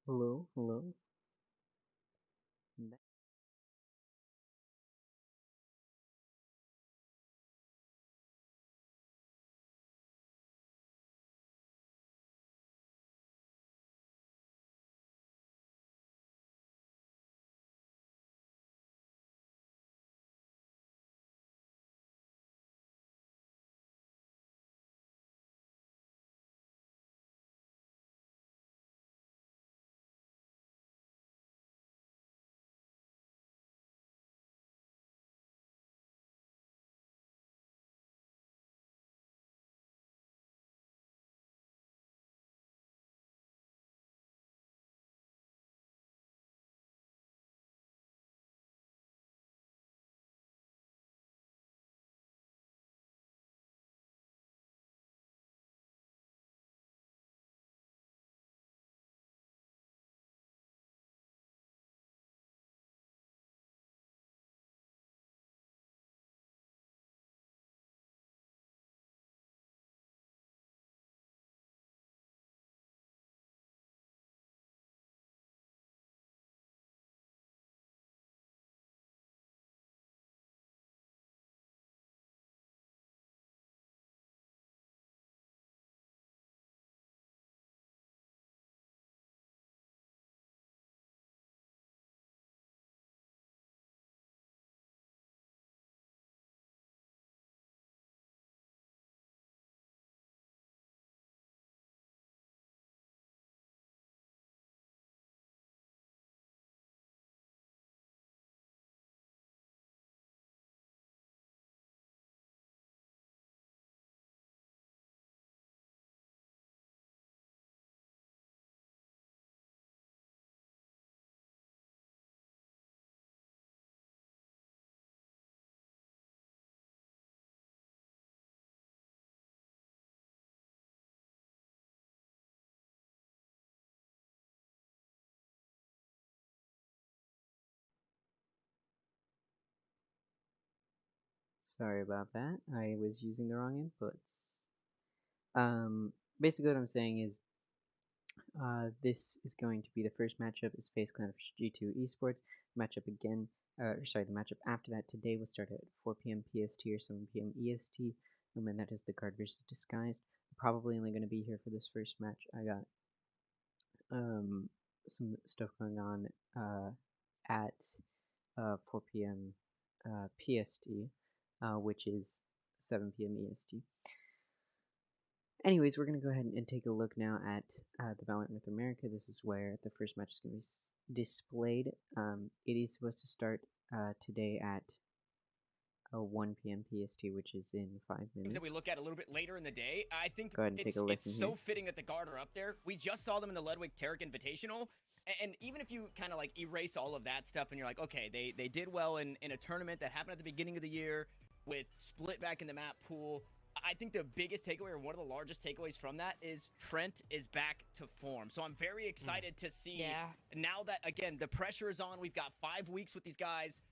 Hello, hello. Sorry about that. I was using the wrong inputs. Basically what I'm saying is, this is going to be the first matchup is FaZe Clan vs G2 Esports. Matchup again, the matchup after that today will start at 4 p.m. PST or 7 p.m. EST. And that is the Guard versus Disguised. I'm probably only going to be here for this first match. I got some stuff going on at 4 p.m. PST, which is 7 p.m. EST. Anyways, we're going to go ahead and take a look now at the Valorant North America. This is where the first match is going to be displayed. It is supposed to start today at 1 p.m. PST, which is in 5 minutes. That we look at a little bit later in the day. I think Go ahead and take a listen so here. fitting that the Guard are up there. We just saw them in the Ludwig Tarek Invitational. And even if you kind of like erase all of that stuff and you're like, okay, they did well in a tournament that happened at the beginning of the year with split back in the map pool. I think the biggest takeaway, or one of the largest takeaways from that, is Trent is back to form. So I'm very excited to see now that, again, the pressure is on. We've got 5 weeks with these guys.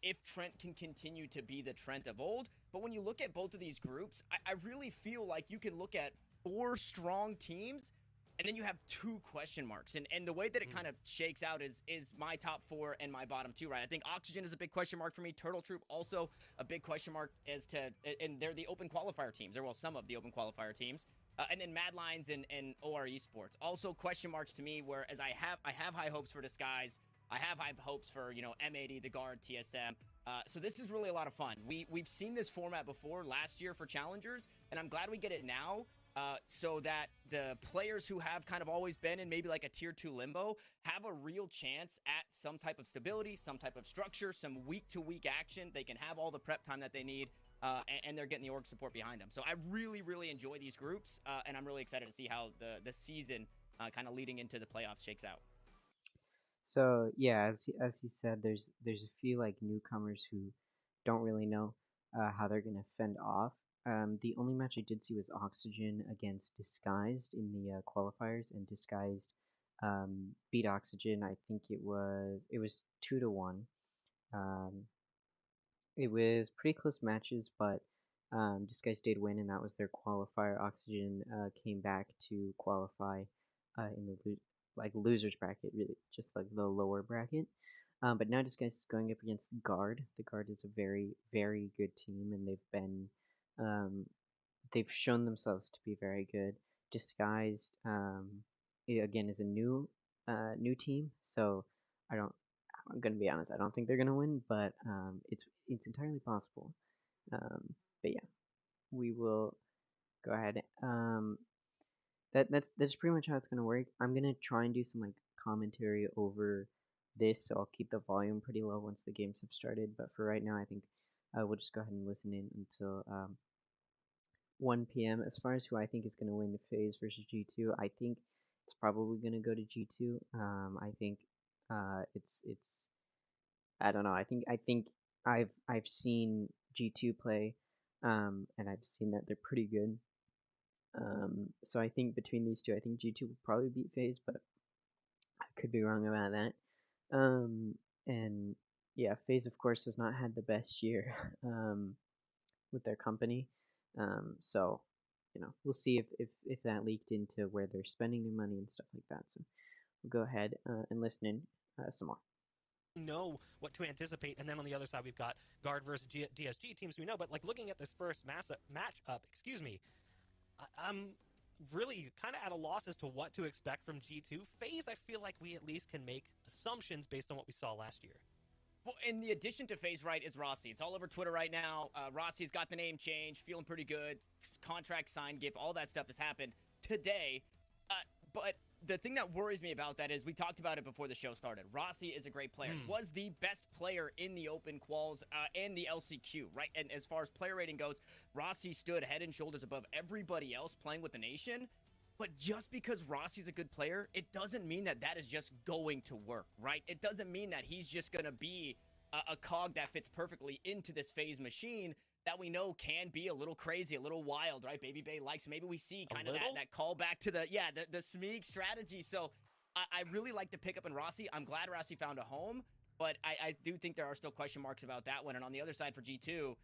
If Trent can continue to be the Trent of old. But when you look at both of these groups, I really feel like you can look at 4 strong teams and then you have 2 question marks. And the way that it kind of shakes out is my top 4 and my bottom 2, right? I think Oxygen is a big question mark for me. Turtle Troop also a big question mark as to, and they're the open qualifier teams. They're, well, some of the open qualifier teams. And then Mad Lions and OR Esports. Also question marks to me, whereas I have high hopes for Disguise. I have high hopes for, M80, the Guard, TSM. So this is really a lot of fun. We've seen this format before last year for Challengers, and I'm glad we get it now. So that the players who have kind of always been in maybe like a tier 2 limbo have a real chance at some type of stability, some type of structure, some week-to-week action. They can have all the prep time that they need, and they're getting the org support behind them. So I really, really enjoy these groups, and I'm really excited to see how the season kind of leading into the playoffs shakes out. So yeah, as he said, there's a few like newcomers who don't really know how they're gonna fend off. The only match I did see was Oxygen against Disguised in the qualifiers, and Disguised beat Oxygen. I think it was 2-1. Um, it was pretty close matches, but Disguised did win, and that was their qualifier. Oxygen came back to qualify in the like losers bracket, really, just like the lower bracket. But now this guy's going up against Guard. The Guard is a very, very good team, and um, they've shown themselves to be very good. Disguised, again, is a new team, so I don't. I'm gonna be honest. I don't think they're gonna win, but it's entirely possible. But yeah, we will go ahead. That's pretty much how it's gonna work. I'm gonna try and do some like commentary over this, so I'll keep the volume pretty low once the games have started. But for right now, I think we'll just go ahead and listen in until 1 p.m. As far as who I think is gonna win the FaZe versus G2, I think it's probably gonna go to G2. I think it's I don't know. I think I've seen G2 play, and I've seen that they're pretty good. So I think between these two, I think G2 will probably beat FaZe, but I could be wrong about that. And yeah, FaZe of course has not had the best year with their company. So we'll see if that leaked into where they're spending their money and stuff like that. So we'll go ahead and listen in some more. Know what to anticipate, and then on the other side we've got Guard versus DSG teams we know. But like looking at this first matchup, I'm really kind of at a loss as to what to expect from G2. FaZe, I feel like we at least can make assumptions based on what we saw last year. Well, and the addition to FaZe, right, is Rossi. It's all over Twitter right now. Rossi's got the name change, feeling pretty good. Contract signed, GIF, all that stuff has happened today. But the thing that worries me about that is we talked about it before the show started. Rossi is a great player. Was the best player in the open quals and the LCQ, right? And as far as player rating goes, Rossi stood head and shoulders above everybody else playing with the nation. But just because Rossi's a good player, it doesn't mean that that is just going to work, right? It doesn't mean that he's just going to be a cog that fits perfectly into this FaZe machine that we know can be a little crazy, a little wild, right? Baby Bay likes, maybe we see kind of that call back to the Smeeg strategy. So I really like the pickup in Rossi. I'm glad Rossi found a home, but I do think there are still question marks about that one. And on the other side for G2,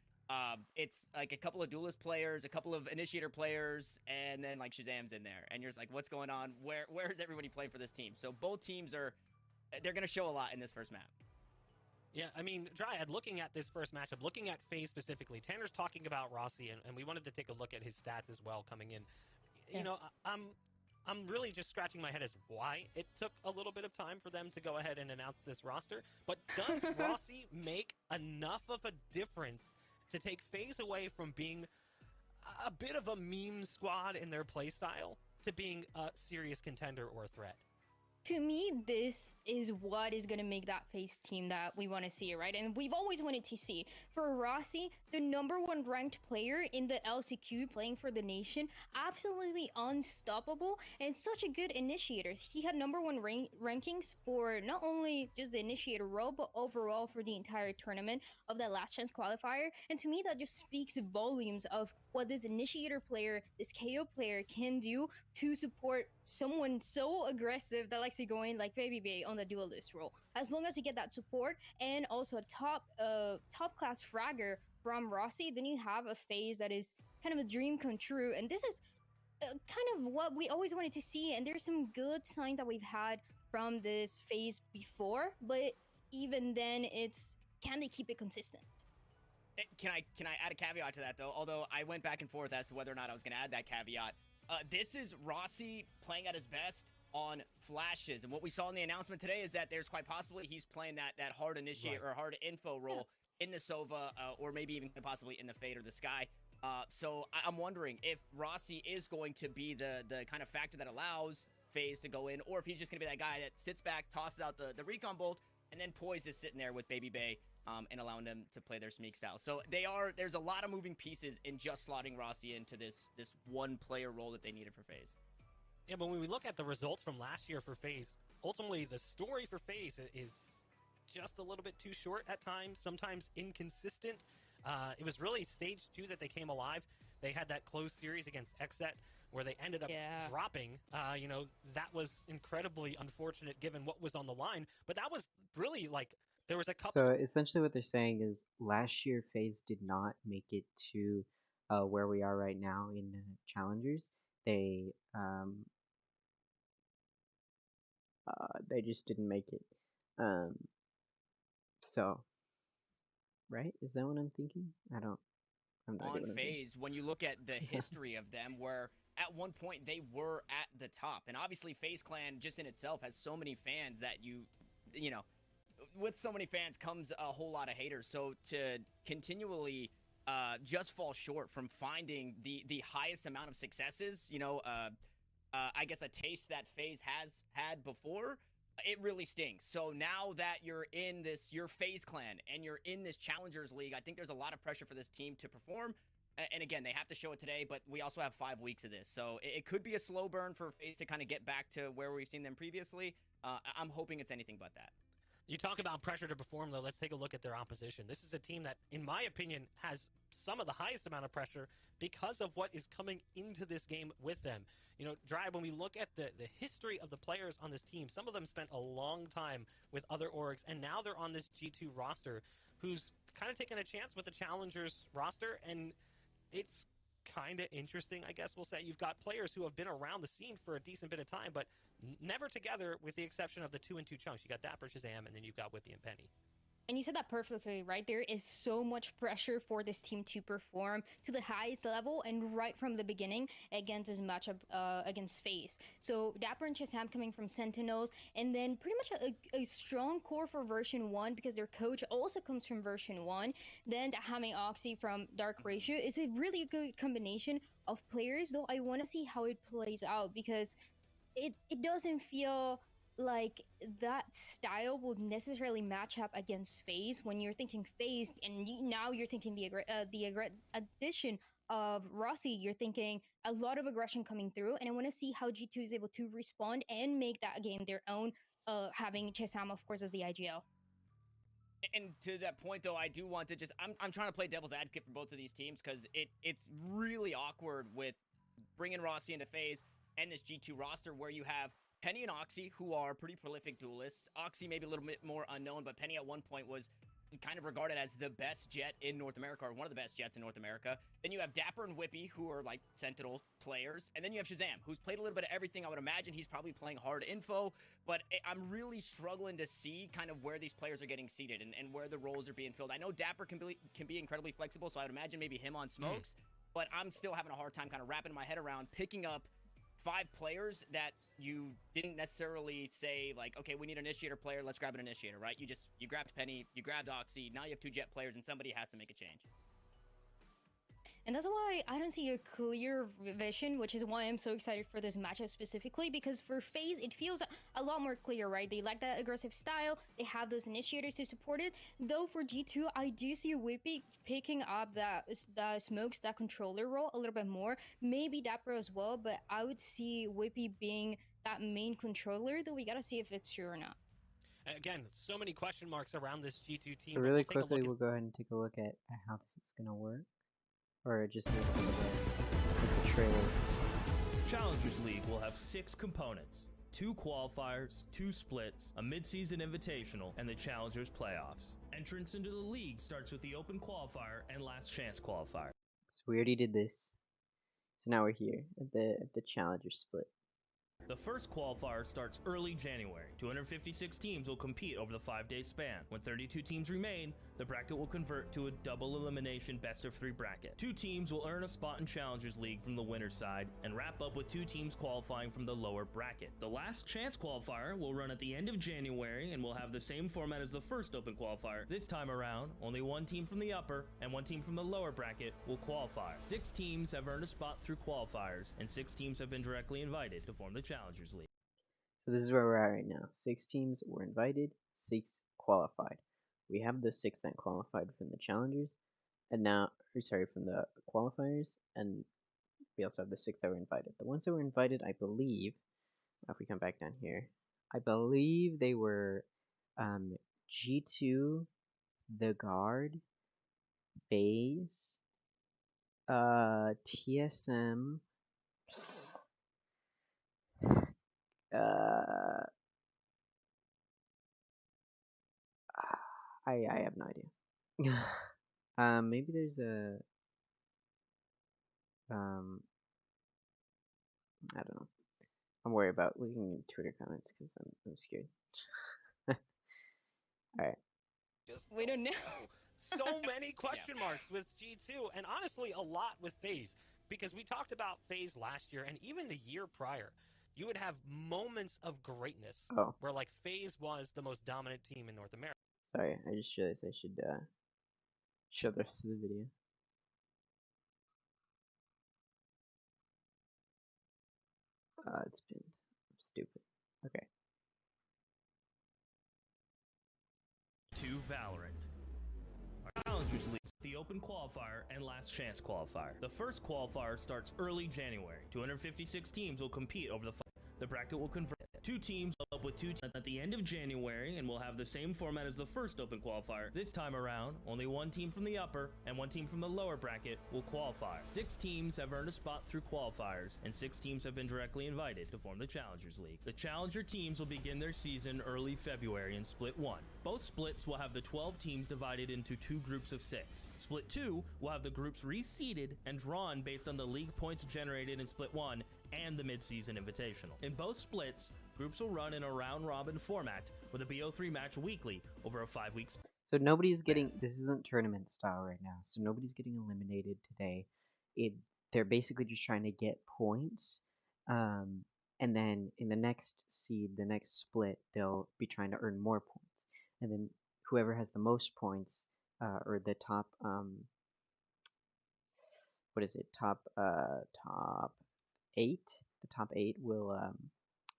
it's like a couple of duelist players, a couple of initiator players, and then like Shazam's in there. And you're just like, what's going on? Where is everybody playing for this team? So both teams they're going to show a lot in this first map. Yeah, I mean, Dryad, looking at this first matchup, looking at FaZe specifically, Tanner's talking about Rossi, and we wanted to take a look at his stats as well coming in. You know, I'm really just scratching my head as why it took a little bit of time for them to go ahead and announce this roster. But does Rossi make enough of a difference to take FaZe away from being a bit of a meme squad in their playstyle to being a serious contender or a threat? To me, this is what is going to make that FaZe team that we want to see, right? And we've always wanted to see. For Rossi, the #1 ranked player in the LCQ playing for the nation, absolutely unstoppable and such a good initiator. He had #1 rankings for not only just the initiator role, but overall for the entire tournament of that last chance qualifier. And to me, that just speaks volumes of what this initiator player, this KO player can do to support someone so aggressive that likes to go in like Baby Bay on the duelist role. As long as you get that support and also a top class fragger from Rossi, then you have a FaZe that is kind of a dream come true. And this is kind of what we always wanted to see. And there's some good signs that we've had from this FaZe before, but even then, it's can they keep it consistent? Can I add a caveat to that though? Although I went back and forth as to whether or not I was going to add that caveat. This is Rossi playing at his best on flashes, and what we saw in the announcement today is that there's quite possibly he's playing that hard initiate or hard info role in the Sova, or maybe even possibly in the Fade or the Sky. So I'm wondering if Rossi is going to be the kind of factor that allows FaZe to go in, or if he's just going to be that guy that sits back, tosses out the recon bolt, and then Poise is sitting there with Baby Bay. And allowing them to play their Smeeg style. So there's a lot of moving pieces in just slotting Rossi into this one player role that they needed for FaZe. Yeah, but when we look at the results from last year for FaZe, ultimately the story for FaZe is just a little bit too short at times, sometimes inconsistent. It was really stage 2 that they came alive. They had that closed series against XSET where they ended up dropping. That was incredibly unfortunate given what was on the line. But that was really like, there was a couple. So essentially what they're saying is last year FaZe did not make it to where we are right now in Challengers. They they just didn't make it. Um, so, right? Is that what I'm thinking? I don't. I'm not On what I'm thinking. FaZe, when you look at the history of them, where at one point they were at the top, and obviously FaZe Clan just in itself has so many fans that you know, with so many fans comes a whole lot of haters. So to continually just fall short from finding the highest amount of successes, I guess a taste that FaZe has had before, it really stings. So now that you're FaZe Clan and you're in this Challengers League, I think there's a lot of pressure for this team to perform. And again, they have to show it today, but we also have 5 weeks of this. So it could be a slow burn for FaZe to kind of get back to where we've seen them previously. I'm hoping it's anything but that. You talk about pressure to perform, though. Let's take a look at their opposition. This is a team that, in my opinion, has some of the highest amount of pressure because of what is coming into this game with them. Drive, when we look at the history of the players on this team, some of them spent a long time with other orgs, and now they're on this G2 roster who's kind of taking a chance with the Challengers roster, and it's kind of interesting, I guess we'll say. You've got players who have been around the scene for a decent bit of time, but never together, with the exception of the 2 and 2 chunks. You got Dapper, Shazam, and then you've got Whippy and Penny. And you said that perfectly, right? There is so much pressure for this team to perform to the highest level and right from the beginning against this matchup against FaZe. So Dapper and Shazam coming from Sentinels, and then pretty much a strong core for version 1 because their coach also comes from version 1. Then having Oxy from Dark Ratio is a really good combination of players, though I want to see how it plays out because it doesn't feel like that style will necessarily match up against FaZe when you're thinking FaZe, and now you're thinking the addition of Rossi. You're thinking a lot of aggression coming through, and I want to see how G2 is able to respond and make that game their own. Having Chesam, of course, as the IGL. And to that point, though, I do want to I'm trying to play devil's advocate for both of these teams because it's really awkward with bringing Rossi into FaZe and this G2 roster where you have Penny and Oxy, who are pretty prolific duelists. Oxy maybe a little bit more unknown, but Penny at one point was kind of regarded as the best jet in North America, or one of the best jets in North America. Then you have Dapper and Whippy, who are like Sentinel players. And then you have Shazam, who's played a little bit of everything. I would imagine he's probably playing hard info, but I'm really struggling to see kind of where these players are getting seated and where the roles are being filled. I know Dapper can be incredibly flexible, so I would imagine maybe him on smokes, but I'm still having a hard time kind of wrapping my head around picking up 5 players that you didn't necessarily say, like, okay, we need an initiator player, let's grab an initiator, right? You grabbed Penny, you grabbed Oxy, now you have 2 jet players, and somebody has to make a change. And that's why I don't see a clear vision, which is why I'm so excited for this matchup specifically, because for FaZe, it feels a lot more clear, right? They like that aggressive style, they have those initiators to support it. Though for G2, I do see Whippy picking up that smokes, that controller role a little bit more. Maybe Dapper as well, but I would see Whippy being that main controller, though we gotta see if it's true or not. Again, so many question marks around this G2 team. So really quickly, we'll go ahead and take a look at how this is going to work. Or just with the trailer. Challengers League will have 6 components: 2 qualifiers, 2 splits, a mid-season invitational, and the Challengers playoffs. Entrance into the league starts with the open qualifier and last chance qualifier. So we already did this. So now we're here at the Challenger split. The first qualifier starts early January. 256 teams will compete over the 5-day span. When 32 teams remain, the bracket will convert to a double elimination best-of-3 bracket. 2 teams will earn a spot in Challengers League from the winner's side and wrap up with 2 teams qualifying from the lower bracket. The last chance qualifier will run at the end of January and will have the same format as the first open qualifier. This time around, only 1 team from the upper and 1 team from the lower bracket will qualify. 6 teams have earned a spot through qualifiers, and 6 teams have been directly invited to form the Challengers League. So this is where we're at right now. 6 teams were invited, 6 qualified. We have the 6 that qualified from the Challengers, and now, from the qualifiers, and we also have the 6 that were invited. The ones that were invited, I believe, if we come back down here, I believe they were G2, The Guard, FaZe, TSM, I have no idea. Maybe there's a I don't know. I'm worried about looking at Twitter comments because I'm scared. Alright. Just We don't know. So many question marks with G2, and honestly, a lot with FaZe, because we talked about FaZe last year, and even the year prior. You would have moments of greatness Oh, where, like, FaZe was the most dominant team in North America. sorry. I just realized I should show the rest of the video. It's been stupid. Okay. To Valorant. Our Challengers League, the Open Qualifier and Last Chance Qualifier. The first qualifier starts early January. 256 teams will compete over the bracket will convert. 2 teams up with 2 teams at the end of January, and we'll have the same format as the first Open Qualifier. This time around, only 1 team from the upper and 1 team from the lower bracket will qualify. 6 teams have earned a spot through qualifiers, and 6 teams have been directly invited to form the Challengers League. The Challenger teams will begin their season early February in Split 1. Both splits will have the 12 teams divided into 2 groups of 6. Split 2 will have the groups reseeded and drawn based on the league points generated in Split 1 and the mid-season invitational. In both splits, groups will run in a round-robin format with a BO3 match weekly over a 5-week span. So nobody's getting. This isn't tournament style right now. So nobody's getting eliminated today. They're basically just trying to get points. And then in the next seed, the next split, they'll be trying to earn more points. And then whoever has the most points, or the top, what is it? Top 8. The top 8 will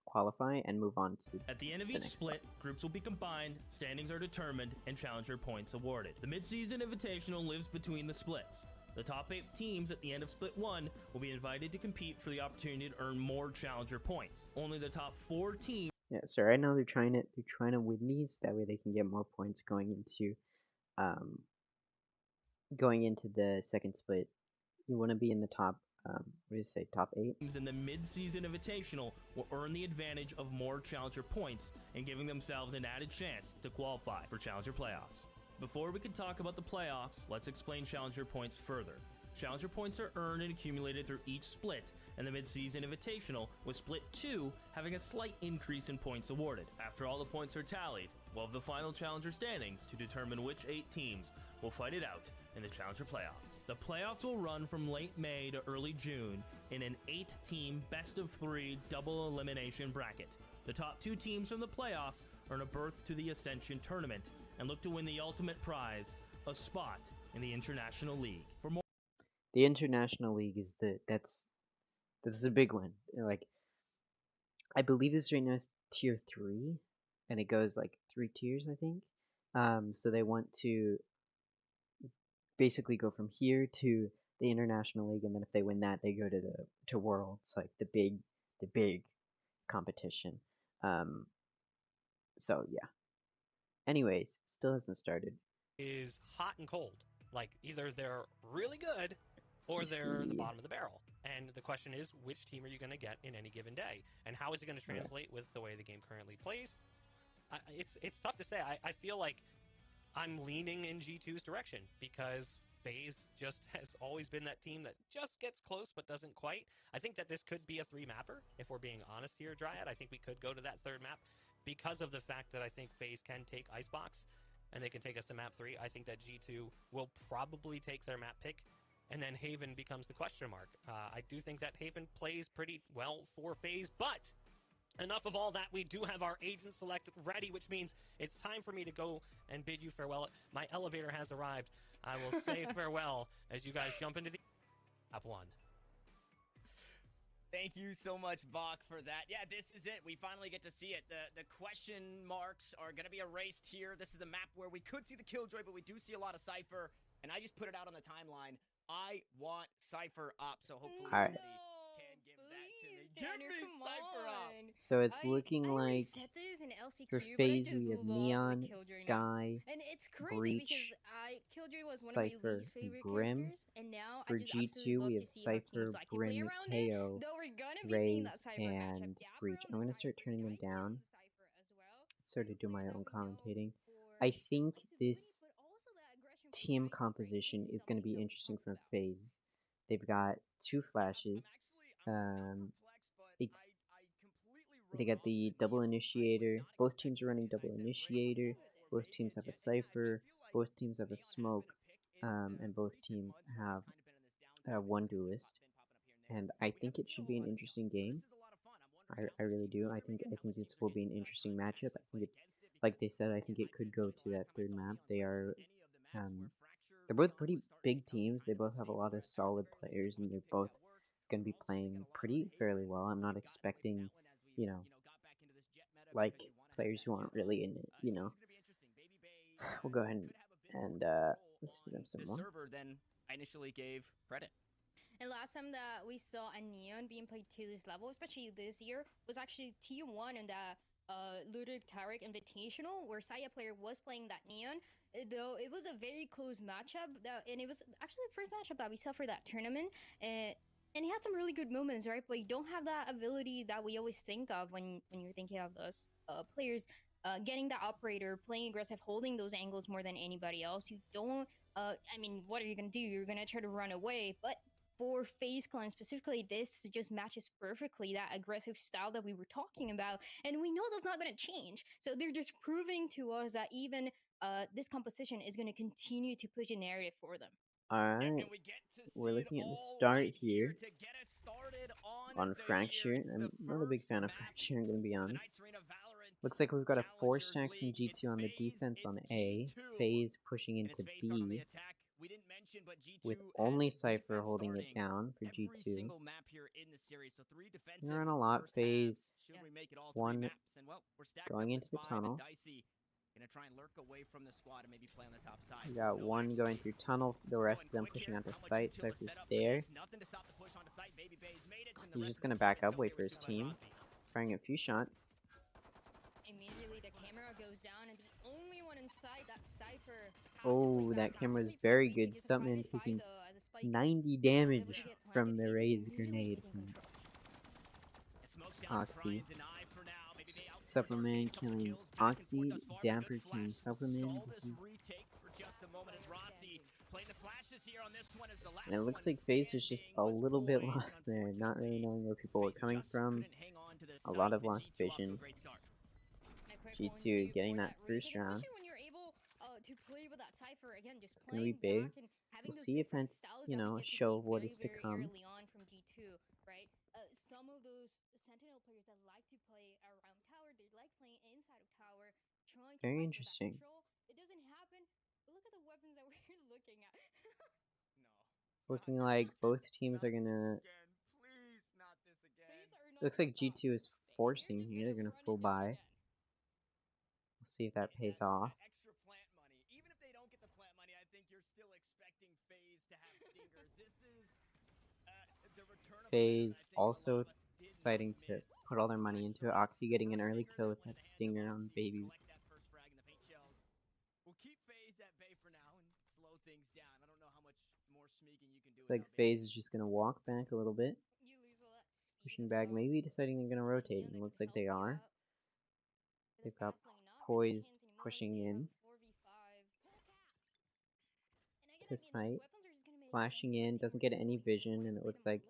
qualify and move on to. At the end of the each next split, groups will be combined, standings are determined, and challenger points awarded. The mid-season invitational lives between the splits. The top 8 teams at the end of Split 1 will be invited to compete for the opportunity to earn more challenger points. Only the top 4 teams. Yeah, so right now they're trying to win these. That way they can get more points going into the second split. You want to be in the top. What do you say? Top 8. Teams in the mid-season invitational will earn the advantage of more challenger points and giving themselves an added chance to qualify for challenger playoffs. Before we can talk about the playoffs, let's explain challenger points further. Challenger points are earned and accumulated through each split, and the mid-season invitational, with Split 2 having a slight increase in points awarded. After all the points are tallied, we'll have the final challenger standings to determine which 8 teams will fight it out in the challenger playoffs. The playoffs will run from late May to early June in an 8-team best-of-3 double elimination bracket. The top 2 teams from the playoffs earn a berth to the Ascension tournament and look to win the ultimate prize, a spot in the International League. For more, The International League is this is a big one. Like, I believe this right now is tier 3, and it goes like 3 tiers, I think. So they want to basically go from here to the International League, and then if they win that, they go to Worlds, like the big competition. So yeah. Anyways, still hasn't started. Is hot and cold. Like, either they're really good or they're the bottom of the barrel. And the question is, which team are you going to get in any given day? And how is it going to translate with the way the game currently plays? It's tough to say. I feel like I'm leaning in G2's direction because FaZe just has always been that team that just gets close but doesn't quite. I think that this could be a 3-mapper, if we're being honest here, Dryad. I think we could go to that 3rd map because of the fact that I think FaZe can take Icebox and they can take us to map 3. I think that G2 will probably take their map pick, and then Haven becomes the question mark. I do think that Haven plays pretty well for FaZe, but enough of all that. We do have our agent select ready, which means it's time for me to go and bid you farewell. My elevator has arrived. I will say farewell as you guys jump into the map 1. Thank you so much, Bach, for that. Yeah, this is it. We finally get to see it. The question marks are going to be erased here. This is a map where we could see the Killjoy, but we do see a lot of Cypher. And I just put it out on the timeline. I want Cypher up, so hopefully Alright. somebody can give that to me. Tanner, Give me come Cypher up. on. So it's looking I already like said this in LCQ, for but I FaZe just we have love the Neon, Killjoy now. Sky, And it's crazy Breach, because Killjoy was one of Cypher, my least favorite Brim. characters, and now For I just G2 absolutely love we to have see how Cypher, teams like to play Brim, around it. KO, Though we're gonna be seeing that Raze, Cypher matchup. and Dapper Breach. on I'm the gonna start Cypher, turning them Dicey on down. the Cypher as well. Sort of Two do my players own that we know commentating. for I think flexibility, this but also that aggression from team Dicey, right? composition This is going to be something that we interesting talked from about. FaZe. They've got 2 flashes. I'm It's perplexed, but They got the double initiator. Both teams are running double initiator. Both teams have a cipher. Both teams have a smoke. And both teams have one duelist. And I think it should be an interesting game. I really do. I think this will be an interesting matchup. I think it's, like they said, I think it could go to that third map. They're both pretty big teams. They both have a lot of solid players, and they're both going to be playing pretty fairly well. I'm not expecting, like players who aren't really in it. We'll go ahead and let's do them some more. Than I initially gave credit. And last time that we saw a Neon being played to this level, especially this year, was actually T1 in the Ludwig Tarek Invitational, where Saya player was playing that Neon. Though it was a very close matchup, and it was actually the first matchup that we saw for that tournament. And he had some really good moments, right? But you don't have that ability that we always think of when you're thinking of those players getting that operator, playing aggressive, holding those angles more than anybody else. You don't. I mean, what are you gonna do? You're gonna try to run away, but for FaZe Clan specifically, this just matches perfectly that aggressive style that we were talking about, and we know that's not going to change. So they're just proving to us that even this composition is going to continue to push a narrative for them. Alright, we're looking at the start here on Fracture. I'm not a big fan of Fracture, I'm going to be honest. Looks like we've got a 4-stack from G2 on the defense on A, FaZe pushing into B, with only Cypher holding it down for G2. They're on a lot. FaZe, one going into the tunnel. We got one going through tunnel, the rest of them pushing onto site. Cypher's there. He's just going to back up, wait for his team. Firing a few shots. Immediately the camera goes down, and the only one inside that Cypher. Oh, that camera is very good. Subman taking 90 damage from the raised grenade from Oxy. Superman killing Oxy, Dapper killing Superman. And it looks like FaZe is just a little bit lost there, not really knowing where people were coming from. A lot of lost vision. G2 getting that first round. It's gonna be big. We'll see if it's, a show of what is to come. Some of those Sentinel players that like to play around tower, they like playing inside of tower, trying to Very fight interesting. for that control. It doesn't happen. But look at the weapons that we're looking at. It's looking like both teams are gonna. Looks like G2 is forcing here. They're gonna full buy. We'll see if that pays off. Extra plant money. Even if they don't get the plant money, I think you're still expecting FaZe to have stingers. This is the return of FaZe also deciding to put all their money into it. Oxy getting an early kill with that stinger on Baby. We'll keep FaZe at bay for now and slow things down. I don't know how much more sneaking you can do. It's like FaZe is just gonna walk back a little bit. Pushing back, maybe deciding they're gonna rotate, and it looks like they are. They've got Poise pushing in to site, flashing in, doesn't get any vision, and it looks like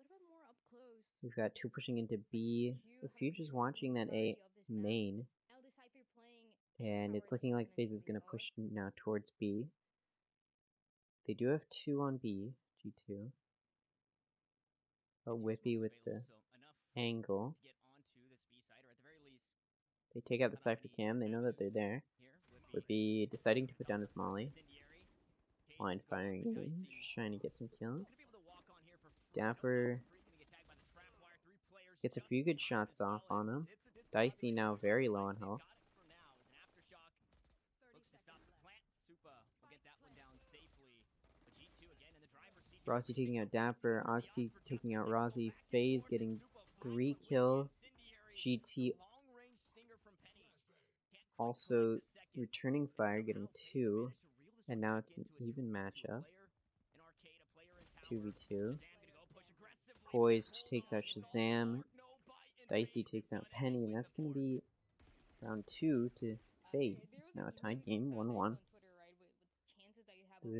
we've got two pushing into B. The Future's watching that A main, and it's looking like FaZe is gonna push now towards B. They do have two on B, G2. A Whippy with the angle. They take out the Cypher cam, they know that they're there. Whippy deciding to put down his molly. Blind firing in, just trying to get some kills. Dapper gets a few good shots off on him. Dicey now very low on health. Rossi taking out Dapper, Oxy taking out Rossi, FaZe getting 3 kills. GT also returning fire, getting 2, and now it's an even matchup. 2v2. Poised takes out Shazam. Dicey takes out Penny, and that's going to be round 2 to FaZe. It's now a tied game, 1-1. I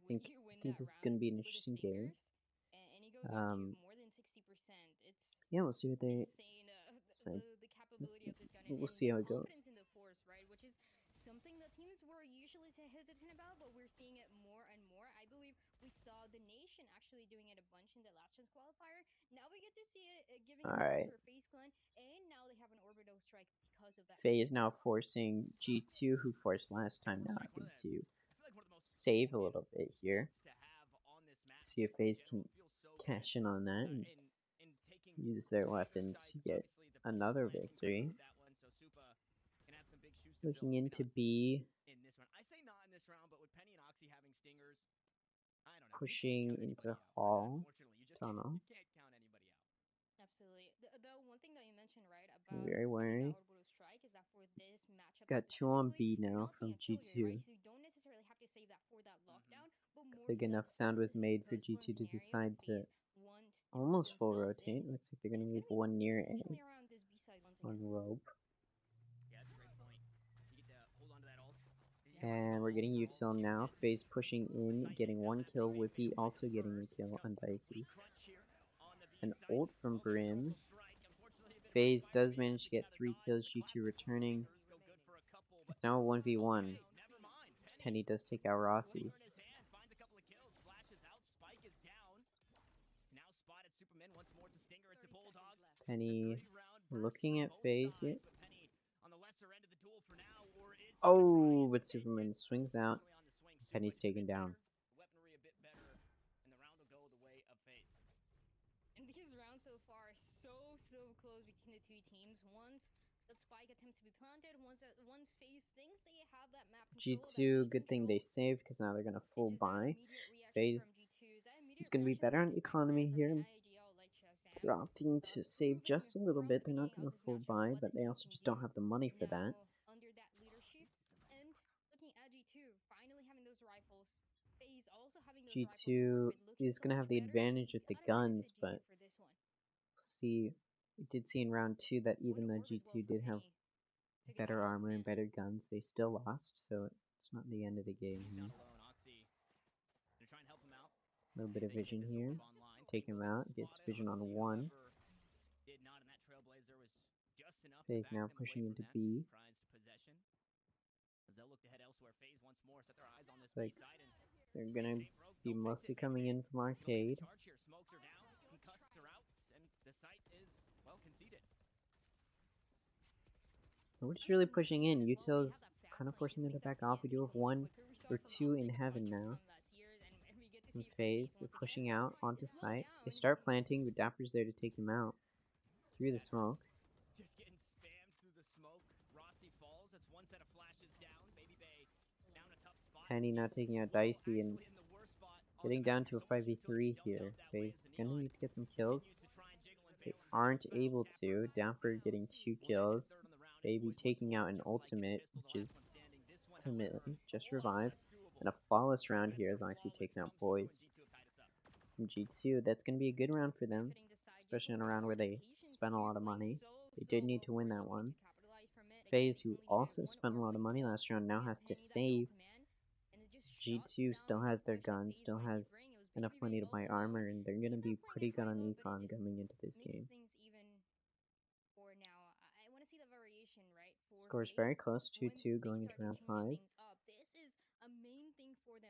think this is going to be an interesting game. Yeah, we'll see what they So the capability of this gun we'll and see the how it goes. confidence in the force, right? Which is something that teams were usually hesitant about, but we're seeing it more and more. I believe we saw the nation actually doing it a bunch in the last chance qualifier. Now we get to see it giving All themselves right. for FaZe Clan, and now they have an orbital strike because of that. FaZe is now forcing G2, who forced last time, now having to save a little bit here. See if FaZe can cash in on that and use their weapons to get another victory. Looking into B, in this one. I say not in this round, but with Penny and Oxy having stingers, I don't know. pushing into Hall. Hall. Unfortunately, you just Tunnel. you can't count anybody out. Absolutely. The one thing that you mentioned, right, about Very wary. that orbital strike is that for this matchup, Got 2 on B specifically, now you're not from seeing a kill here, G2. right? So you don't necessarily have to save that for that lockdown, but Looks more like for that enough sound was specific made for post-plant G2 to scenario decide that to FaZe want to put almost full themselves rotate. in. Looks like they're going And to it's leave gonna one be near A unfortunately around this B side once on again. rope. Yeah, that's a great point. You get to hold on to that ult. And we're getting util now. FaZe pushing in, getting 1 kill. Whippy also getting a kill on Dicey. An ult from Brim. FaZe does manage to get 3 kills. G2 returning. It's now a 1v1. Penny does take out Rossi. Penny looking at FaZe here. Oh, but Superman swings out. Penny's taken down. And these rounds so far are so close between the two teams. Once that spike attempts to be planted, once FaZe thinks they have that map control, G2, good thing they saved because now they're going to full buy. FaZe is going to be better on economy here. They're opting to save just a little bit. They're not going to full buy, but they also just don't have the money for that. Under that leadership, and looking at G2 finally having those rifles, FaZe also having those G2 is going to have the advantage with the guns, but see, we did see in round 2 that even though G2 did have better armor and better guns, they still lost, so it's not the end of the game here. A little bit of vision here. Take him out, gets vision on 1. FaZe now pushing into B. Looks like they're gonna be mostly coming in from arcade. Nobody's really pushing in. Util's kind of forcing them to back off. We do have 1 or 2 in heaven now. From FaZe, they're pushing out onto site. They start planting, but Dapper's there to take him out through the smoke. Just getting spammed through the smoke. Rossi falls. That's one set of flashes down. Baby Bay down a tough spot. Penny now taking out Dicey and getting down to a 5v3 here. FaZe is gonna need to get some kills. They aren't able to. Dapper getting 2 kills. Baby taking out an ultimate, which is ultimately just revived. And a flawless round here as Oxy takes out Boys. From G2, that's going to be a good round for them, especially on a round where they spent a lot of money. They did need to win that one. FaZe, who also spent a lot of money last round, now has to save. G2 still has their guns, still has enough money to buy armor, and they're going to be pretty good on econ coming into this game. Score's very close, 2-2 going into round 5.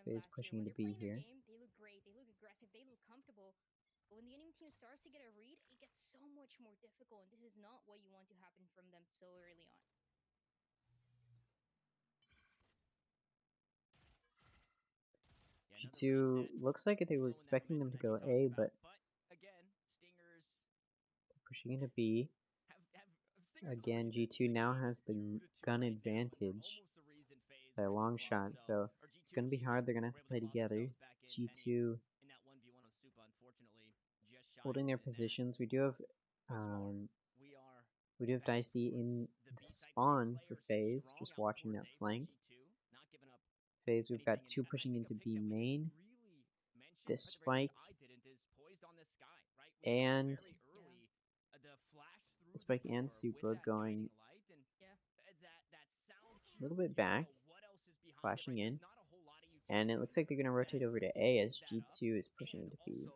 FaZe pushing into B here. They look great, they look aggressive, they look comfortable. But when the enemy team starts to get a read, it gets so much more difficult, and this is not what you want to happen from them so early on. G2 looks like they were expecting them to go A, but pushing into B. Again, G2 now has the gun advantage. Their long shot, so it's going to be hard. They're going to have to play together. G2 holding their positions. We do have Dicey in the spawn for FaZe, just watching that flank. FaZe, we've got 2 pushing into B main. This spike and the spike and Supra going a little bit back, flashing in, and it looks like they're going to rotate over to A as G2 is pushing into B.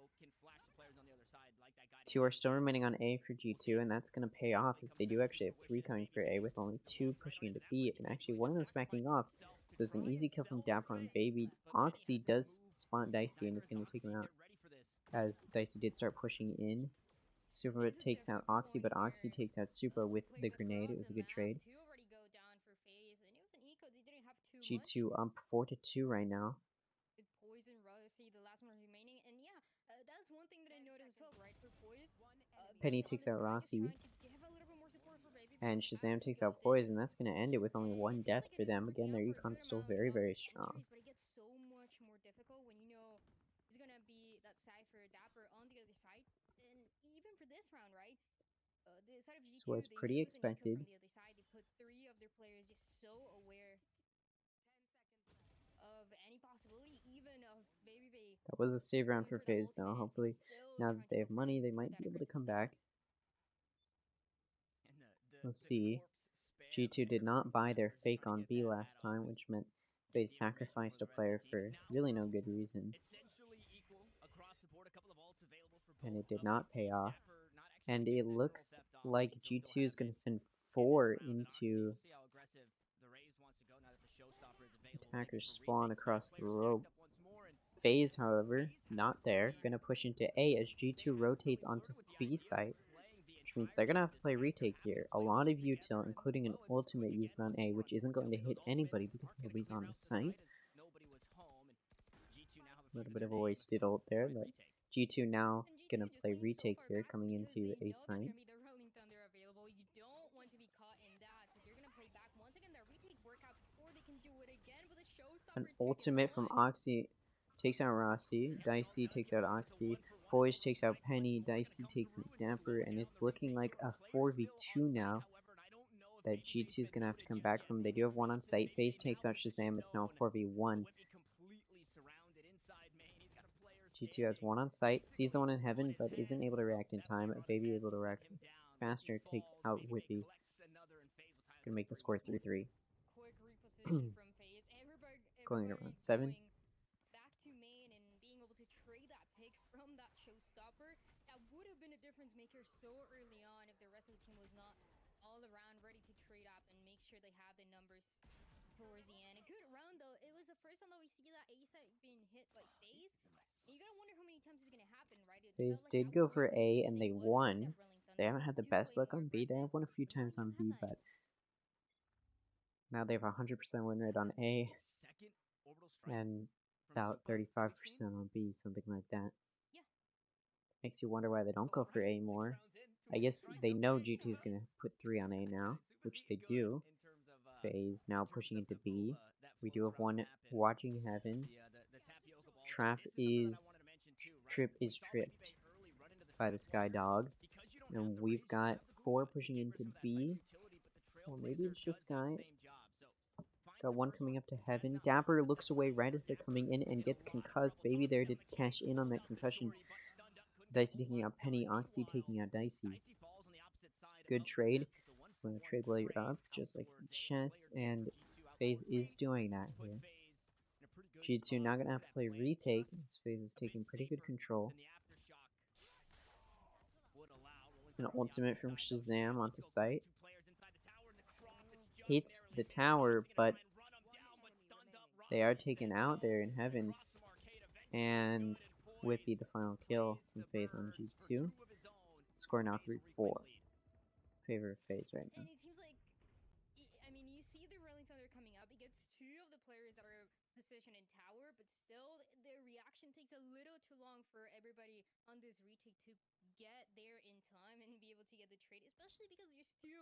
2 are still remaining on A for G2, and that's going to pay off as they do actually have 3 coming for A with only 2 pushing into B, and actually one of them's backing off. So it's an easy kill from Dapper on Baby. Oxy does spawn Dicey and is going to take him out, as Dicey did start pushing in. Supra takes out Oxy, but Oxy takes out Supra with the grenade. It was a good trade. G2 up 4-2 right now. Penny takes out Rossi. And Shazam takes out Poison. That's going to end it with only 1 death for them. Again, their econ's still very, very strong. But it gets so much more difficult when you know it's gonna be that side for Dapper on the other side. And even for this round, right? The side of G2, So it's pretty expected. From the other side, they put 3 of their players just so aware of any possibility, even of Baby Bay. That was a save round for FaZe, though. Hopefully, now that they have money, they might be able to come back. Let's see. G2 did not buy their fake on B last time, which meant they sacrificed a player for really no good reason. And it did not pay off. And it looks like G2 is going to send 4 into attackers spawn across the rope. FaZe, however, not there. Going to push into A as G2 rotates onto B site. Means they're gonna have to play retake here. A lot of util, including an ultimate used on A, which isn't going to hit anybody because nobody's on the site. A little bit of a wasted ult there, but G2 now gonna play retake here, coming into A site. An ultimate from Oxy takes out Rossi. Dicey takes out Oxy. Poise takes out Penny, Dicey takes out Dapper, and it's looking like a 4v2 now that G2 is going to have to come back from. They do have 1 on site. FaZe takes out Shazam. It's now a 4v1. G2 has 1 on site, sees the one in heaven, but isn't able to react in time. Baby able to react faster, takes out Whippy. Gonna make the score 3-3. Going around 7. Difference maker so early on if the rest of the team was not all around ready to trade up and make sure they have the numbers towards the end. A good round though. It was the first time that we see that A site being hit by FaZe. And you gotta wonder how many times it's gonna happen, right? FaZe did go for A and they won. They haven't had the best luck on B. They have won a few times on B, but now they have a 100% win rate on A and about 35% on B, something like that. Makes you wonder why they don't go for A more. I guess they know G2 is going to put 3 on A now, which they do. FaZe now pushing into B. We do have 1 watching heaven. Trip is tripped by the Sky Dog. And we've got 4 pushing into B. Or maybe it's just Sky. Got 1 coming up to heaven. Dapper looks away right as they're coming in and gets concussed. Baby there to cash in on that concussion. Dicey taking out Penny, Oxy taking out Dicey. Good trade. We're going to trade while you're up, just like chess, and FaZe is doing that here. G2 now going to have to play retake, as FaZe is taking pretty good control. An ultimate from Shazam onto site. Hits the tower, but they are taken out there in heaven. And Whippy the final kill from FaZe on G2. Score now 3-4. Favor of FaZe right now. And it seems like, I mean, you see the Rolling Thunder coming up. It gets 2 of the players that are positioned in tower, but still the reaction takes a little too long for everybody on this retake to get there in time and be able to get the trade, especially because there's 2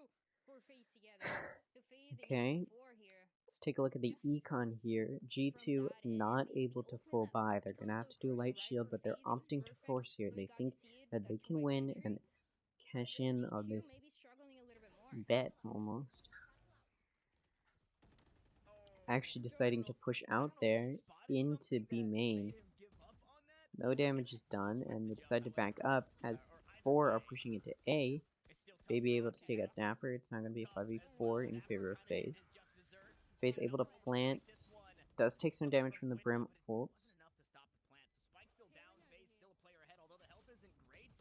for FaZe together. The FaZe okay. 4 here. Let's take a look at the econ here. G2 not able to full buy. They're going to have to do light shield, but they're opting to force here. They think that they can win and cash in on this bet almost. Actually deciding to push out there into B main. No damage is done, and they decide to back up as 4 are pushing into A. Baby able to take out Dapper. It's not going to be a 5v4 in favor of FaZe. FaZe able to plant. Does take some damage from the Brim ult.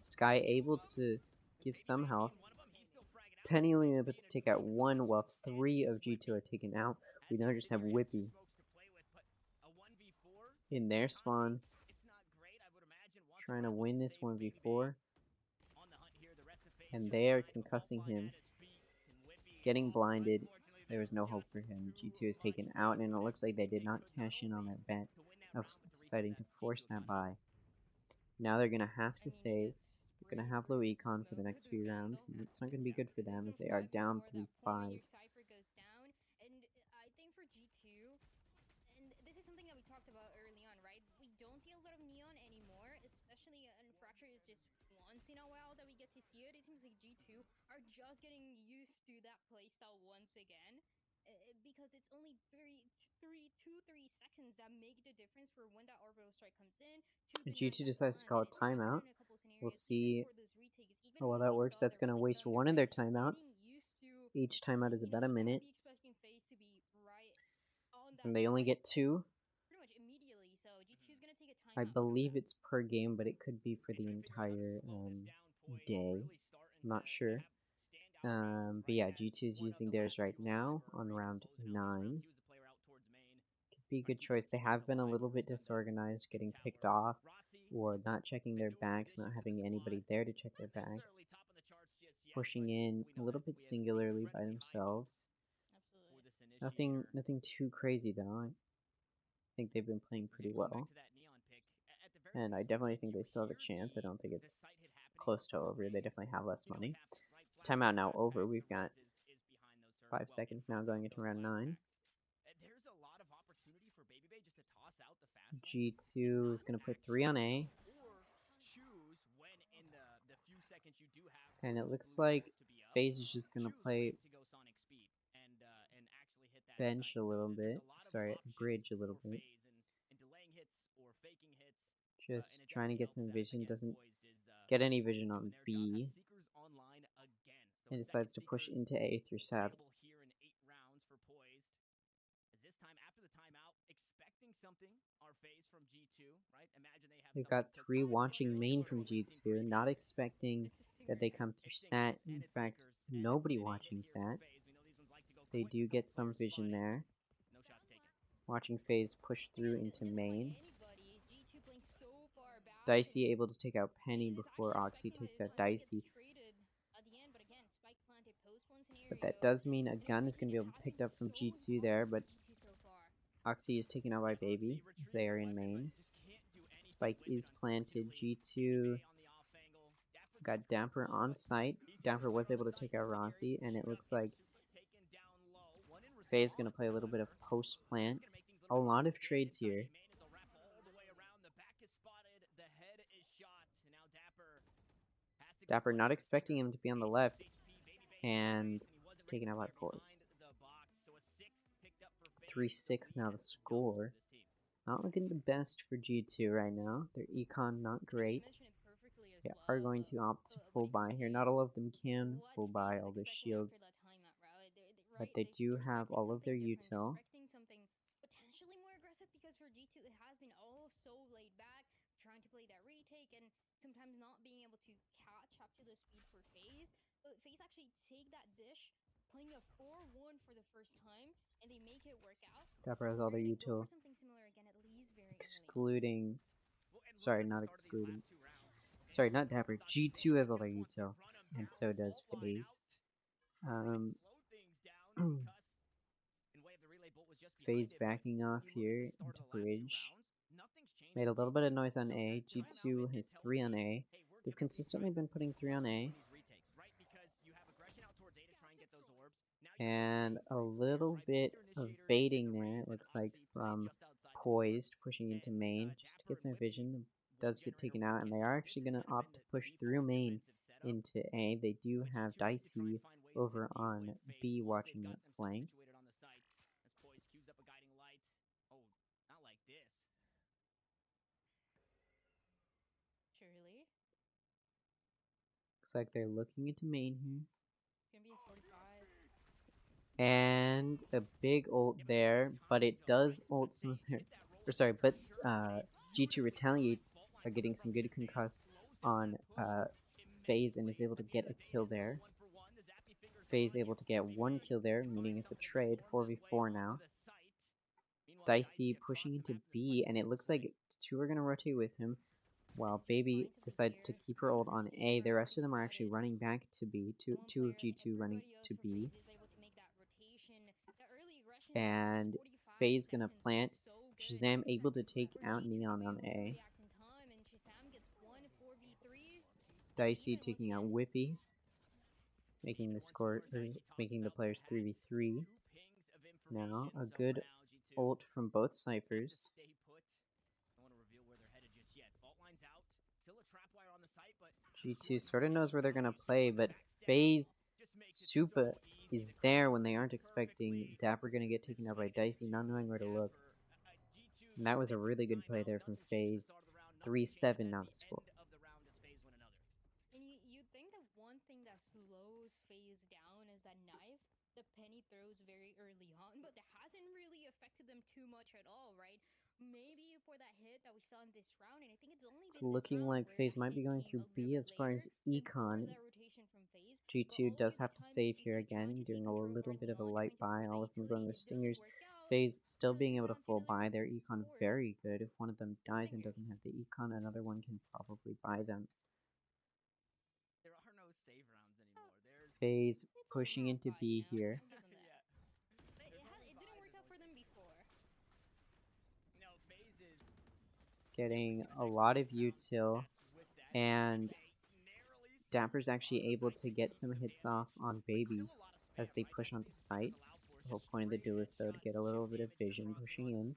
Sky able to give some health. Penny only able to take out 1 while 3 of G2 are taken out. We now just have Whippy in their spawn, trying to win this 1v4. And they are concussing him, getting blinded. There was no hope for him. G2 is taken out, and it looks like they did not cash in on that bet of deciding to force that buy. Now they're going to have to save. They're going to have low econ for the next few rounds, and it's not going to be good for them as they are down 3-5. Cypher goes down, and I think for G2, and this is something that we talked about early on, right? We don't see a lot of Neon anymore, especially and Fracture is just once in a while that we get to see it. It seems like G2 are just getting used to that playstyle once again. Because it's only 2-3 seconds that make the difference for when that orbital strike comes in. G2 decides to call a timeout. We'll see how well that works. That's going to waste one of their timeouts. Each timeout is about a minute. And they only get 2. I believe it's per game, but it could be for the entire day. I'm not sure. But yeah, G2 is using theirs right now on round 9. Could be a good choice. They have been a little bit disorganized, getting picked off, or not checking their backs, not having anybody there to check their backs. Pushing in a little bit singularly by themselves. Nothing too crazy though. I think they've been playing pretty well. And I definitely think they still have a chance. I don't think it's close to over. They definitely have less money. Timeout now over. We've got 5 seconds now going into round 9. G2 is going to put 3 on A. And it looks like FaZe is just going to play bench a little bit. Sorry, bridge a little bit. Just trying to get some vision. Doesn't get any vision on B. And decides to push into A through Sad. They've got 3 watching main from G2, not expecting that they come through Sat. In fact, nobody watching Sat. They do get some vision there. Watching FaZe push through into main. Dicey able to take out Penny before Oxy takes out Dicey. But that does mean a gun is going to be able to be picked up from G2 there, but Oxy is taken out by Baby as they are in main. Spike is planted. G2 got Damper on site. Damper was able to take out Rossi, and it looks like FaZe is going to play a little bit of post plants. A lot of trades here. Dapper not expecting him to be on the left, and it's taken out by Poise. 3-6 now the score. Not looking the best for G2 right now. Their econ not great. They are going to opt to full buy here. Not all of them can full buy all their shields, but they do have all of their util. Potentially more aggressive because for G2 it has been all so laid back, trying to play that retake and sometimes not being able to catch up to the speed for FaZe. But FaZe actually take that dish, playing a 4-1 for the first time, and they make it work out. Dapper has all their util, excluding, sorry, not excluding. Sorry, not Dapper. G2 has all their util, and so does FaZe. FaZe backing off here into bridge. Made a little bit of noise on A. G2 has 3 on A. They've consistently been putting 3 on A. And a little bit of baiting there, it looks like, from Poised, pushing into main, just to get some vision. Does get taken out, and they are actually going to opt to push through main into A. They do have Dicey over on B watching that flank. Looks like they're looking into main here. And a big ult there, but it does ult some of their, or sorry, but G2 retaliates by getting some good concuss. on FaZe and is able to get a kill there. FaZe able to get 1 kill there, meaning it's a trade, 4v4 now. Dicey pushing into B, and it looks like 2 are going to rotate with him, while Baby decides to keep her ult on A. The rest of them are actually running back to B, 2 of G2 running to B. And FaZe gonna plant. Shazam able to take out Neon on A. Dicey taking out Whippy, making the score, making the players 3v3. Now a good ult from both Cyphers. G2 sort of knows where they're gonna play, but FaZe Supa is there when they aren't expecting. Dapper gonna get taken out by Dicey, not knowing where to look. And that was a really good play there from FaZe. 3-7 now the score. And you think that one thing that slows FaZe down is that knife the Penny throws very early on, but that hasn't really affected them too much at all, right? Maybe for that hit that we saw in this round, and I think it's only It's been looking like FaZe might be going through B as far as Econ. G2 does have to save here again, doing a little bit of a light buy, all of them going with Stingers. FaZe still being able to full buy their Econ very good. If one of them dies and doesn't have the Econ, another one can probably buy them. There are no save rounds anymore. FaZe pushing into B here. It didn't work out for them before. No, FaZe is Getting a lot of util, and Dapper's actually able to get some hits off on Baby as they push onto site. The whole point of the duel is though to get a little bit of vision pushing in.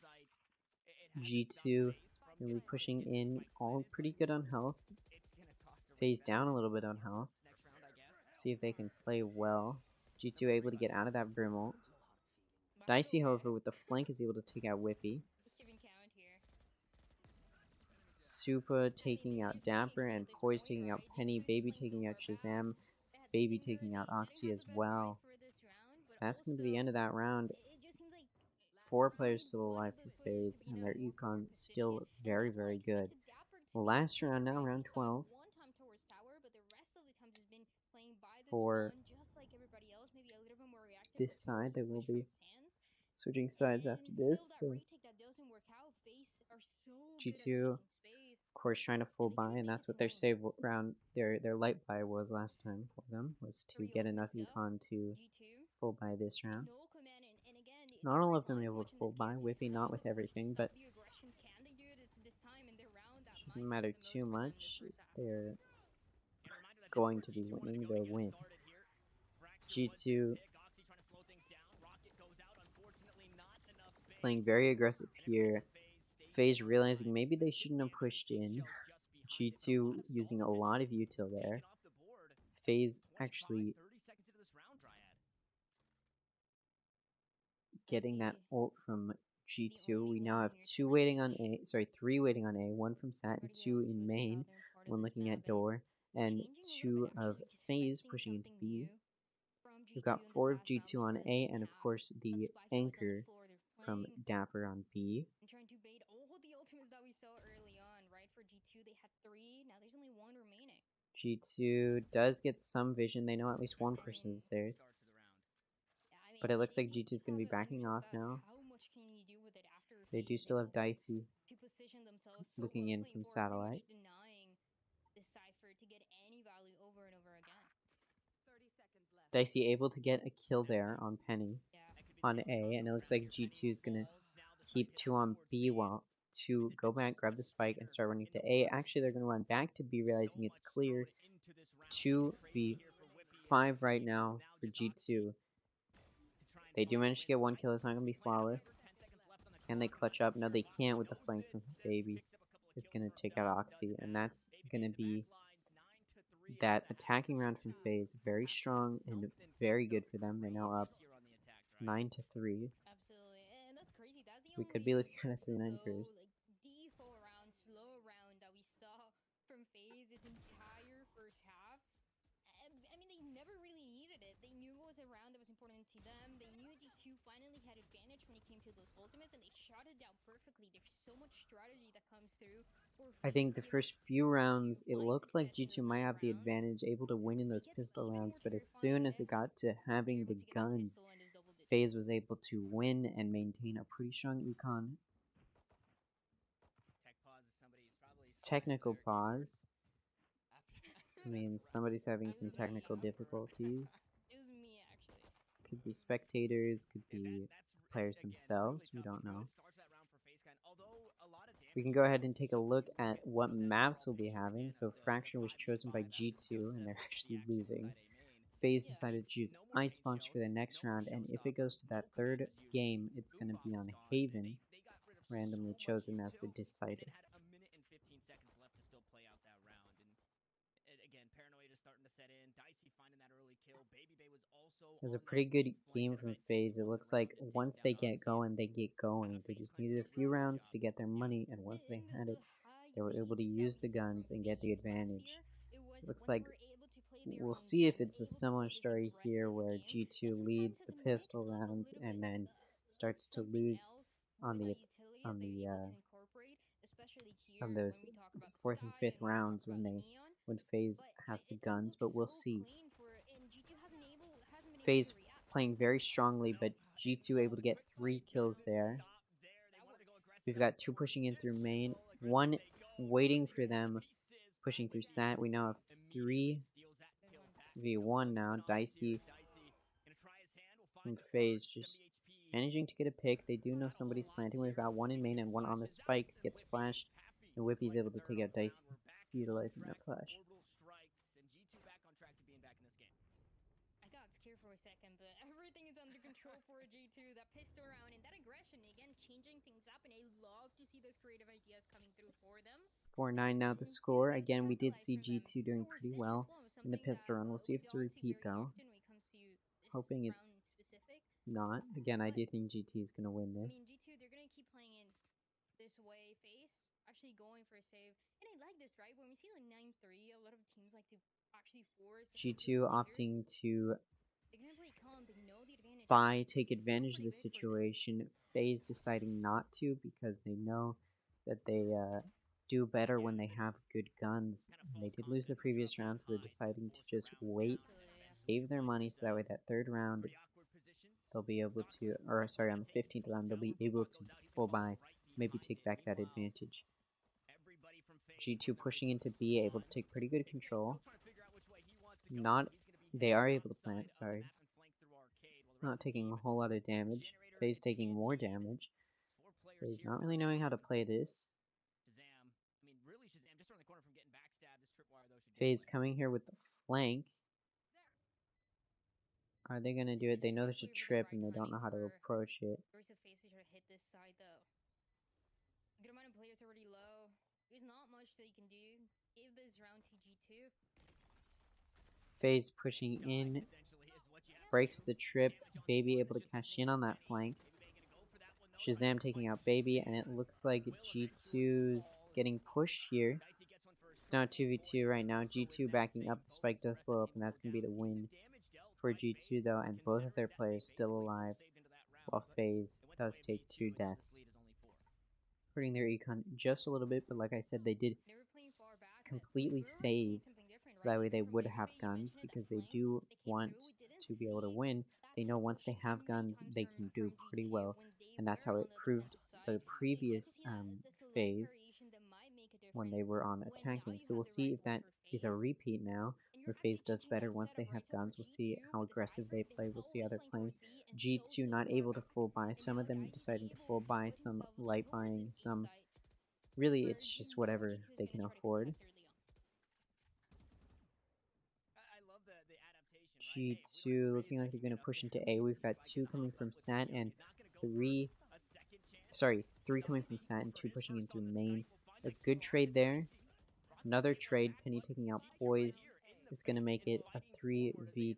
G2 will be pushing in, all pretty good on health. FaZe down a little bit on health. See if they can play well. G2 able to get out of that Brim ult. Dicey, however, with the flank is able to take out Whippy. Supa taking out Dapper, and Poise taking out Penny, Baby taking out Shazam, Baby taking out Oxy as well. That's going to be the end of that round. 4 players still alive for FaZe, and their Econ still very, very good. Last round now, round 12. For this side, they will be switching sides after this. So G2, of course, trying to full buy, and that's what their save round, their light buy was last time for them, was to get enough Econ to full buy this round. Not all of them able to full buy, Whippy not with everything, but shouldn't matter too much. They're going to be winning, they'll win. G2 playing very aggressive here. FaZe realizing maybe they shouldn't have pushed in. G2 using a lot of util there. FaZe actually getting that ult from G2. We now have 2 waiting on A, sorry, 3 waiting on A, 1 from Sat and 2 in main, 1 looking at door, and 2 of FaZe pushing into B. We've got 4 of G2 on A, and of course the anchor from Dapper on B. Trying to bait all the ultimates that we saw early on, right? For G2, they had 3. Now there's only 1 remaining. G2 does get some vision. They know at least one person is there. But it looks like G2 is going to be backing off now. They do still have Dicey looking in from satellite. Dicey able to get a kill there on Penny on A, and it looks like G2 is going to keep 2 on B while 2 go back, grab the spike, and start running to A. Actually, they're going to run back to B, realizing it's clear. 2v5 right now for G2. They do manage to get 1 kill. It's not going to be flawless. Can they clutch up? No, they can't with the flank from Baby. It's going to take out Oxy, and that's going to be that attacking round from FaZe. Very strong and very good for them. They're now up 9-3. Absolutely, and that's crazy. That's the We could be looking at a 3-9 cruise. default round, slow round that we saw from FaZe this entire first half. I mean, they never really needed it. They knew it was a round that was important to them. They knew G2 finally had advantage when it came to those ultimates, and they shot it down perfectly. There's so much strategy that comes through. For I FaZe think the to be able first to few rounds, it find looked like success in G2 those might later have the rounds. advantage, able to win in They those get pistol even rounds, more but as terrifying soon as it got to if they're having able the to get guns, pistol in those double digits. FaZe was able to win and maintain a pretty strong econ. Tech pause is somebody who's probably Technical scratching their keyboard pause. after- I mean, after somebody's having It some was me. technical difficulties. It was me, actually. Could be spectators, could And be that's players again, themselves. really We tough. don't A know. good start to that round for FaZe Clan. Although a lot of We can damage go was ahead dealt, and take a so look you at get, what that maps overall we'll be picture having. again So of the Fraction was 5v5 chosen by after the G2 dust and they're settles, actually the action losing. inside A main. FaZe Yeah. decided to choose No more Ice paint Punch for the shells, next no more round, and if it showstopper, goes to that no third command was used. game, it's Boom going to be bomb on was gone. Haven, They got rid of randomly so much chosen here as the too, decider. and it had a minute and 15 seconds left to still play out that round. And again, paranoia is starting to set in. Dicey finding that early kill. Baby Bay was also It was a on pretty that good weak flank game that from eventually FaZe. It won the looks round like and once taken they down get Unseen. going, they get going. They FaZe just Clan needed a did few really good rounds job. to get their money, and once they had it, they were able to use the guns and get the advantage. It looks like we'll see if it's a similar story here where G2 leads the pistol rounds and then starts to lose on the on those fourth and fifth rounds when FaZe has the guns, but we'll see. FaZe playing very strongly, but G2 able to get 3 kills there. We've got 2 pushing in through main, 1 waiting for them, pushing through sat. We now have 3v1 now. Dicey from FaZe just managing to get a pick. They do know somebody's planting. We've got 1 in main and 1 on the spike. Gets flashed, and Whippy's able to take out Dicey, utilizing that flash. I got scared for a second, but everything is under control for G2. That pistol round and that aggression, again, changing things up, and I love to see those creative ideas coming through for them. 4-9 now the score. Again, we did see G2 doing pretty well in the pistol run. We'll see if it's a repeat, though. Hoping it's not. Again, I do think GT is going to win this. I mean, G2, they're going to keep playing in this way. FaZe actually going for a save. And I like this, right? When we see like 9-3, a lot of teams like to actually force G2 opting to take advantage of the situation. FaZe deciding not to because they know that they do better when they have good guns. And they did lose the previous round, so they're deciding to just wait, save their money, so that way that third round they'll be able to, or sorry, on the 15th round they'll be able to full buy, maybe take back that advantage. G2 pushing into B, able to take pretty good control. They are able to plant, sorry. Not taking a whole lot of damage. FaZe taking more damage. FaZe not really knowing how to play this. FaZe coming here with the flank. Are they going to do it? They know there's a trip and they don't know how to approach it. There's a FaZe to hit this side, though. Good amount of players already low. There's not much that you can do. Give this round to G2. FaZe pushing in, breaks the trip. Baby able to cash in on that flank. Shazam taking out Baby, and it looks like G2's getting pushed here. It's now 2v2 right now. G2 backing up. The spike does blow up, and that's going to be the win for G2 though, and both of their players still alive, while FaZe does take 2 deaths. Hurting their econ just a little bit, but like I said, they did completely save, so that way they would have guns, because they do want to be able to win. They know once they have guns, they can do pretty well, and that's how it proved the previous phase when they were on attacking. So we'll see if that is a repeat now, where FaZe does better once they have guns. We'll see how aggressive they play. We'll see how they're playing. G2 not able to full buy. Some of them deciding to full buy, some light buying, some... Really, it's just whatever they can afford. G2 looking like they're going to push into A. We've got 2 coming from Sat and 3... Sorry, 3 coming from Sat and 2 pushing in through main. A good trade there. Another trade, Penny taking out Poise, is going to make it a 3v2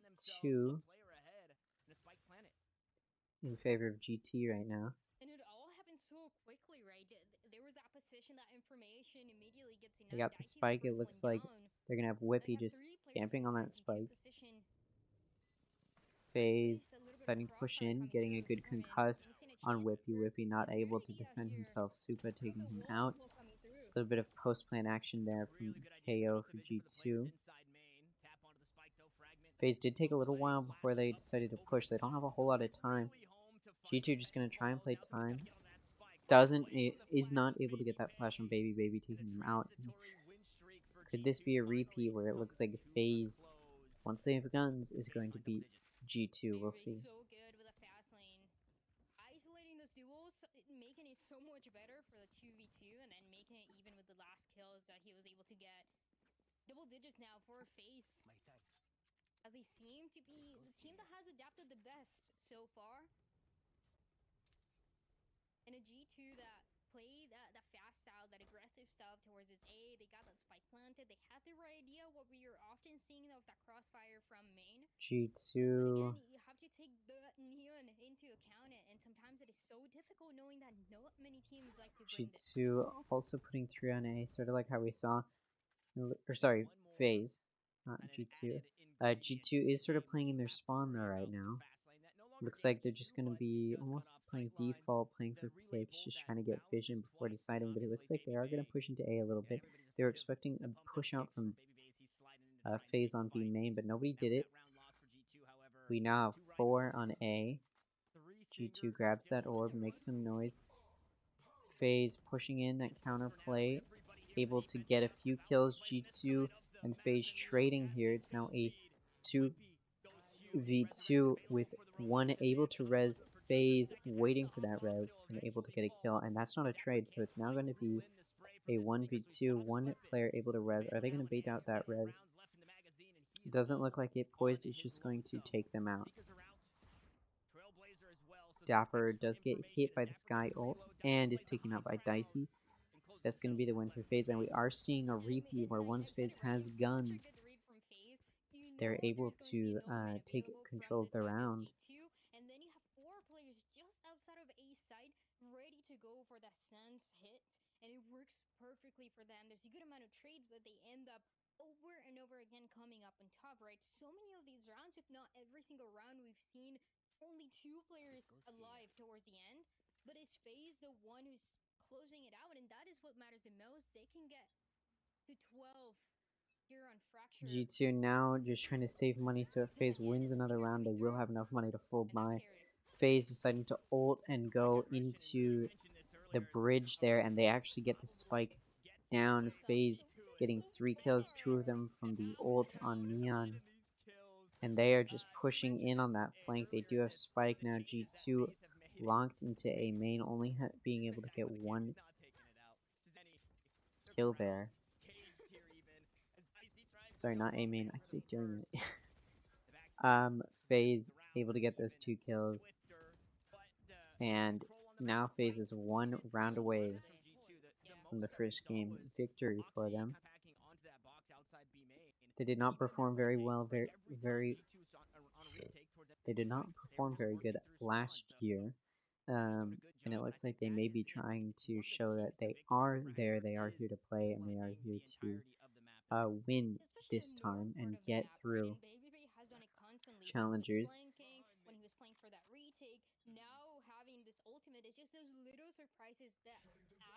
in favor of GT right now. And it all happened so quickly, right? There was that position, that information immediately gets enough. They got the spike. It looks like they're going to have Whippy just camping on that spike. FaZe deciding to push in, getting a good concuss on Whippy. Whippy not able to defend himself. Supa taking him out. A little bit of post-plan action there from KO for G2. FaZe did take a little while before they decided to push. They don't have a whole lot of time. G2 just going to try and play time. Is not able to get that flash on Baby. Baby taking him out. Could this be a repeat where it looks like FaZe, once they have guns, is going to beat G2? We'll see. So good with a fast lane. Isolating those duels, making it so much better for the 2v2, and then making it even with the last kills that he was able to get. Double digits now for FaZe, as they seem to be the team that has adapted the best so far. And a G2 that played that fast style, that aggressive style towards his A. They got that spike planted. They had the right idea. What we are often seeing of that crossfire from main. G2. But again, you have to take the Neon into account, and sometimes it is so difficult knowing that not many teams like to bring this. G2 also putting 3 on A, sort of like how we saw, or sorry, FaZe, not G2. G2 is sort of playing in their spawn though right now. Looks like they're just going to be almost playing default, playing for picks, just trying to get vision before deciding, but it looks like they are going to push into A a little bit. They were expecting a push out from FaZe on B main, but nobody did it. We now have 4 on A. G2 grabs that orb, makes some noise. FaZe pushing in that counterplay, able to get a few kills. G2 and FaZe trading here. It's now a 2v2 with one able to res, FaZe waiting for that res and able to get a kill, and that's not a trade, so it's now going to be a 1v2, one player able to res. Are they going to bait out that res? Doesn't look like it. Poised is just going to take them out. Dapper does get hit by the Sky ult and is taken out by Dicey. That's going to be the win for FaZe, and we are seeing a repeat where once FaZe has guns, they're able to take control of the round. And then you have 4 players just outside of A side ready to go for that sense hit, and it works perfectly for them. There's a good amount of trades, but they end up over and over again coming up on top, right? So many of these rounds, if not every single round, we've seen only 2 players alive towards the end, but it's FaZe the one who's closing it out, and that is what matters the most. They can get to 12 here on Fracture. G2 now just trying to save money, so if FaZe wins another round, they will have enough money to full buy. FaZe deciding to ult and go into the bridge there, and they actually get the spike down. FaZe getting 3 kills, 2 of them from the ult on Neon. And they are just pushing in on that flank. They do have spike now. G2 locked into A main, only being able to get 1 kill there. Sorry, not A main. I keep doing it. FaZe able to get those 2 kills. And now FaZe is 1 round away from the first game victory for them. They did not perform very well, they did not perform very good last year. And it looks like they may be trying to show that they are there, they are here to play, and they are here to win this time and get through challengers. When he was playing for that retake, now having this ultimate, it's just those little surprises that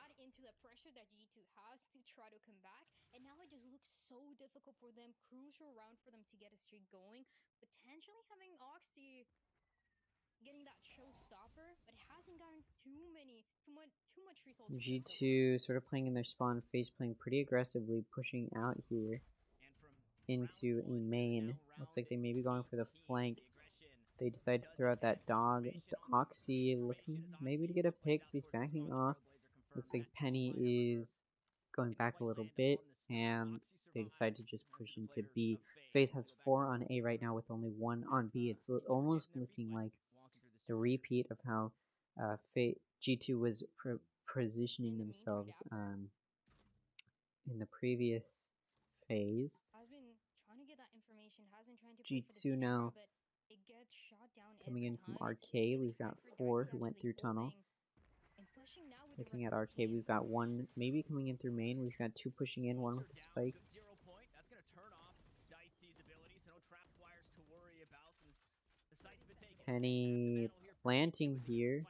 add into the pressure that G2 has to try to come back, and now it just looks so difficult for them. Crucial round for them to get a streak going, potentially having Oxy getting that showstopper, but it hasn't gotten too much results. G2 sort of playing in their spawn, FaZe playing pretty aggressively, pushing out here into a main. Looks like they may be going for the flank. They decide to throw out that dog to Oxy, looking maybe to get a pick. He's backing off. Looks like Penny is going back a little bit, and they decide to just push into B. FaZe has 4 on A right now with only 1 on B. It's almost looking like the repeat of how G2 was positioning themselves in the previous phase. G2 now coming in from Arcade. We've got 4 who went through tunnel. Looking at Arcade, we've got 1 maybe coming in through main. We've got 2 pushing in, 1 with the spike. Penny planting here.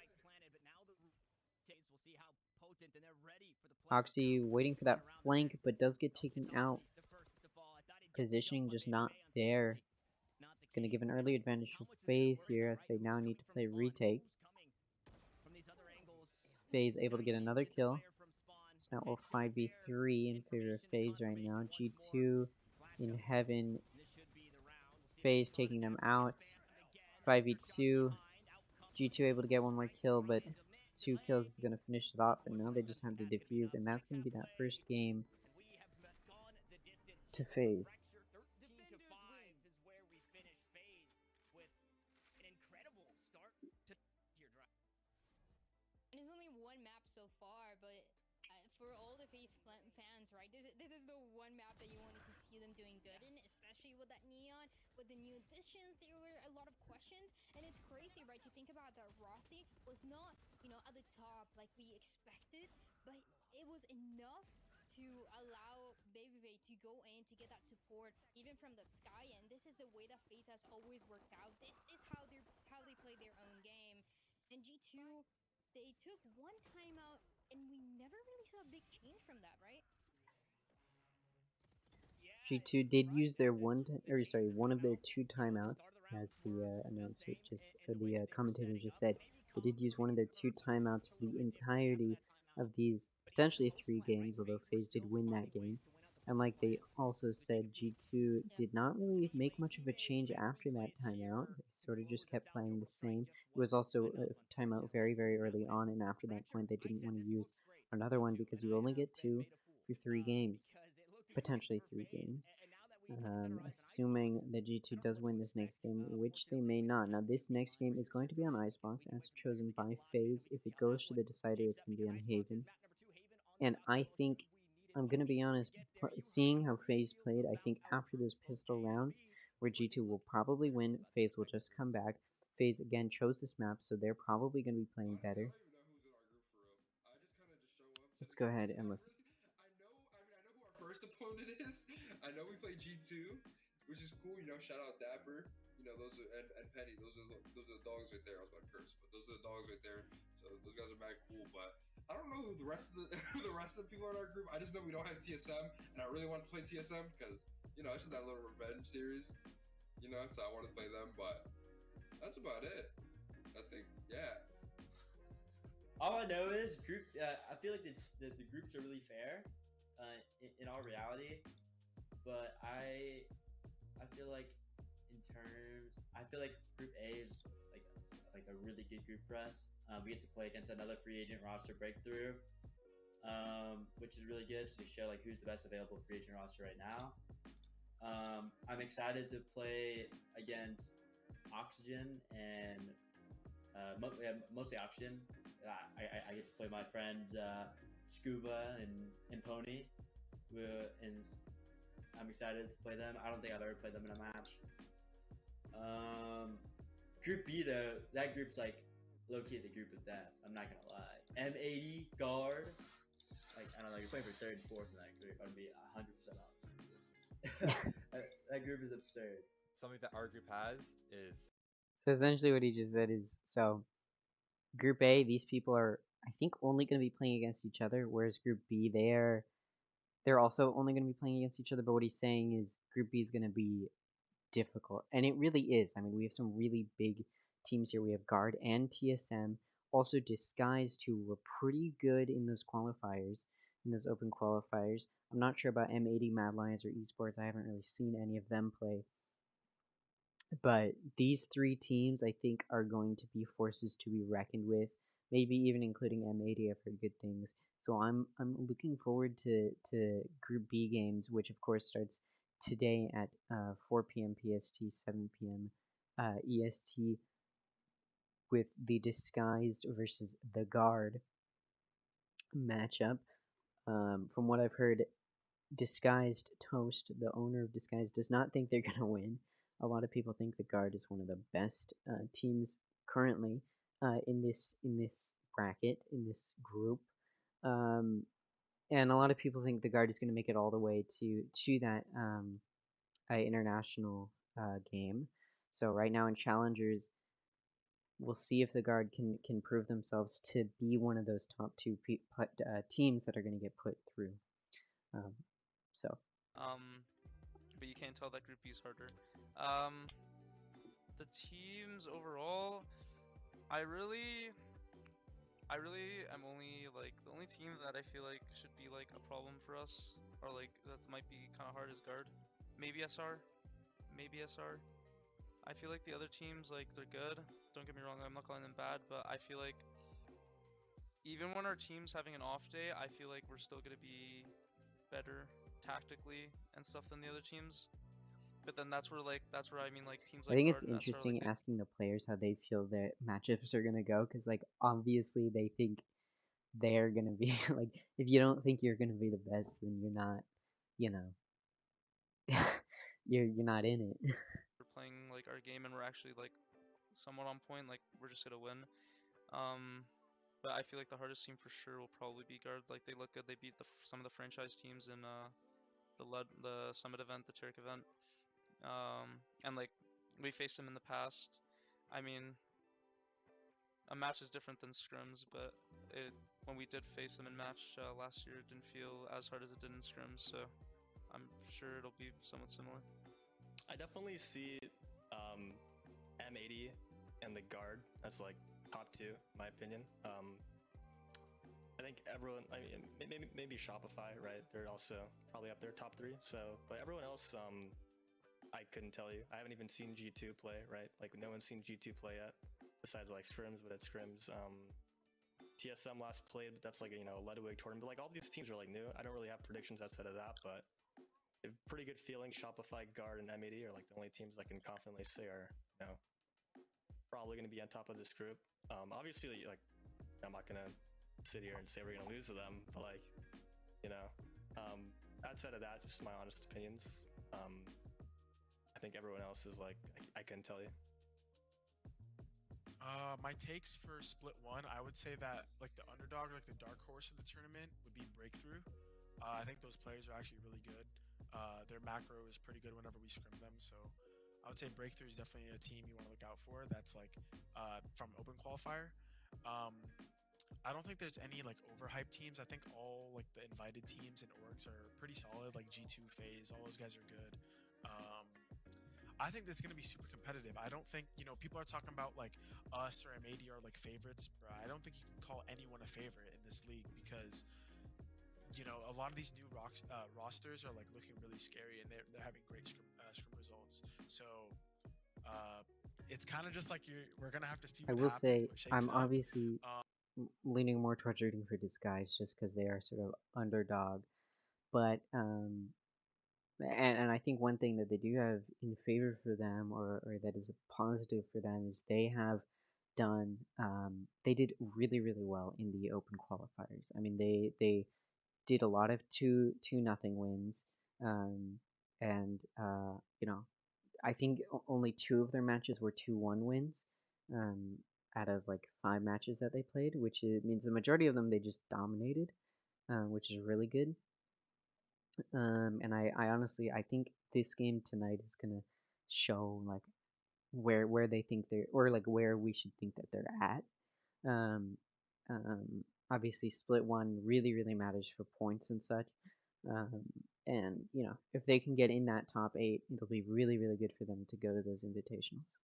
Oxy waiting for that flank, but does get taken out. Positioning just not there. It's going to give an early advantage to FaZe here as they now need to play retake. FaZe able to get another kill. So now we'll 5v3 in favor of FaZe right now. G2 in heaven. FaZe taking them out. 5v2. G2 able to get one more kill, but 2 kills is going to finish it off, and now they just have to defuse, and that's going to be that first game to FaZe. And it's only one map so far, but for all the FaZe fans, right, this is the one map that you wanted to see them doing good in, especially with that Neon, with the new additions. There were a lot of questions, and it's crazy, right, to think about that Rossi was not, at the top like we expected, but it was enough to allow Baby to go in to get that support even from that Sky, and this is the way that FaZe has always worked out. This is how they play their own game. And G2, they took one timeout, and we never really saw a big change from that, right? G2 did use their one of their 2 timeouts, as the announcer or the commentator just said. They did use one of their 2 timeouts for the entirety of these potentially 3 games, although FaZe did win that game. And like they also said, G2 did not really make much of a change after that timeout. They sort of just kept playing the same. It was also a timeout very, very early on, and after that point they didn't want to use another one because you only get 2 for 3 games. Potentially 3 games. Assuming that G2 does win this next game, which they may not. Now, this next game is going to be on Icebox, as chosen by FaZe. If it goes to the decider, it's going to be on Haven. And I think, I'm going to be honest, seeing how FaZe played, I think after those pistol rounds, where G2 will probably win, FaZe will just come back. FaZe, again, chose this map, so they're probably going to be playing better. Let's go ahead and listen. First opponent is. I know we play G2, which is cool. Shout out Dapper. Those are and Penny. Those are the dogs right there. I was about to curse, but those are the dogs right there. So those guys are mad cool. But I don't know who the rest of the the rest of the people in our group. I just know we don't have TSM, and I really want to play TSM because it's just that little revenge series. So I want to play them, but that's about it. I think, yeah. All I know is group. I feel like the groups are really fair. In all reality, but I feel like Group A is like a really good group for us. We get to play against another free agent roster breakthrough, which is really good to show like who's the best available free agent roster right now. I'm excited to play against Oxygen and mostly Oxygen. I get to play my friends Scuba and Pony, and I'm excited to play them. I don't think I've ever played them in a match. Group B though, that group's like low-key the group of death. I'm not gonna lie. M80 guard, like I don't know, you're playing for 3rd and 4th in that group. I'd be 100% honest. That group is absurd. Something that our group has is. So essentially, what he just said is Group A, these people are, I think, only going to be playing against each other, whereas Group B, they're also only going to be playing against each other, but what he's saying is Group B is going to be difficult, and it really is. I mean, we have some really big teams here. We have Guard and TSM, also Disguised, who were pretty good in those qualifiers, in those open qualifiers. I'm not sure about M80, Mad Lions, or Esports. I haven't really seen any of them play. But these 3 teams, I think, are going to be forces to be reckoned with. Maybe even including M80. I've heard good things. So I'm looking forward to Group B games, which of course starts today at 4 p.m. PST, 7 p.m. EST, with the Disguised versus the Guard matchup. From what I've heard, Disguised Toast, the owner of Disguised, does not think they're gonna win. A lot of people think the Guard is one of the best teams currently in this bracket, in this group, and a lot of people think the Guard is going to make it all the way to that international game. So right now in Challengers, we'll see if the guard can prove themselves to be one of those top two teams that are going to get put through. So. But you can't tell that Group B is harder. The teams overall, I really am only like the only team that I feel like should be like a problem for us, or like that might be kind of hard is guard. Maybe SR, maybe SR. I feel like the other teams, like, they're good. Don't get me wrong, I'm not calling them bad, but I feel like even when our team's having an off day, I feel like we're still gonna be better tactically and stuff than the other teams. But then that's where I mean, like, teams like I think it's Guard and SR, interesting like, asking the players how they feel their matchups are gonna go, because like obviously they think they're gonna be like, if you don't think you're gonna be the best, then you're not, you know, you're not in it. we're playing like our game and we're actually like somewhat on point. Like, we're just gonna win. But I feel like the hardest team for sure will probably be Guard. Like, they look good. They beat some of the franchise teams in the Summit event, the Turk event. And like we faced them in the past. I mean, a match is different than scrims, but when we did face them in match last year, it didn't feel as hard as it did in scrims. So I'm sure it'll be somewhat similar. I definitely see M80 and the guard as like top two, in my opinion. I think everyone, I mean, maybe Shopify, right? They're also probably up there top three. So, but everyone else, I couldn't tell you. I haven't even seen G2 play, right? Like, no one's seen G2 play yet, besides like scrims. But at scrims, TSM last played, but that's like a, you know, a Ludwig tournament. But like all these teams are like new. I don't really have predictions outside of that, but a pretty good feeling. Shopify, Guard, and M80 are like the only teams I can confidently say are, you know, probably going to be on top of this group. Obviously, like, I'm not gonna sit here and say we're gonna lose to them, but like, you know, outside of that, just my honest opinions. I think everyone else is like, I couldn't tell you. My takes for Split 1, I would say that like the underdog, like the dark horse of the tournament would be Breakthrough. I think those players are actually really good. Their macro is pretty good whenever we scrim them, so I would say Breakthrough is definitely a team you want to look out for. That's like from Open Qualifier. I don't think there's any like overhyped teams. I think all like the invited teams and orgs are pretty solid. Like G2, FaZe, all those guys are good. I think that's gonna be super competitive. I don't think, you know, people are talking about like us or M80 are like favorites, bro. I don't think you can call anyone a favorite in this league because, you know, a lot of these new rosters are like looking really scary and they're having great scrim results. So it's kind of just like we're gonna have to see. I will say I'm obviously leaning more towards rooting for Disguise just because they are sort of underdog, but and I think one thing that they do have in favor for them, or that is a positive for them, is they have done they did really well in the open qualifiers. I mean, they did a lot of 2-0 wins, and you know, I think only 2 of their matches were 2-1 wins out of like 5 matches that they played, which means the majority of them they just dominated, which is really good. And I honestly, I think this game tonight is gonna show like where they think they're, or like where we should think that they're at. Obviously, Split 1 really matters for points and such. And you know, if they can get in that top 8, it'll be really good for them to go to those invitationals.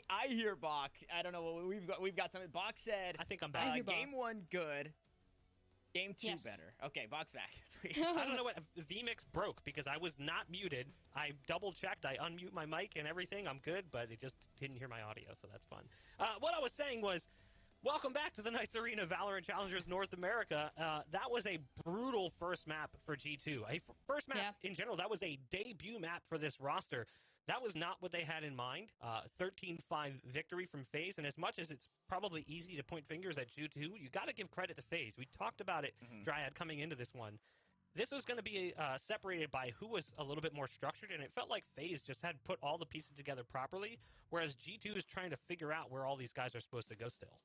I hear Bach. I don't know what we've got something. Bach said, I think I'm back. Game 1 good. Game 2 Yes. better. Okay, Bach's back. Sweet. I don't know what vMix broke because I was not muted. I double checked. I unmute my mic and everything. I'm good, but it just didn't hear my audio, so that's fun. What I was saying was, welcome back to the Nice Arena Valorant Challengers North America. That was a brutal first map for G2. First map in general, that was a debut map for this roster. That was not what they had in mind. 13-5 victory from FaZe, and as much as it's probably easy to point fingers at G2, you got to give credit to FaZe. We talked about it, Dryad, coming into this one. This was going to be separated by who was a little bit more structured, and it felt like FaZe just had put all the pieces together properly, whereas G2 is trying to figure out where all these guys are supposed to go still.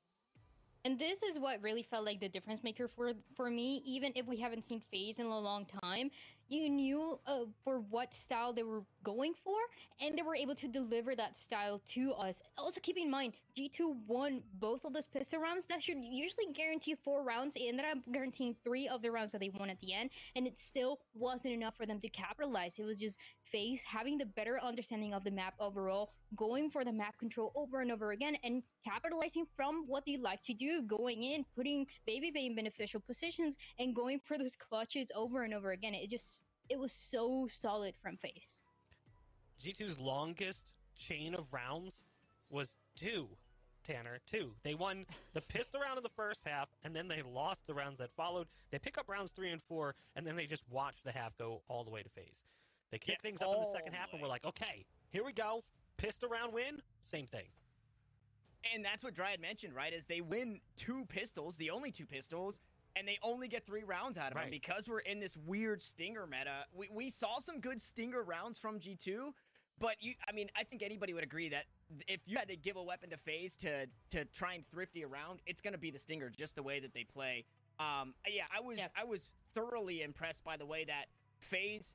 And this is what really felt like the difference maker for me. Even if we haven't seen FaZe in a long time, you knew for what style they were going for, and they were able to deliver that style to us. Also, keep in mind, G2 won both of those pistol rounds. That should usually guarantee 4 rounds. It ended up guaranteeing 3 of the rounds that they won at the end, and it still wasn't enough for them to capitalize. It was just FaZe having the better understanding of the map overall, going for the map control over and over again, and capitalizing from what they like to do, going in, putting Baby Bay in beneficial positions, and going for those clutches over and over again. It was so solid from FaZe. G2's longest chain of rounds was 2, Tanner. 2. They won the pistol round in the first half, and then they lost the rounds that followed. They pick up rounds 3 and 4, and then they just watch the half go all the way to FaZe. They kick things up in the second half, and we're like, okay, here we go. Pistol round win, same thing. And that's what Dryad mentioned, right? Is they win 2 pistols, the only 2 pistols, and they only get 3 rounds out of them because we're in this weird Stinger meta. We saw some good Stinger rounds from G2, but I think anybody would agree that if you had to give a weapon to FaZe to try and thrifty a round, it's going to be the Stinger, just the way that they play. I was thoroughly impressed by the way that FaZe,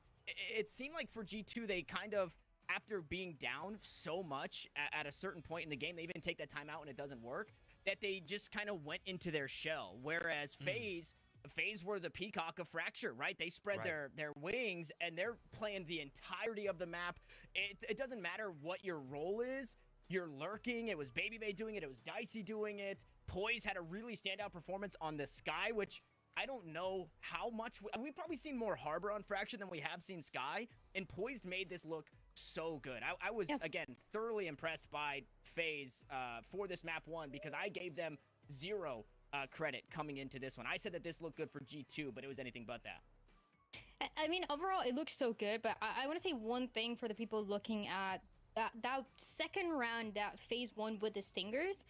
it seemed like for G2, they kind of, after being down so much at a certain point in the game, they even take that timeout and it doesn't work, that they just kind of went into their shell. Whereas FaZe were the peacock of Fracture, right? They spread their wings and they're playing the entirety of the map. It doesn't matter what your role is. You're lurking. It was Baby Bay doing it. It was Dicey doing it. Poise had a really standout performance on the Sky, which I don't know how much. We've probably seen more Harbor on Fracture than we have seen Sky, and Poise made this look so good. I was, again, thoroughly impressed by FaZe for this map 1 because I gave them 0 credit coming into this one. I said that this looked good for G2, but it was anything but that. I mean, overall, it looks so good, but I want to say one thing for the people looking at that second round that FaZe won with the Stingers.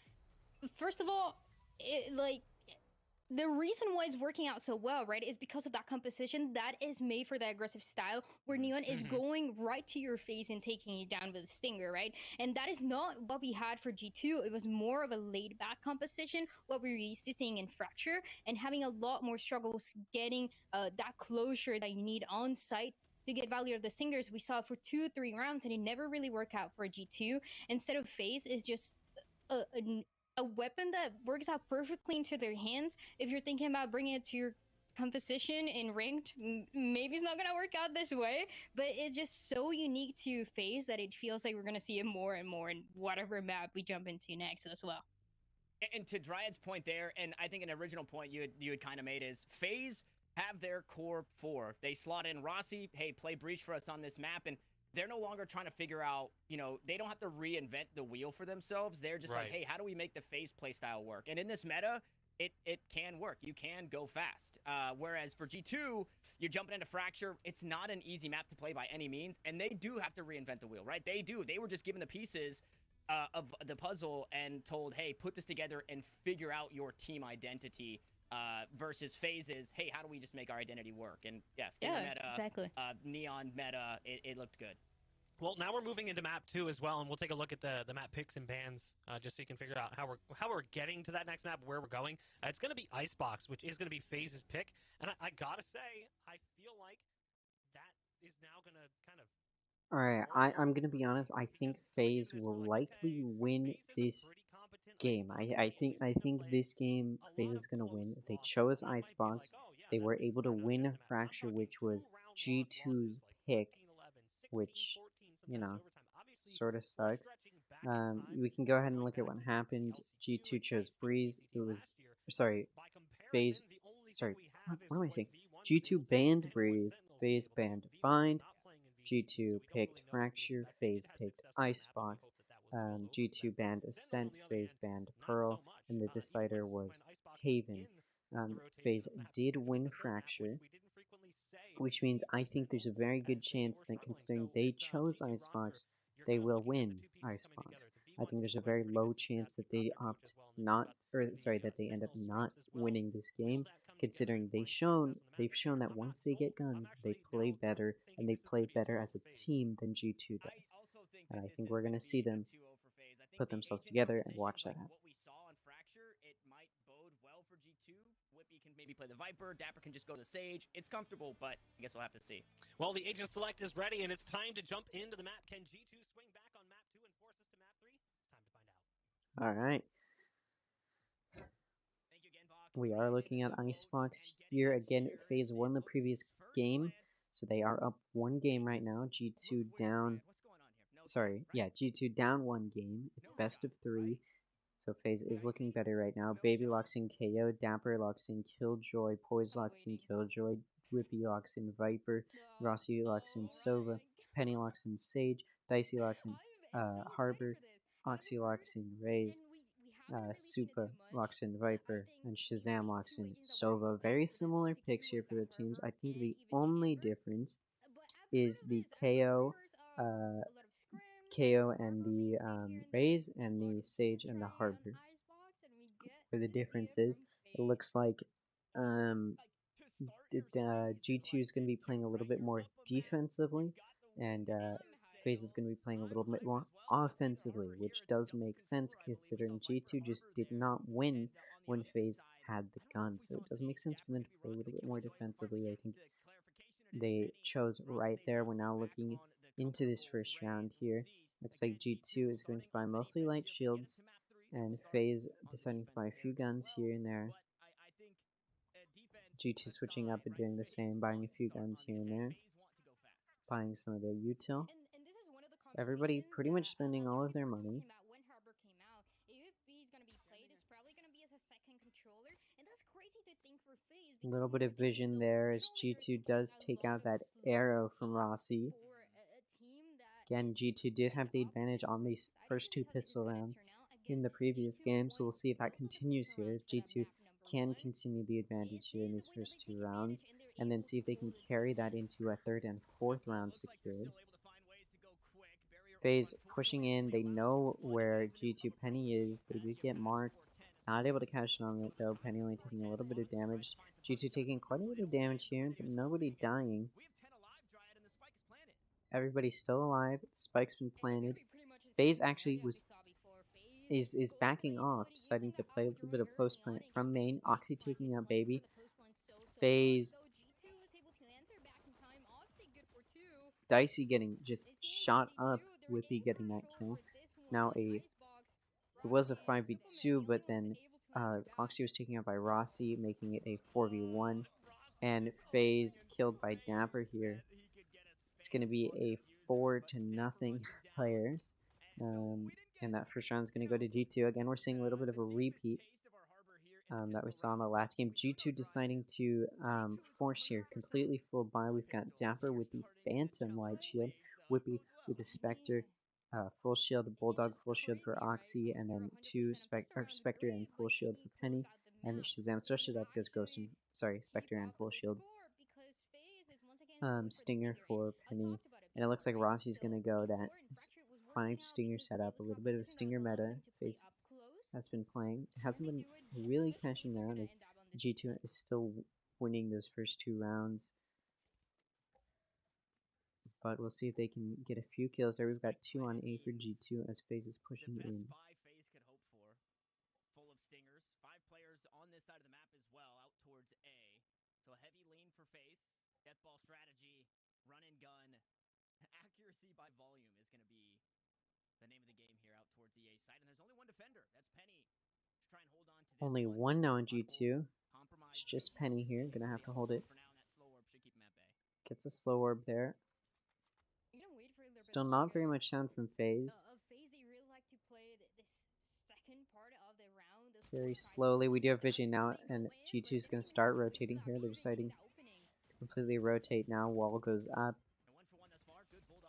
First of all, the reason why it's working out so well, right, is because of that composition that is made for the aggressive style where Neon is going right to your face and taking you down with a Stinger, right? And that is not what we had for G2. It was more of a laid-back composition, what we were used to seeing in Fracture, and having a lot more struggles getting that closure that you need on site to get value of the Stingers. We saw it for 2-3 rounds, and it never really worked out for G2. Instead of FaZe is just a weapon that works out perfectly into their hands. If you're thinking about bringing it to your composition in ranked, maybe it's not going to work out this way, but it's just so unique to FaZe that it feels like we're going to see it more and more in whatever map we jump into next as well. And to Dryad's point there, and I think an original point you had kind of made is FaZe have their core 4. They slot in Rossi, hey, play Breach for us on this map, and they're no longer trying to figure out, they don't have to reinvent the wheel for themselves. They're just like, hey, how do we make the FaZe playstyle work? And in this meta, it can work. You can go fast. Whereas for G2, you're jumping into Fracture. It's not an easy map to play by any means, and they do have to reinvent the wheel, right? They do. They were just given the pieces of the puzzle and told, hey, put this together and figure out your team identity. Versus FaZe's, hey, how do we just make our identity work? And Stinger meta, exactly. Neon meta, it looked good. Well, now we're moving into map 2 as well, and we'll take a look at the map picks and bans, just so you can figure out how we're getting to that next map, where we're going. It's going to be Icebox, which is going to be FaZe's pick, and I gotta say, I feel like that is now going to kind of. All right, I'm gonna be honest. I think FaZe will likely win this game. I think this game FaZe is gonna win. They chose Icebox. They were able to win Fracture, which was G2's pick, which sort of sucks. We can go ahead and look at what happened. G2 chose Breeze. It was FaZe. What am I saying? G2 banned Breeze. FaZe banned Bind. G2 picked Fracture. FaZe picked Icebox. G2 banned Ascent, FaZe banned Pearl, and the decider was Haven. FaZe did win Fracture, which means I think there's a very good chance that considering they chose Icebox, they will win Icebox. I think there's a very low chance that they that they end up not winning this game, considering they've shown that once they get guns, they play better, and they play better as a team than G2 does. And I think we're going to see them put themselves together and watch that happen. What we saw on Fracture, it might bode maybe play the Viper. Dapper can just go to the Sage. It's comfortable, but I guess we'll have to see. Well, the Agent Select is ready, and it's time to jump into the map. Can G2 swing back on map 2 and force us to map 3? It's time to find out. All right. We are looking at Icebox here again. FaZe won the previous game, so they are up 1 game right now. G2 down. Sorry, yeah, G2 down 1 game. It's best of 3. So FaZe is looking better right now. Baby locks in KO, Dapper locks in Killjoy, Poise locks in Killjoy, Whippy locks in Viper, Rossi locks in Sova, Penny locks in Sage, Dicey locks in Harbor, Oxy locks in Raze, Supa locks in Viper, and Shazam locks in Sova. Very similar picks here for the teams. I think the only difference is the KO and the Raze and the Sage and the Harbor. Where the difference is, it looks like G2 is going to be playing a little bit more defensively, and FaZe is going to be playing a little bit more offensively, which does make sense considering G2 just did not win when FaZe had the gun, so it does make sense for them to play a little bit more defensively. I think they chose right there. We're now looking into this first round here. Looks like G2 is going to buy mostly light shields, and FaZe deciding to buy a few guns here and there. G2 switching up and doing the same, buying a few guns here and there, buying some of their util. Everybody pretty much spending all of their money. A little bit of vision there as G2 does take out that arrow from Rossi. Again, G2 did have the advantage on these first 2 pistol rounds in the previous game, so we'll see if that continues here. If G2 can continue the advantage here in these first 2 rounds, and then see if they can carry that into a 3rd and 4th round secured. FaZe pushing in, they know where G2 Penny is, they did get marked, not able to cash in on it though, Penny only taking a little bit of damage. G2 taking quite a bit of damage here, but nobody dying. Everybody's still alive, Spike's been planted. FaZe actually is backing off, deciding to play a little bit of close plant from main. Oxy taking out Baby. FaZe Dicey getting just shot up, Whippy getting that kill. It's now it was a 5v2, but then Oxy was taken out by Rossi, making it a 4v1, and FaZe killed by Dapper here. It's going to be a 4-0 players, and that first round is going to go to G2. Again, we're seeing a little bit of a repeat that we saw in the last game. G2 deciding to force here, completely full buy. We've got Dapper with the Phantom Light Shield, Whippy with the Spectre full shield, Bulldog full shield for Oxy, and then 2 Spectre and full shield for Penny, and Shazam switched it up because Spectre and full shield. Stinger for Penny, and it looks like Rossi's gonna go that 5 Stinger setup, a little bit of a Stinger meta FaZe has been playing. Hasn't been really cashing out as G2 is still winning those first 2 rounds. But we'll see if they can get a few kills there. We've got 2 on A for G2 as FaZe is pushing in. FaZe could hope for. Full of stingers. 5 players on this side of the map as well, out towards A. So a heavy lean for FaZe. Deathball strategy, run and gun. Accuracy by volume is going to be the name of the game here out towards the A side. And there's only 1 defender. That's Penny. Just try and hold on to this only 1 now in G2. It's just Penny here. Gonna have to hold it. Gets a slow orb there. Still not very much sound from FaZe. Very slowly. We do have vision now, and G2 is going to start rotating here. They're deciding to completely rotate now. Wall goes up.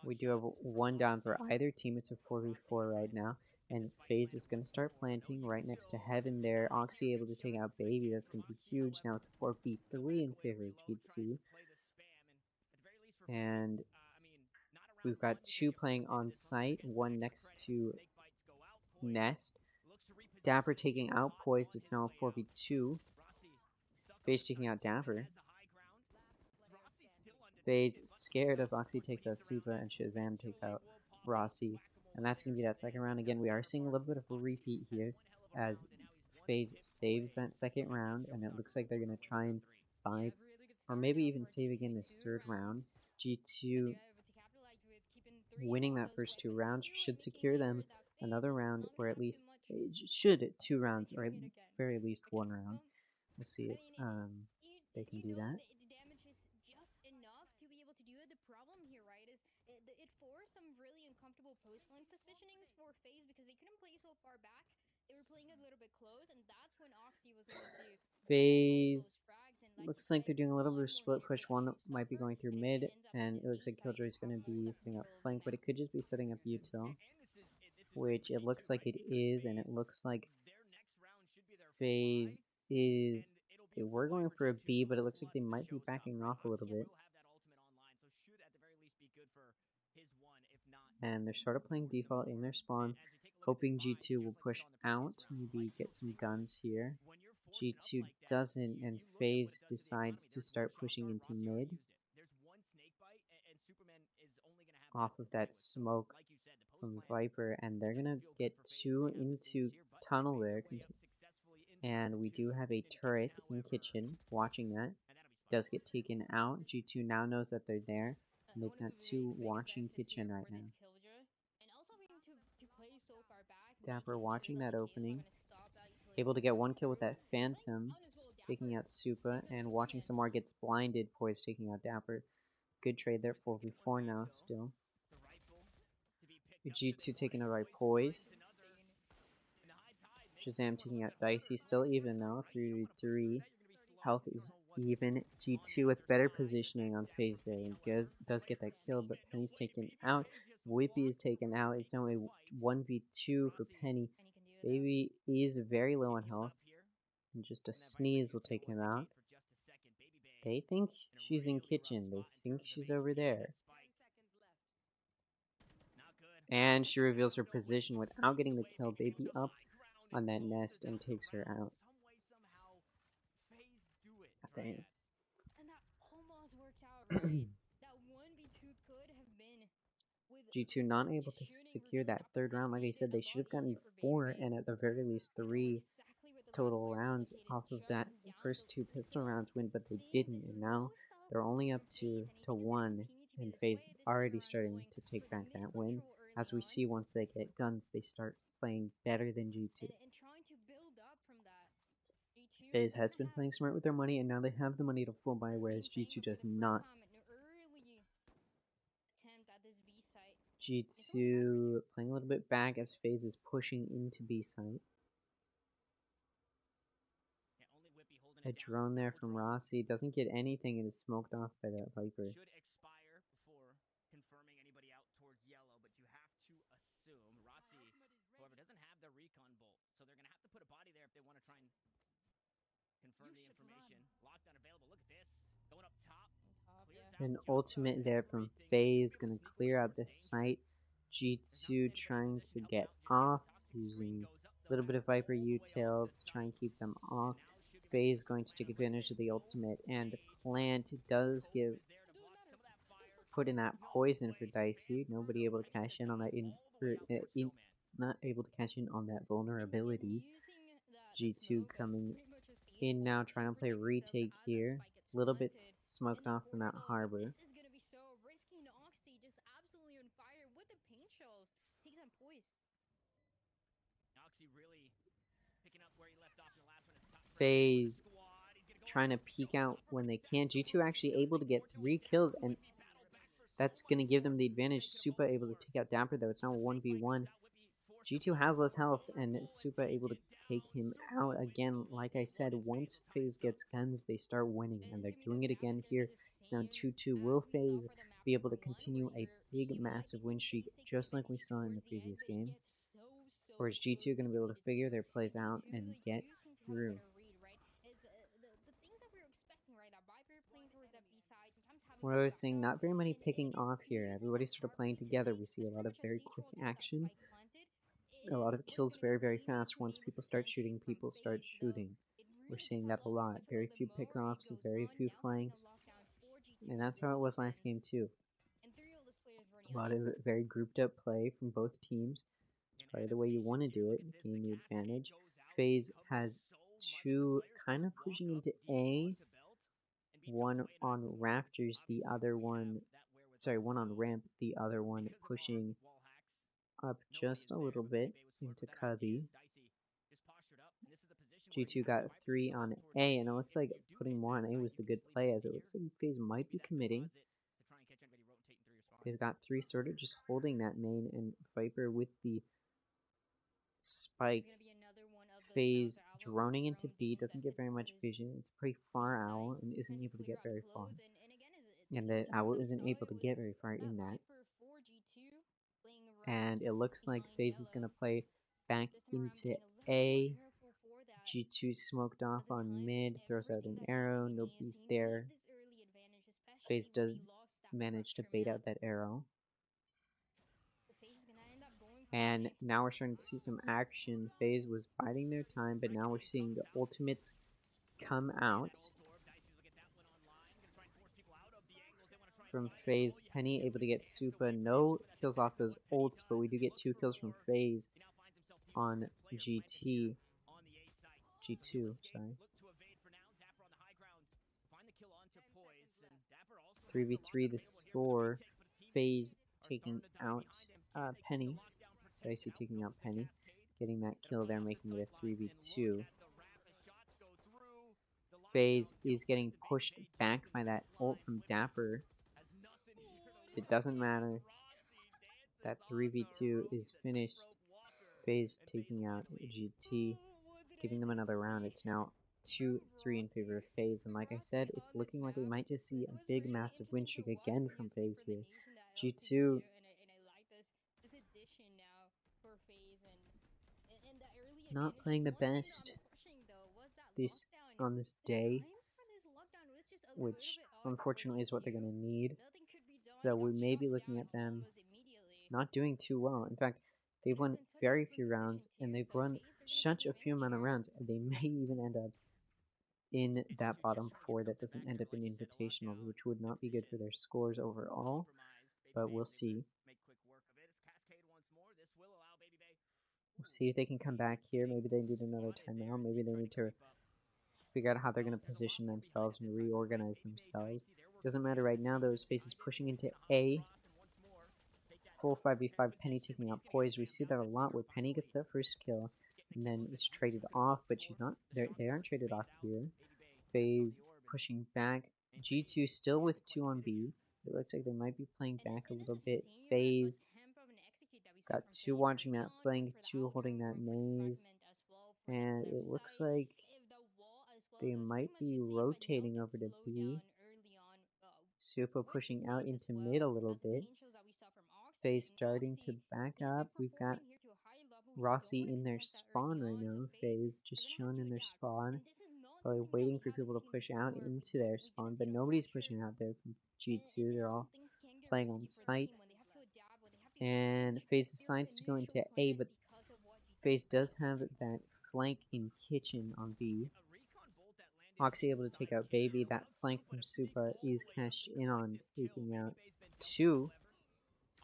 We do have 1 down for either team. It's a 4v4 right now. And FaZe is going to start planting right next to Heaven there. Oxy able to take out Baby. That's going to be huge. Now it's a 4v3 in favor of G2. And we've got 2 playing on site, 1 next to Nest. Dapper taking out Poised. It's now a 4v2. FaZe taking out Dapper. FaZe scared as Oxy takes out Supa and Shazam takes out Rossi. And that's going to be that second round. Again, we are seeing a little bit of a repeat here as FaZe saves that second round, and it looks like they're going to try and buy, or maybe even save again this third round. G2 winning that first 2 rounds should secure them another round, or at least should 2 rounds, or at very least 1 round. We'll see if they can do that. The damage is just enough to be able to do it. The problem here, right, is it forced some really uncomfortable post-lane positionings for FaZe because they couldn't play so far back. They were playing a little bit close, and that's when Oxy was able to FaZe looks like they're doing a little bit of split push. One might be going through mid, and it looks like Killjoy's going to be setting up flank, but it could just be setting up util, which it looks like it is, and it looks like FaZe is... They were going for a B, but it looks like they might be backing off a little bit. And they're sort of playing default in their spawn, hoping G2 will push out, maybe get some guns here. G2 doesn't, and FaZe decides to start pushing into mid. Off of that smoke from Viper, and they're gonna get 2 into tunnel there. And we do have a turret in kitchen watching that. Does get taken out. G2 now knows that they're there. And they've got 2 watching kitchen right now. Dapper watching that opening. Able to get 1 kill with that Phantom. Taking out Supa. And watching some more gets blinded. Poise taking out Dapper. Good trade there. 4v4 now still. G2 taking out by Poise. Shazam taking out Dicey, still even though, 3v3. Health is even. G2 with better positioning on FaZe there. He does get that kill, but Penny's taken out. Whippy is taken out. It's only 1v2 for Penny. Baby is very low on health. And just a sneeze will take him out. They think she's in kitchen. They think she's over there. And she reveals her position without getting the kill. Baby up on that nest and takes her out. Damn. And that almost worked out, right? That 1v2 could have been with G2 not able to secure that third round. Like I said, they should have gotten 4 and at the very least 3 total rounds off of that first 2 pistol rounds win, but they didn't, and now they're only up to 1, and FaZe is already starting to take back that win. As we see, once they get guns, they start playing better than G2. FaZe has been playing smart with their money, and now they have the money to full buy, whereas G2 does not. G2 playing a little bit back as FaZe is pushing into B site. A drone there from Rossi doesn't get anything and is smoked off by that Viper. Should expire before confirming anybody out towards yellow, but you have to assume Rossi, however, doesn't have the recon bolt, so they're gonna have to put a body there if they want to try and confirm the information. Lockdown available. Look at this, going up top. An ultimate there from FaZe, gonna clear out this site. G2 trying to get off, using a little bit of Viper util to try and keep them off. FaZe going to take advantage of the ultimate, and Plant does put in that poison for Dicey. Nobody able to cash in on that not able to cash in on that vulnerability. G2 coming in now, trying to play retake here. A little bit smoked off from that harbor. This is gonna be so risky, and Oxy just absolutely on fire with the paint shells. Takes on Poise. Oxy really picking up where he left off in the last one. FaZe trying to peek out when they can. G2 actually able to get 3 kills, and that's going to give them the advantage. Supa able to take out Dapper, though. It's now 1v1. G2 has less health, and Supa able to take him out again. Like I said, once FaZe gets guns, they start winning, and they're doing it again here. It's now 2-2. Will FaZe be able to continue a big, massive win streak, just like we saw in the previous games? Or is G2 going to be able to figure their plays out and get through? We're seeing not very many picking off here. Everybody's sort of playing together. We see a lot of very quick action. A lot of kills very, very fast. Once people start shooting, people start shooting. We're seeing that a lot. Very few pick-offs, very few flanks. And that's how it was last game too. A lot of very grouped up play from both teams. It's probably the way you want to do it, gain the advantage. FaZe has two kind of pushing into A, one on Rafters, the other one, sorry, one on Ramp, the other one pushing up just a little bit into Cubby. G2 got 3 on A, and it looks like putting more on A was the good play, as it looks like FaZe might be committing. They've got 3 sort of just holding that main, and Viper with the spike. FaZe droning into B, doesn't get very much vision. It's pretty far Owl and isn't able to get very far. And the Owl isn't able to get very far in that. And it looks like FaZe is going to play back into A. G2 smoked off on mid, throws out an arrow, nobody's there. FaZe does manage to bait out that arrow. And now we're starting to see some action. FaZe was biding their time, but now we're seeing the ultimates come out. From FaZe, Penny able to get Supa. No kills off those ults, but we do get 2 kills from FaZe on G2, sorry. 3v3 the score. FaZe taking out Penny. Dicey taking out Penny. Getting that kill there, making it a 3v2. FaZe is getting pushed back by that ult from Dapper. It doesn't matter. That 3v2 is finished. FaZe taking out GT, giving them another round. It's now 2-3 in favor of FaZe, and like I said, it's looking like we might just see a big, massive win streak again from FaZe here. G2 not playing the best on this day, which unfortunately is what they're going to need. So we may be looking at them not doing too well. In fact, they've won very few rounds, and they've run such a few amount of rounds, and they may even end up in that bottom 4 that doesn't end up in invitationals, which would not be good for their scores overall, but we'll see. We'll see if they can come back here. Maybe they need another timeout. Maybe they need to figure out how they're going to position themselves and reorganize themselves. Doesn't matter right now, though. FaZe is pushing into A. Full 5v5, Penny taking out Poise. We see that a lot where Penny gets that first kill and then is traded off, but she's not. They aren't traded off here. FaZe pushing back. G2 still with 2 on B. It looks like they might be playing back a little bit. FaZe got 2 watching that flank, 2 holding that maze, and it looks like they might be rotating over to B. Supa pushing out into mid a little bit. FaZe starting to back up. We've got Rossi in their spawn right now. FaZe just chilling in their spawn. Probably waiting for people to push out into their spawn, but nobody's pushing out there from G2. They're all playing on site. And FaZe decides to go into A, but FaZe does have that flank in kitchen on B. Oxy able to take out Baby. That flank from Supa is cashed in on taking out 2.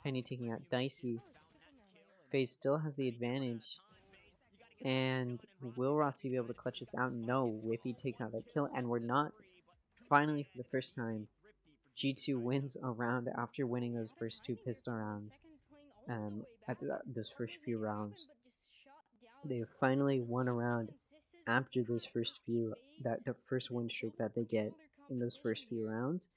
Penny taking out Dicey. FaZe still has the advantage. And will Rossi be able to clutch this out? No. Whippy takes out that kill. And we're not. Finally, for the first time, G2 wins a round after winning those first 2 pistol rounds. Those first few rounds. They have finally won a round after those first few, the first win streak that they get in those first few rounds.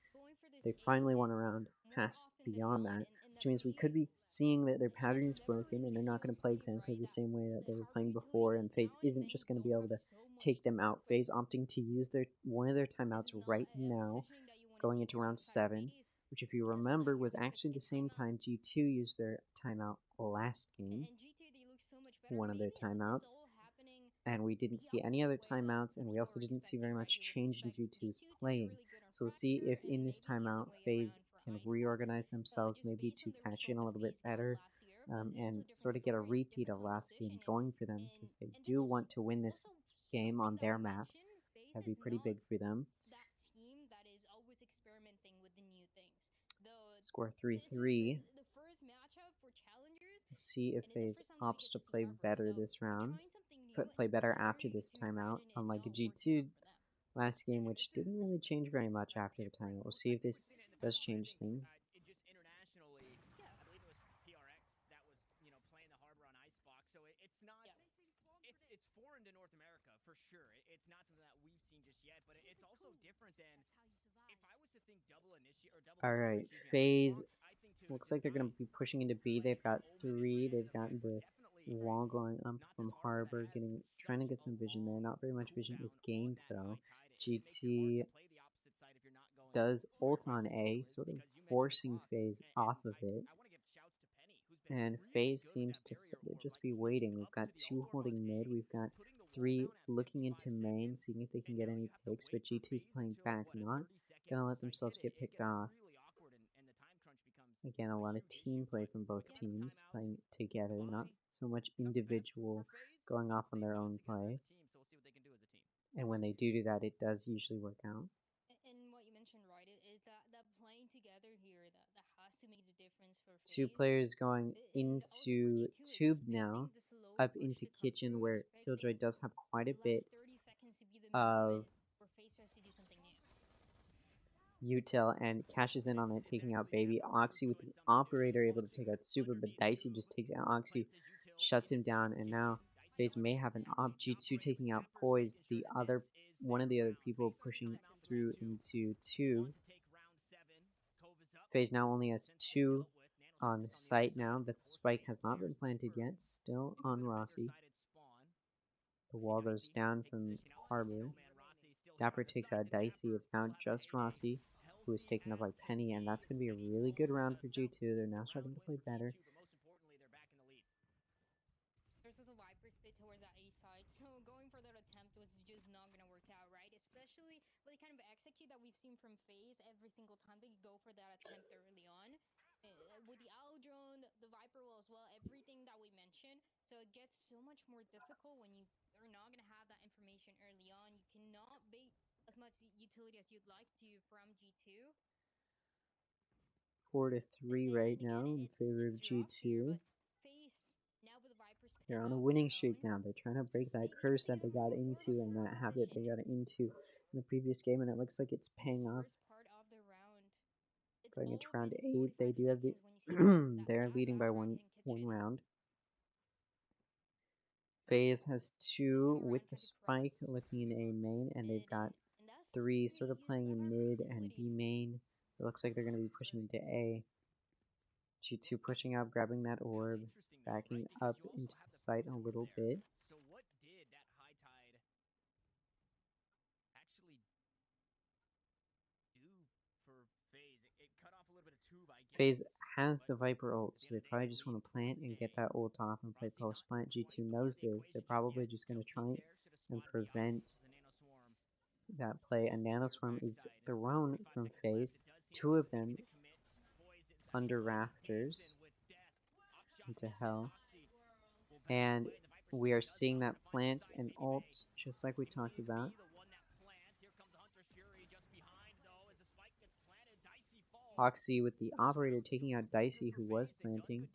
They finally won a round past beyond that, which means we could be seeing that their pattern is broken and they're not going to play exactly the same way that they were playing before, and FaZe isn't just going to be able to take them out. FaZe opting to use one of their timeouts right now, going into round 7, which if you remember was actually the same time G2 used their timeout last game, one of their timeouts. And we didn't see any other timeouts, and we also didn't see very much change in G2's playing. So we'll see if in this timeout FaZe can reorganize themselves, maybe to catch in a little bit better, and sort of get a repeat of last game going for them, because they do want to win this game on their map. That'd be pretty big for them. Score 3-3. We'll see if FaZe opts to play better this round. play better after this timeout, unlike G2 last game, which didn't really change very much after the timeout. We'll see if this does change things. It just internationally, I believe it was PRX that was, playing the Harbor on Icebox. So it's not, it's foreign to North America for sure. It's not something that we've seen just yet, but it's also different than if I was to think double initiate or double. All right, FaZe. Looks like they're gonna be pushing into B. They've got 3. They've got the wall going up from Harbor, trying to get some vision there. Not very much vision is gained though. GT does ult on A, sort of forcing FaZe off of it. And FaZe seems to sort of just be waiting. We've got 2 holding mid. We've got 3 looking into main, seeing if they can get any picks. But G2's playing back, not gonna let themselves get picked off. Again, a lot of team play from both teams, playing together, not so much individual going off on their own play. And when they do that, it does usually work out. And what you mentioned, right, is that playing together here that has to make the difference for FaZe. 2 players going into Tube now, up into Kitchen, where Killjoy does have quite a bit of util and cashes in on it, taking out Baby. Oxy with the Operator able to take out Super, but Dicey just takes out Oxy, shuts him down, and now FaZe may have an op. G2 taking out Poised, one of the other people pushing through into 2. FaZe now only has 2 on site now. The spike has not been planted yet, still on Rossi. The wall goes down from Harbor. Dapper takes out Dicey. It's now just Rossi who is taken up by Penny, and that's going to be a really good round for G2. They're now starting to play better. There's also Viper split towards that A side, so going for that attempt was just not going to work out, right? Especially with the kind of execute that we've seen from FaZe every single time they go for that attempt early on. With the Owl drone, the Viper wall as well, everything that we mentioned. So it gets so much more difficult when you are not going to have that information early on. You cannot bait as much utility as you'd like to from G2. 4-3 right now in favor of G2. They're on a winning streak now. They're trying to break that curse that they got into and that habit they got into in the previous game, and it looks like it's paying off. Going into round 8, they do have the they're leading by one round. FaZe has 2 with the spike looking in A main, and they've got 3 sort of playing in mid and B main. It looks like they're going to be pushing into A. G2 pushing up, grabbing that orb, backing up into the site a little bit. So what did that high tide actually do for FaZe? It cut off a little bit of tube, I guess. FaZe has the Viper ult, so they probably just want to plant and get that ult off and play post plant. G2 knows this. They're probably just going to try and prevent that play. A Nanoswarm is thrown from FaZe. 2 of them under rafters into hell. And we are seeing that plant and ult, just like we talked about. Oxy with the Operator taking out Dicey, who was planting.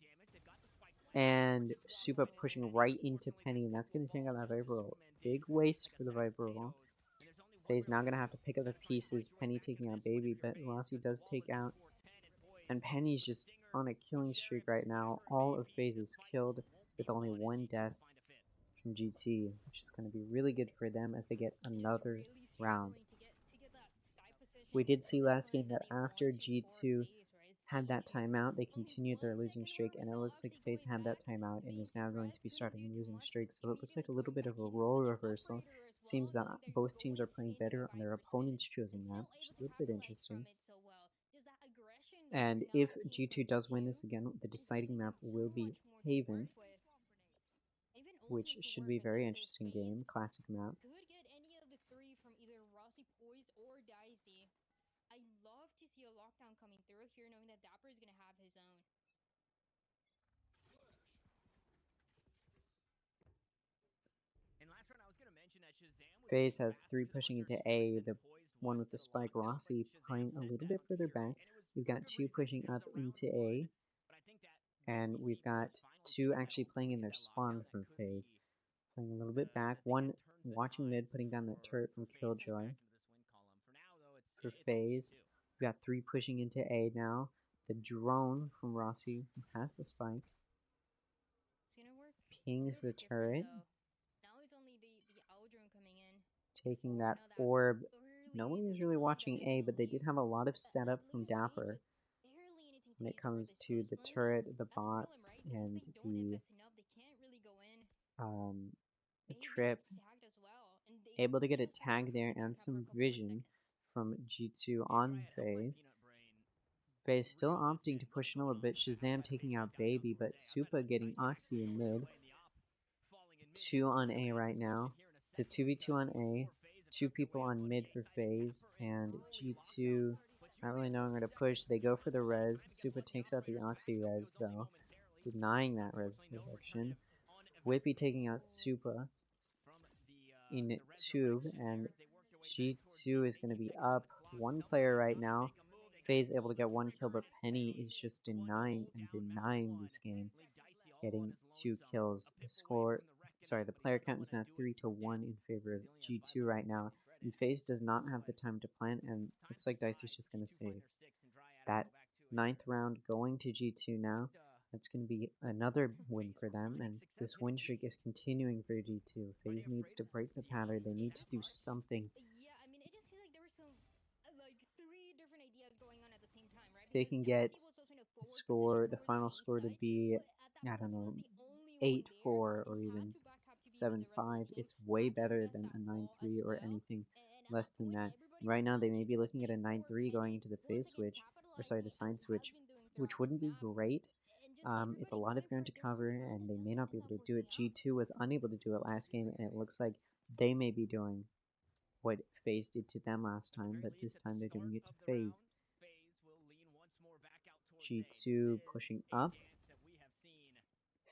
And Supa pushing right into Penny, and that's going to take out that Viper ult. Big waste for the Viper ult. FaZe now going to have to pick up the pieces. Penny taking out Baby, but Rossi does take out. And Penny's just on a killing streak right now. All of FaZe is killed with only 1 death from GT, which is going to be really good for them as they get another round. We did see last game that after G2 had that timeout, they continued their losing streak, and it looks like FaZe had that timeout and is now going to be starting a losing streak. So it looks like a little bit of a role reversal. It seems that both teams are playing better on their opponent's chosen map, which is a little bit interesting. And if G2 does win this again, the deciding map will be Haven, which should be a very interesting game, classic map. Could get any of the 3 from either Rossi, Poised, or Dicey. I love to see a lockdown coming through here, knowing that Dapper is going to have his own. And last round, I was going to mention that Shazam FaZe has 3 pushing into A, the one with the spike. Rossi playing a little bit further back. We've got 2 pushing up into A, and we've got 2 actually playing in their spawn for FaZe. Playing a little bit back. One watching mid, putting down that turret from Killjoy. For FaZe. We got 3 pushing into A now. The drone from Rossi has the spike. Pings the turret. Taking that orb. No one is really watching A, but they did have a lot of setup from Dapper when it comes to the turret, the bots, and the trip. Able to get a tag there and some vision from G2 on FaZe. FaZe still opting to push in a little bit. Shazam taking out Baby, but Supa getting Oxy in mid. 2 on A right now. It's a 2v2 on A. 2 people on mid for FaZe, and G2 not really knowing where to push. They go for the res. Supa takes out the Oxy res though, denying that res reduction. Whippy taking out Supa in tube, and G2 is going to be up 1 player right now. FaZe able to get 1 kill, but Penny is just denying this game, getting 2 kills. The player count is now 3-1 in favor of G2 right now. And FaZe does not have the time to plan, and looks like Dicey's just going to save. That 9th round going to G2 now. That's going to be another win for them, and this win streak is continuing for G2. FaZe needs to break the pattern. They need to do something. They can get the final score to be, I don't know, 8-4 or even 7-5. It's way better than a 9-3 or anything less than that. Right now, they may be looking at a 9-3 going into the phase switch, the side switch, which wouldn't be great. It's a lot of ground to cover, and they may not be able to do it. G2 was unable to do it last game, and it looks like they may be doing what FaZe did to them last time, but this time they're doing it to FaZe. G2 pushing up.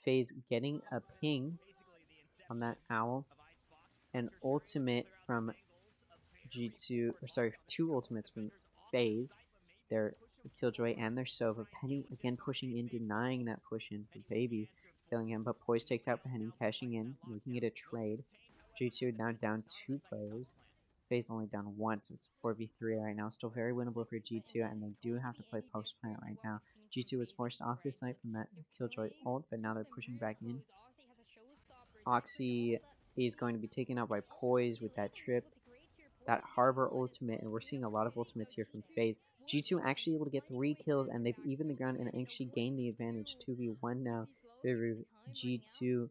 FaZe getting a ping on that owl. An ultimate from G2, 2 ultimates from FaZe. Their Killjoy and their Sova. Penny again pushing in, denying that push in for Baby, killing him, but Poise takes out Penny, cashing in, looking at a trade. G2 now down 2 players. FaZe only down 1, so it's 4v3 right now. Still very winnable for G2, and they do have to play post plant right now. G2 was forced off the site from that Killjoy ult, but now they're pushing back in. Oxy is going to be taken out by Poise with that trip. That Harbor ultimate, and we're seeing a lot of ultimates here from FaZe. G2 actually able to get 3 kills, and they've evened the ground and actually gained the advantage. 2v1 now for G2.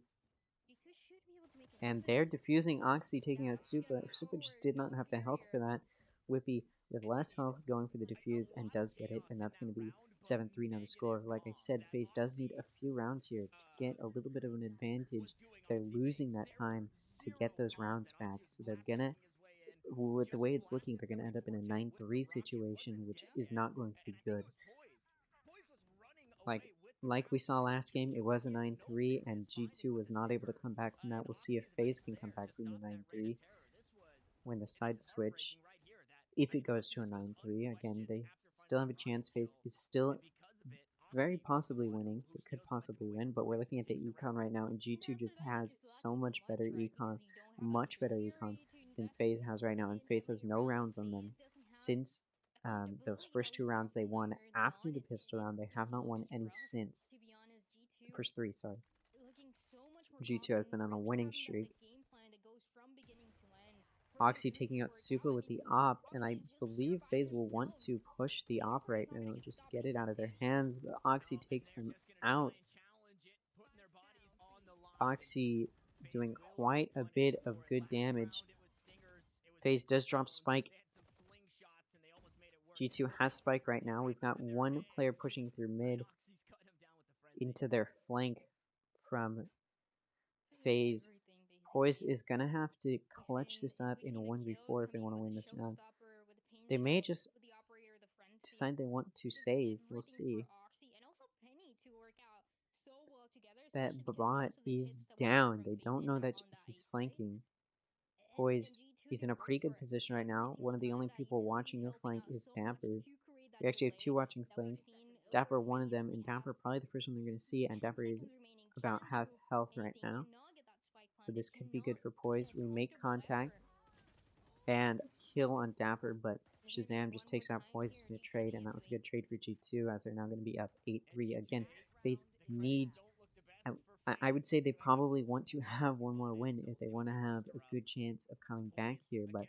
And they're defusing Oxy, taking out Supa. Supa just did not have the health for that. Whippy with less health going for the defuse and does get it, and that's going to be 7-3 now the score. Like I said, FaZe does need a few rounds here to get a little bit of an advantage. They're losing that time to get those rounds back, so they're gonna, with the way it's looking, they're gonna end up in a 9-3 situation, which is not going to be good. Like we saw last game, it was a 9-3, and G2 was not able to come back from that. We'll see if FaZe can come back from the 9-3 when the side switch. If it goes to a 9-3, again, they still have a chance. FaZe is still very possibly winning. They could possibly win, but we're looking at the econ right now, and G2 just has so much better econ, much better econ than FaZe has right now, and FaZe has no rounds on them since those first 2 rounds they won after the pistol round. They have not won any since. First 3, sorry. G2 has been on a winning streak. Oxy taking out Supa with the op, and I believe FaZe will want to push the op right now, just get it out of their hands, but Oxy takes them out. Oxy doing quite a bit of good damage. FaZe does drop Spike. G2 has Spike right now. We've got 1 player pushing through mid into their flank from FaZe. Poise is going to have to clutch this up in a 1v4 if they want to win this round. They may just decide they want to save. We'll see. That bot is down. They don't know that he's flanking. Poise is in a pretty good position right now. One of the only people watching the flank is Dapper. We actually have 2 watching flank. Dapper one of them, and Dapper probably the first one they're going to see, and Dapper is about half health right now. So this could be good for Poise. We make contact and kill on Dapper, but Shazam just takes out Poise in a trade, and that was a good trade for G2 as they're now going to be up 8-3. Again, FaZe needs, I would say they probably want to have one more win if they want to have a good chance of coming back here, but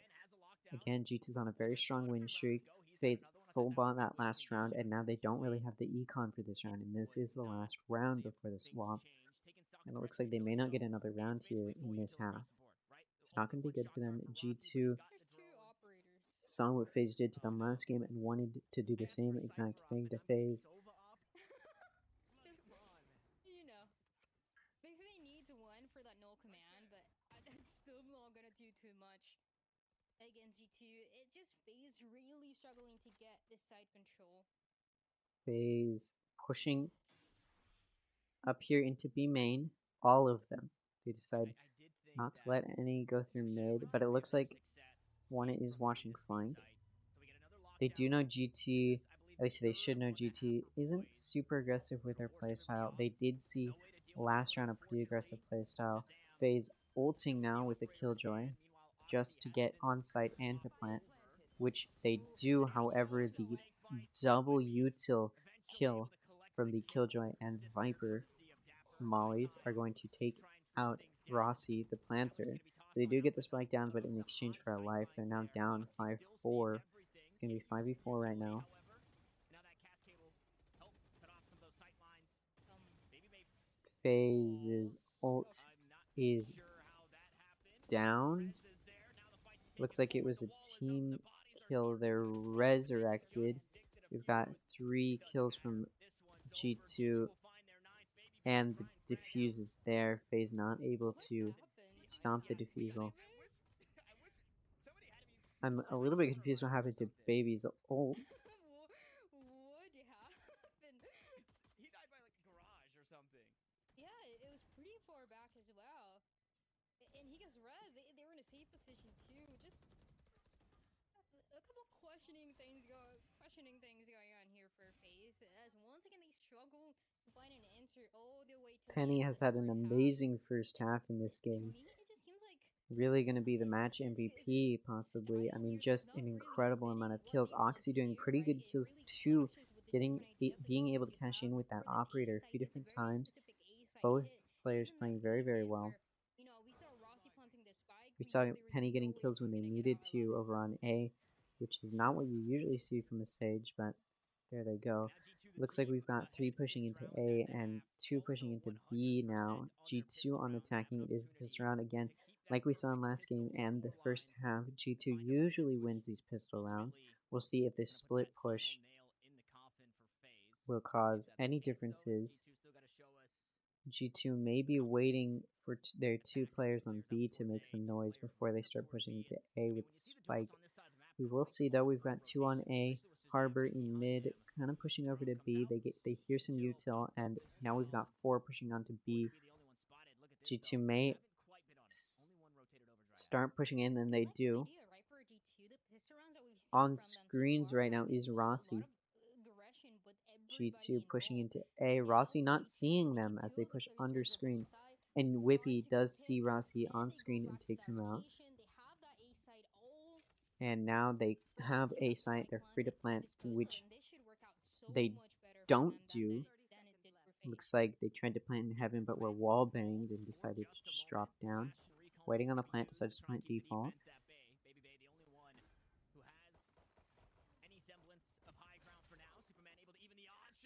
again, G2's on a very strong win streak. FaZe full bought that last round, and now they don't really have the econ for this round, and this is the last round before the swap. And it looks like they may not get another round here in this half. It's not going to be good for them. G2 saw what FaZe did to them last game and wanted to do the same exact thing to FaZe. You know, maybe they need one for that null command, but that's still not gonna do too much against G2. It just FaZe really struggling to get this side control. FaZe pushing up here into B main, all of them. They decide not to let any go through mid, but it looks like one is watching flank. They do know GT, at least they should know GT isn't super aggressive with their playstyle. They did see last round a pretty aggressive playstyle. FaZe ulting now with the Killjoy just to get on site and to plant, which they do. However, the double util kill from the Killjoy and Viper mollies are going to take out Rossi, the planter. So they do get the spike down, but in exchange for a life, they're now down 5-4. It's going to be 5v4 right now. FaZe's ult is down. Looks like it was a team kill. They're resurrected. We've got 3 kills from G2, and the defuse is there. FaZe not able to stomp the defusal. I'm a little bit confused what happened to Baby's ult. What happened? He died by like a garage or something. Yeah, it was pretty far back as well. And he gets res. They were in a safe position too. Just a couple questioning things going on here for FaZe. As once again they struggle to find an answer all the way to Penny has had an amazing first half in this game. me, it just seems like Really going to be the match MVP, possibly. I mean, just an incredible amount of kills. Oxy doing pretty good kills too, being able to cash in with that operator a few different times. Both players playing very, very well. We saw Penny getting kills when they needed to over on A, which is not what you usually see from a Sage, but there they go. Looks like we've got 3 pushing into A and 2 pushing into B now. G2 on attacking. It is the pistol round again. Like we saw in last game and the first half, G2 usually wins these pistol rounds. We'll see if this split push will cause any differences. G2 may be waiting for their 2 players on B to make some noise before they start pushing into A with the spike. We will see though. We've got 2 on A, Harbor in mid, kind of pushing over to B. They hear some util, and now we've got 4 pushing onto B. G2 may start pushing in, and they do. On screens right now is Rossi. G2 pushing into A. Rossi not seeing them as they push under screen. And Whippy does see Rossi on screen and takes him out. And now they have A site. They're free to plant, which they don't do. Looks like they tried to plant in heaven, but were wall banged and decided to just drop down. Waiting on the plant, decided to plant default.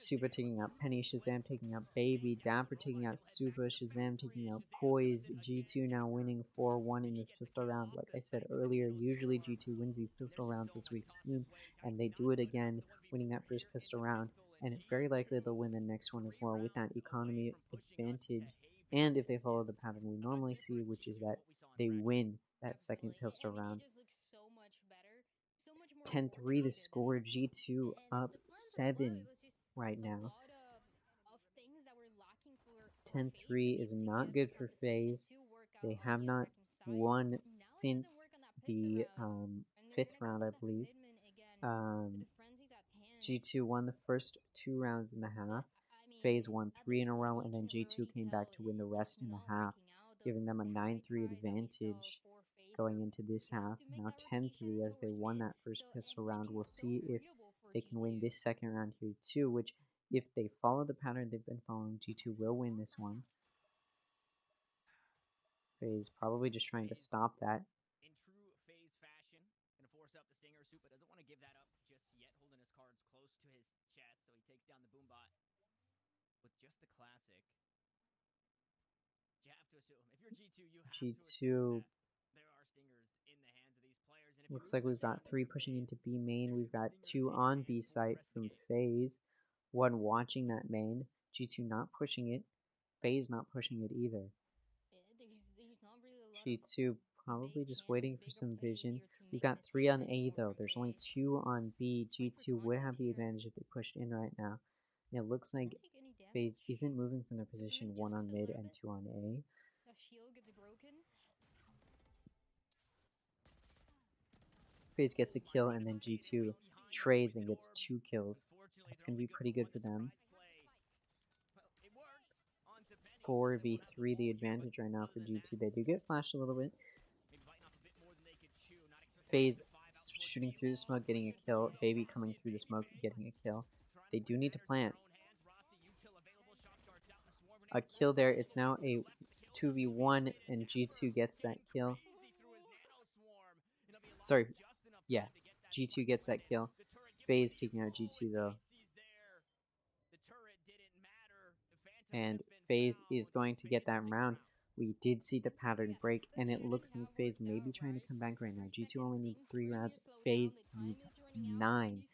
Supa taking out Penny, Shazam taking out Baby, Dapper taking out Supa, Shazam taking out Poised. G2 now winning 4-1 in this pistol round. Like I said earlier, usually G2 wins these pistol rounds as we've seen, and they do it again, winning that first pistol round. And it's very likely they'll win the next one as well with that economy advantage. And if they follow the pattern we normally see, which is that they win that second pistol round. 10-3 the score, G2 up 7 right now. 10-3 is not good for FaZe. They have not won since the 5th round, I believe. G2 won the first 2 rounds in the half. FaZe won 3 in a row, and then G2 came back to win the rest in the half. giving them a 9-3 advantage going into this half. Now 10-3 as they won that first pistol round. We'll see if they can win this second round here too, which if they follow the pattern they've been following, G2 will win this one. FaZe probably just trying to stop that. In true FaZe fashion, gonna force up the Stinger. Supa doesn't want to give that up just yet, holding his cards close to his chest, so he takes down the Boombot with just the classic. You have to assume, if you're G2, you have to assume that there are Stingers in the hands of these players. And Looks like we've got 3 pushing into B main. We've got 2 on B site from FaZe. 1 watching that main. G2 not pushing it. FaZe not pushing it either. G2 probably just waiting for some vision. We've got 3 on A though. There's only 2 on B. G2 would have the advantage if they pushed in right now. And it looks like FaZe isn't moving from their position. 1 on mid and 2 on A. FaZe gets a kill and then G2 trades and gets 2 kills. That's going to be pretty good for them. 4v3 the advantage right now for G2. They do get flashed a little bit. FaZe shooting through the smoke, getting a kill. Baby coming through the smoke, getting a kill. They do need to plant. A kill there. It's now a 2v1 and G2 gets that kill. Sorry. Yeah, G2 gets that kill. FaZe taking out G2 though. And FaZe is going to get that round. We did see the pattern break, and it looks like FaZe may be trying to come back right now. G2 only needs 3 rounds. FaZe needs 9.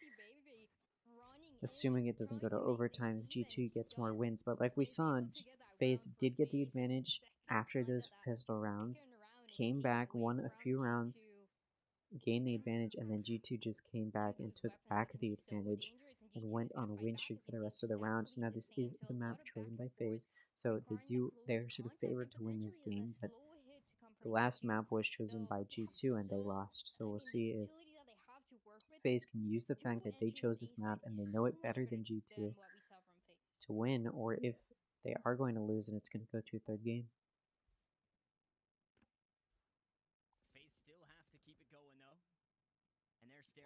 Assuming it doesn't go to overtime, G2 gets more wins. But like we saw, FaZe did get the advantage after those pistol rounds. Came back, won a few rounds, gained the advantage, and then G2 just came back and took back the advantage and went on a win streak for the rest of the round. So now this is the map chosen by FaZe, so they're sort of favored to win this game, but the last map was chosen by G2 and they lost. So we'll see if FaZe can use the fact that they chose this map and they know it better than G2 to win, or if they are going to lose and it's going to go to a third game.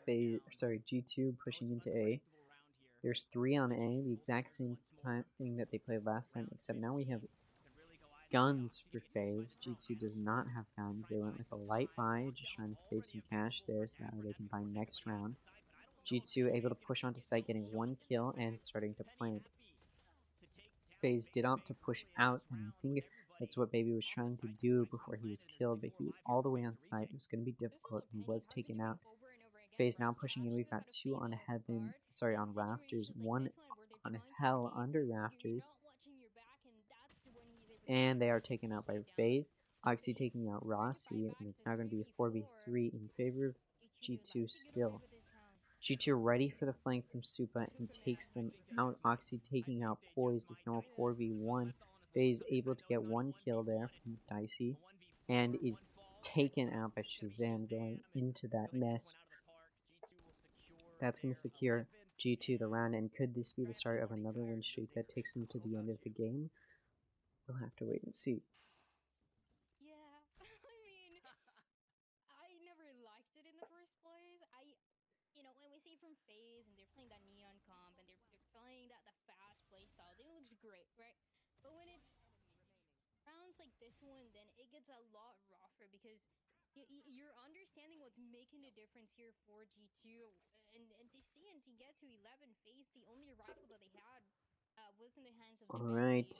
G2 pushing into A. There's 3 on A, the exact same thing that they played last time, except now we have guns for FaZe. G2 does not have guns. They went with a light buy, just trying to save some cash there so that way they can buy next round. G2 able to push onto site, getting 1 kill and starting to plant. FaZe did opt to push out, and I think that's what Baby was trying to do before he was killed, but he was all the way on site. It was going to be difficult. He was taken out. FaZe now pushing in. We've got 2 on on rafters, 1 on hell under rafters, and they are taken out by FaZe. Oxy taking out Rossi, and it's now going to be a 4v3 in favor of G2 still. G2 ready for the flank from Supa and takes them out. Oxy taking out Poised. It's now a 4v1. FaZe able to get 1 kill there from Dicey, and is taken out by Shazam going into that nest. That's going to secure G2 the round, and could this be the start of another win streak that takes them to the end of the game? We'll have to wait and see. Yeah, I mean, I never liked it in the first place. When we see from FaZe and they're playing that Neon comp and they're playing that the fast play style, then it looks great, right? But when it's rounds like this one, then it gets a lot rougher because you're understanding what's making the difference here for G2, and to see and to get to 11 FaZe, the only rifle that they had was in the hands of the Alright.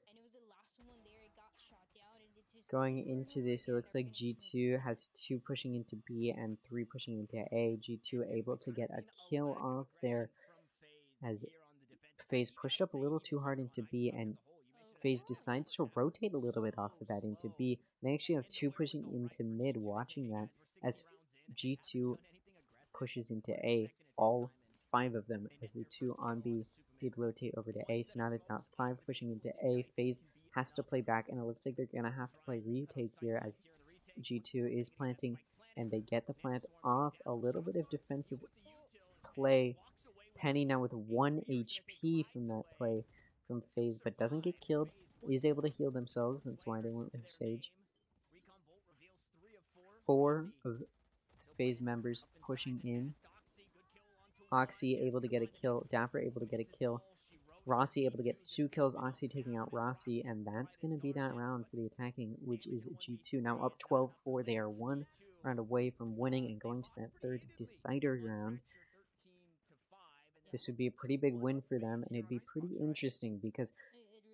and it was the last one there. It got shot down, and it just going into this, it looks like G2 has 2 pushing into B and 3 pushing into A. G2 able to get a kill off there as FaZe pushed up a little too hard into B, and FaZe decides to rotate a little bit off of that into B. They actually have 2 pushing into mid, watching that as G2 pushes into A. All 5 of them, as the 2 on B did rotate over to A. So now they've got 5 pushing into A. FaZe has to play back, and it looks like they're gonna have to play retake here as G2 is planting, and they get the plant off. A little bit of defensive play. Penny now with 1 HP from that play from FaZe, but doesn't get killed. is able to heal themselves. That's why they went with Sage. 4 of FaZe members pushing in. Oxy able to get a kill. Dapper able to get a kill. Rossi able to get 2 kills. Oxy taking out Rossi, and that's going to be that round for the attacking, which is G2. Now up 12-4. They are 1 round away from winning and going to that 3rd decider round. This would be a pretty big win for them, and it'd be pretty interesting because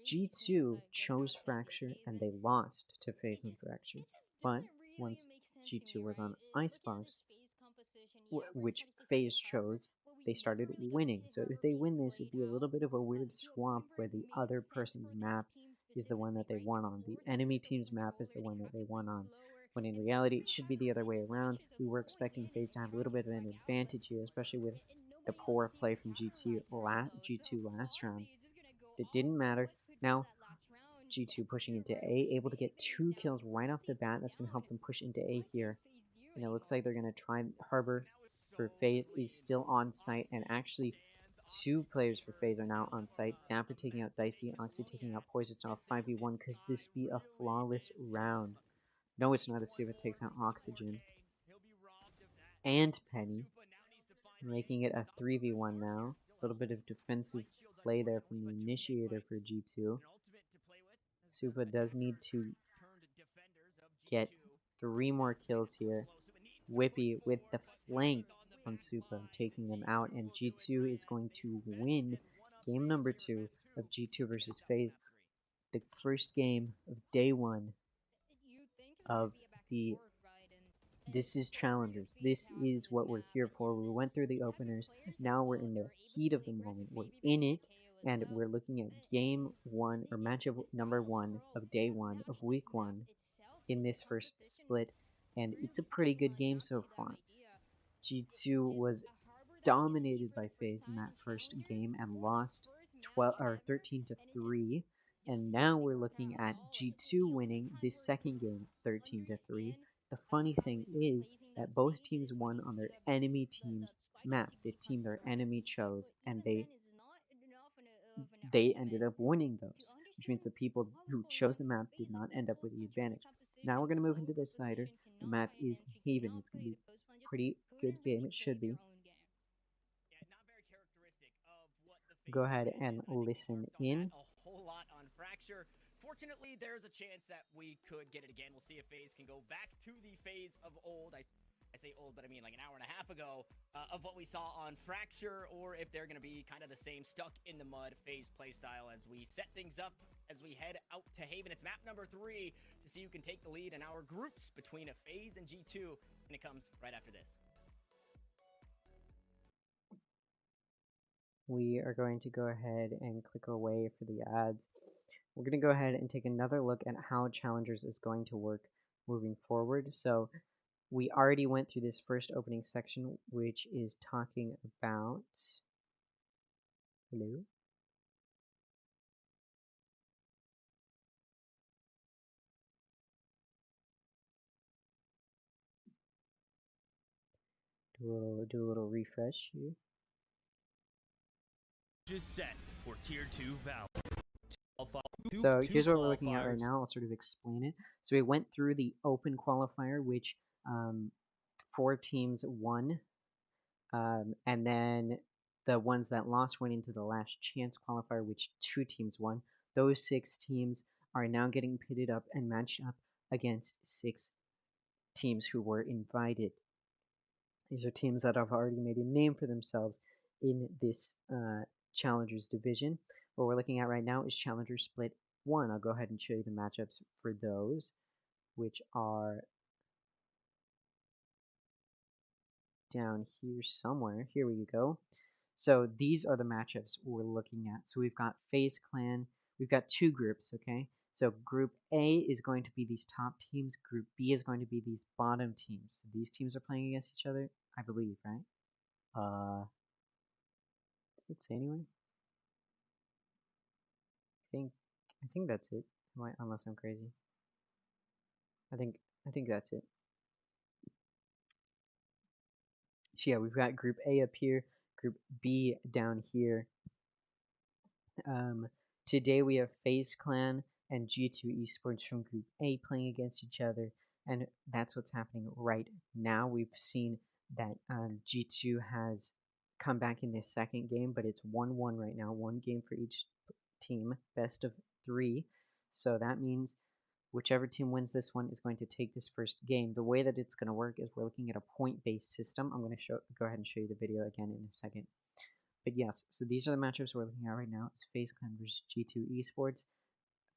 G2 chose Fracture and they lost to FaZe and Fracture. But once G2 was on Icebox, which FaZe chose, they started winning. So if they win this, it'd be a little bit of a weird swap where the other person's map is the one that they won on. The enemy team's map is the one that they won on. When in reality, it should be the other way around. We were expecting FaZe to have a little bit of an advantage here, especially with the poor play from G2 last round. It didn't matter. Now, G2 pushing into A, able to get 2 kills right off the bat. That's going to help them push into A here. And it looks like they're going to try Harbor for FaZe is still on site. And actually, 2 players for FaZe are now on site. Dapper taking out Dicey, Oxy taking out Poison. It's now a 5v1. Could this be a flawless round? No, it's not. As Suva takes out Oxygen and Penny, making it a 3v1 now. A little bit of defensive play there from the initiator for G2. Suva does need to get 3 more kills here. Whippy with the flank on Supa, taking them out, and G2 is going to win game number 2 of G2 versus FaZe. The first game of day 1 of the This is Challengers. This is what we're here for. We went through the openers. Now we're in the heat of the moment. We're in it, and we're looking at game 1 or matchup number 1 of day 1 of week 1 in this first split, and it's a pretty good game so far. G2 was dominated by FaZe in that first game and lost 13-3, and now we're looking at G2 winning this second game 13-3. The funny thing is that both teams won on their enemy team's map, the team their enemy chose, and they ended up winning those, which means the people who chose the map did not end up with the advantage. Now we're going to move into the Cider. The map is Haven. It's going to be a pretty good game. It should be. Go ahead and listen in. A whole lot on Fracture. Fortunately, there's a chance that we could get it again. We'll see if FaZe can go back to the FaZe of old. I say old, but I mean like an hour and a half ago of what we saw on Fracture, or if they're going to be kind of the same stuck in the mud FaZe playstyle as we set things up as we head out to Haven. It's map number 3 to see who can take the lead in our groups between a FaZe and G2, and it comes right after this. We are going to go ahead and click away for the ads. We're going to go ahead and take another look at how Challengers is going to work moving forward. So we already went through this first opening section, which is talking about... Hello? Do a little refresh here. Just set for Tier 2 Valor. So here's what we're looking at right now. I'll sort of explain it. So we went through the open qualifier, which 4 teams won, and then the ones that lost went into the last chance qualifier, which 2 teams won. Those 6 teams are now getting pitted up and matched up against 6 teams who were invited. These are teams that have already made a name for themselves in this Challengers division. What we're looking at right now is Challenger Split 1. I'll go ahead and show you the matchups for those, which are down here somewhere. Here we go. So these are the matchups we're looking at. So we've got FaZe Clan. We've got 2 groups, okay? So Group A is going to be these top teams. Group B is going to be these bottom teams. So these teams are playing against each other, I believe, right? Does it say anywhere? I think that's it. Unless I'm crazy. I think that's it. So yeah, we've got Group A up here, Group B down here. Today we have FaZe Clan and G2 Esports from Group A playing against each other, and that's what's happening right now. We've seen that G2 has come back in this second game, but it's 1-1 right now, one game for each team, best of 3. So that means whichever team wins this one is going to take this first game. The way that it's going to work is we're looking at a point-based system. I'm going to go ahead and show you the video again in a second. But yes, so these are the matchups we're looking at right now. It's FaZe Clan versus G2 Esports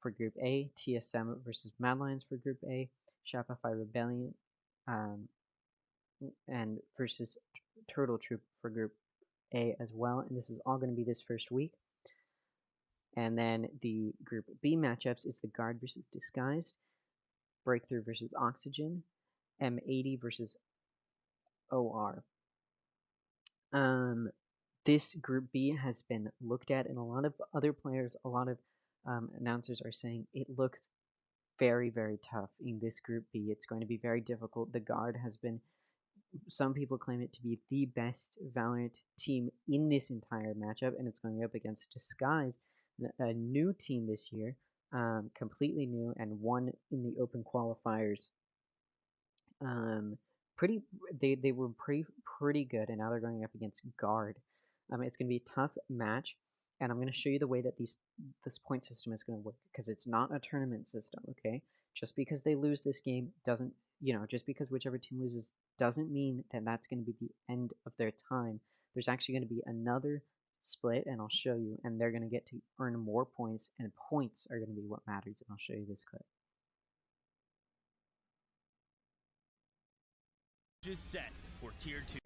for Group A, TSM versus Mad Lions for Group A, Shopify Rebellion and versus Turtle Troop for Group A as well. And this is all going to be this first week. And then the Group B matchups is the Guard versus Disguised, Breakthrough versus Oxygen, M80 versus OR. This Group B has been looked at, and a lot of other players, a lot of announcers are saying it looks very, very tough in this Group B. It's going to be very difficult. The Guard has been, some people claim it to be the best Valorant team in this entire matchup, and it's going up against Disguised, a new team this year, completely new, and won in the open qualifiers. They were pretty good, and now they're going up against Guard. It's going to be a tough match, and I'm going to show you the way that this point system is going to work, because it's not a tournament system. Okay, just because they lose this game doesn't, just because whichever team loses doesn't mean that that's going to be the end of their time. There's actually going to be another split, and I'll show you, and they're going to get to earn more points, and points are going to be what matters, and I'll show you this clip. Just set for Tier 2.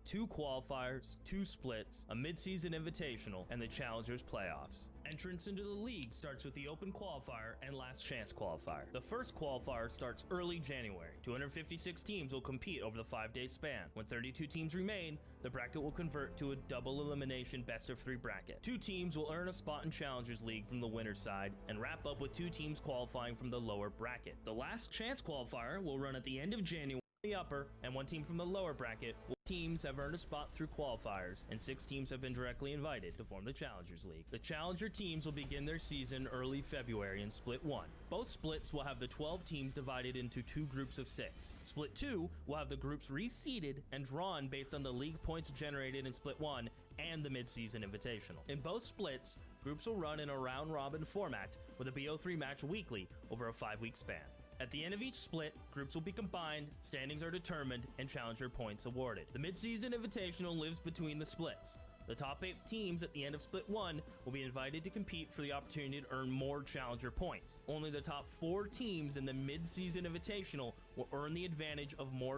2 qualifiers, 2 splits, a mid-season invitational, and the Challengers playoffs. Entrance into the league starts with the Open Qualifier and Last Chance Qualifier. The first qualifier starts early January. 256 teams will compete over the 5-day span. When 32 teams remain, the bracket will convert to a double elimination best-of-3 bracket. 2 teams will earn a spot in Challengers League from the winner's side and wrap up with 2 teams qualifying from the lower bracket. The Last Chance Qualifier will run at the end of January. The upper and 1 team from the lower bracket. Teams have earned a spot through qualifiers, and 6 teams have been directly invited to form the Challengers League. The Challenger teams will begin their season early February in Split 1. Both splits will have the 12 teams divided into 2 groups of 6. Split 2 will have the groups reseeded and drawn based on the league points generated in Split 1 and the mid-season invitational. In both splits, groups will run in a round-robin format with a BO3 match weekly over a 5-week span. At the end of each split, groups will be combined, standings are determined, and challenger points awarded. The mid-season invitational lives between the splits. The top 8 teams at the end of Split 1 will be invited to compete for the opportunity to earn more challenger points. Only the top 4 teams in the mid-season invitational will earn the advantage of more.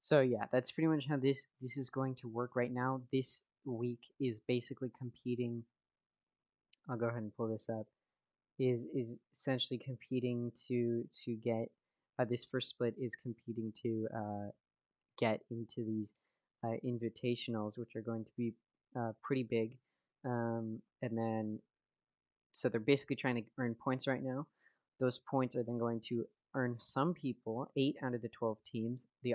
So yeah, that's pretty much how this is going to work right now. This week is basically competing. I'll go ahead and pull this up. Is essentially competing to get this first split is competing to get into these invitationals, which are going to be pretty big, and then so they're basically trying to earn points right now. Those points are then going to earn some people, 8 out of the 12 teams, the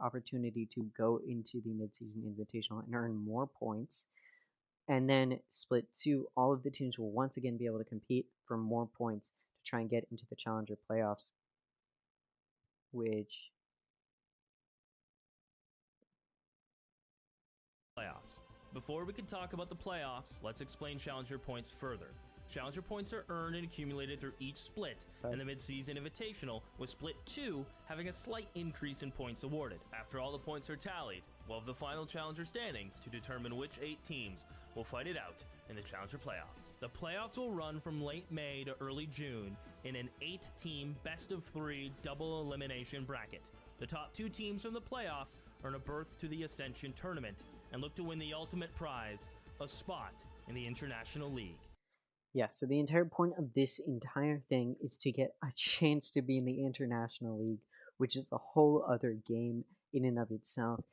opportunity to go into the midseason invitational and earn more points. And then Split 2, all of the teams will once again be able to compete for more points to try and get into the Challenger playoffs, which... Playoffs. Before we can talk about the playoffs, let's explain Challenger points further. Challenger points are earned and accumulated through each split, and the mid-season invitational, with Split 2 having a slight increase in points awarded. After all the points are tallied, we'll have the final Challenger standings to determine which 8 teams will fight it out in the Challenger playoffs. The playoffs will run from late May to early June in an 8-team best-of-3 double elimination bracket. The top 2 teams from the playoffs earn a berth to the Ascension tournament and look to win the ultimate prize, a spot in the International League. Yes, so the entire point of this entire thing is to get a chance to be in the International League, which is a whole other game in and of itself.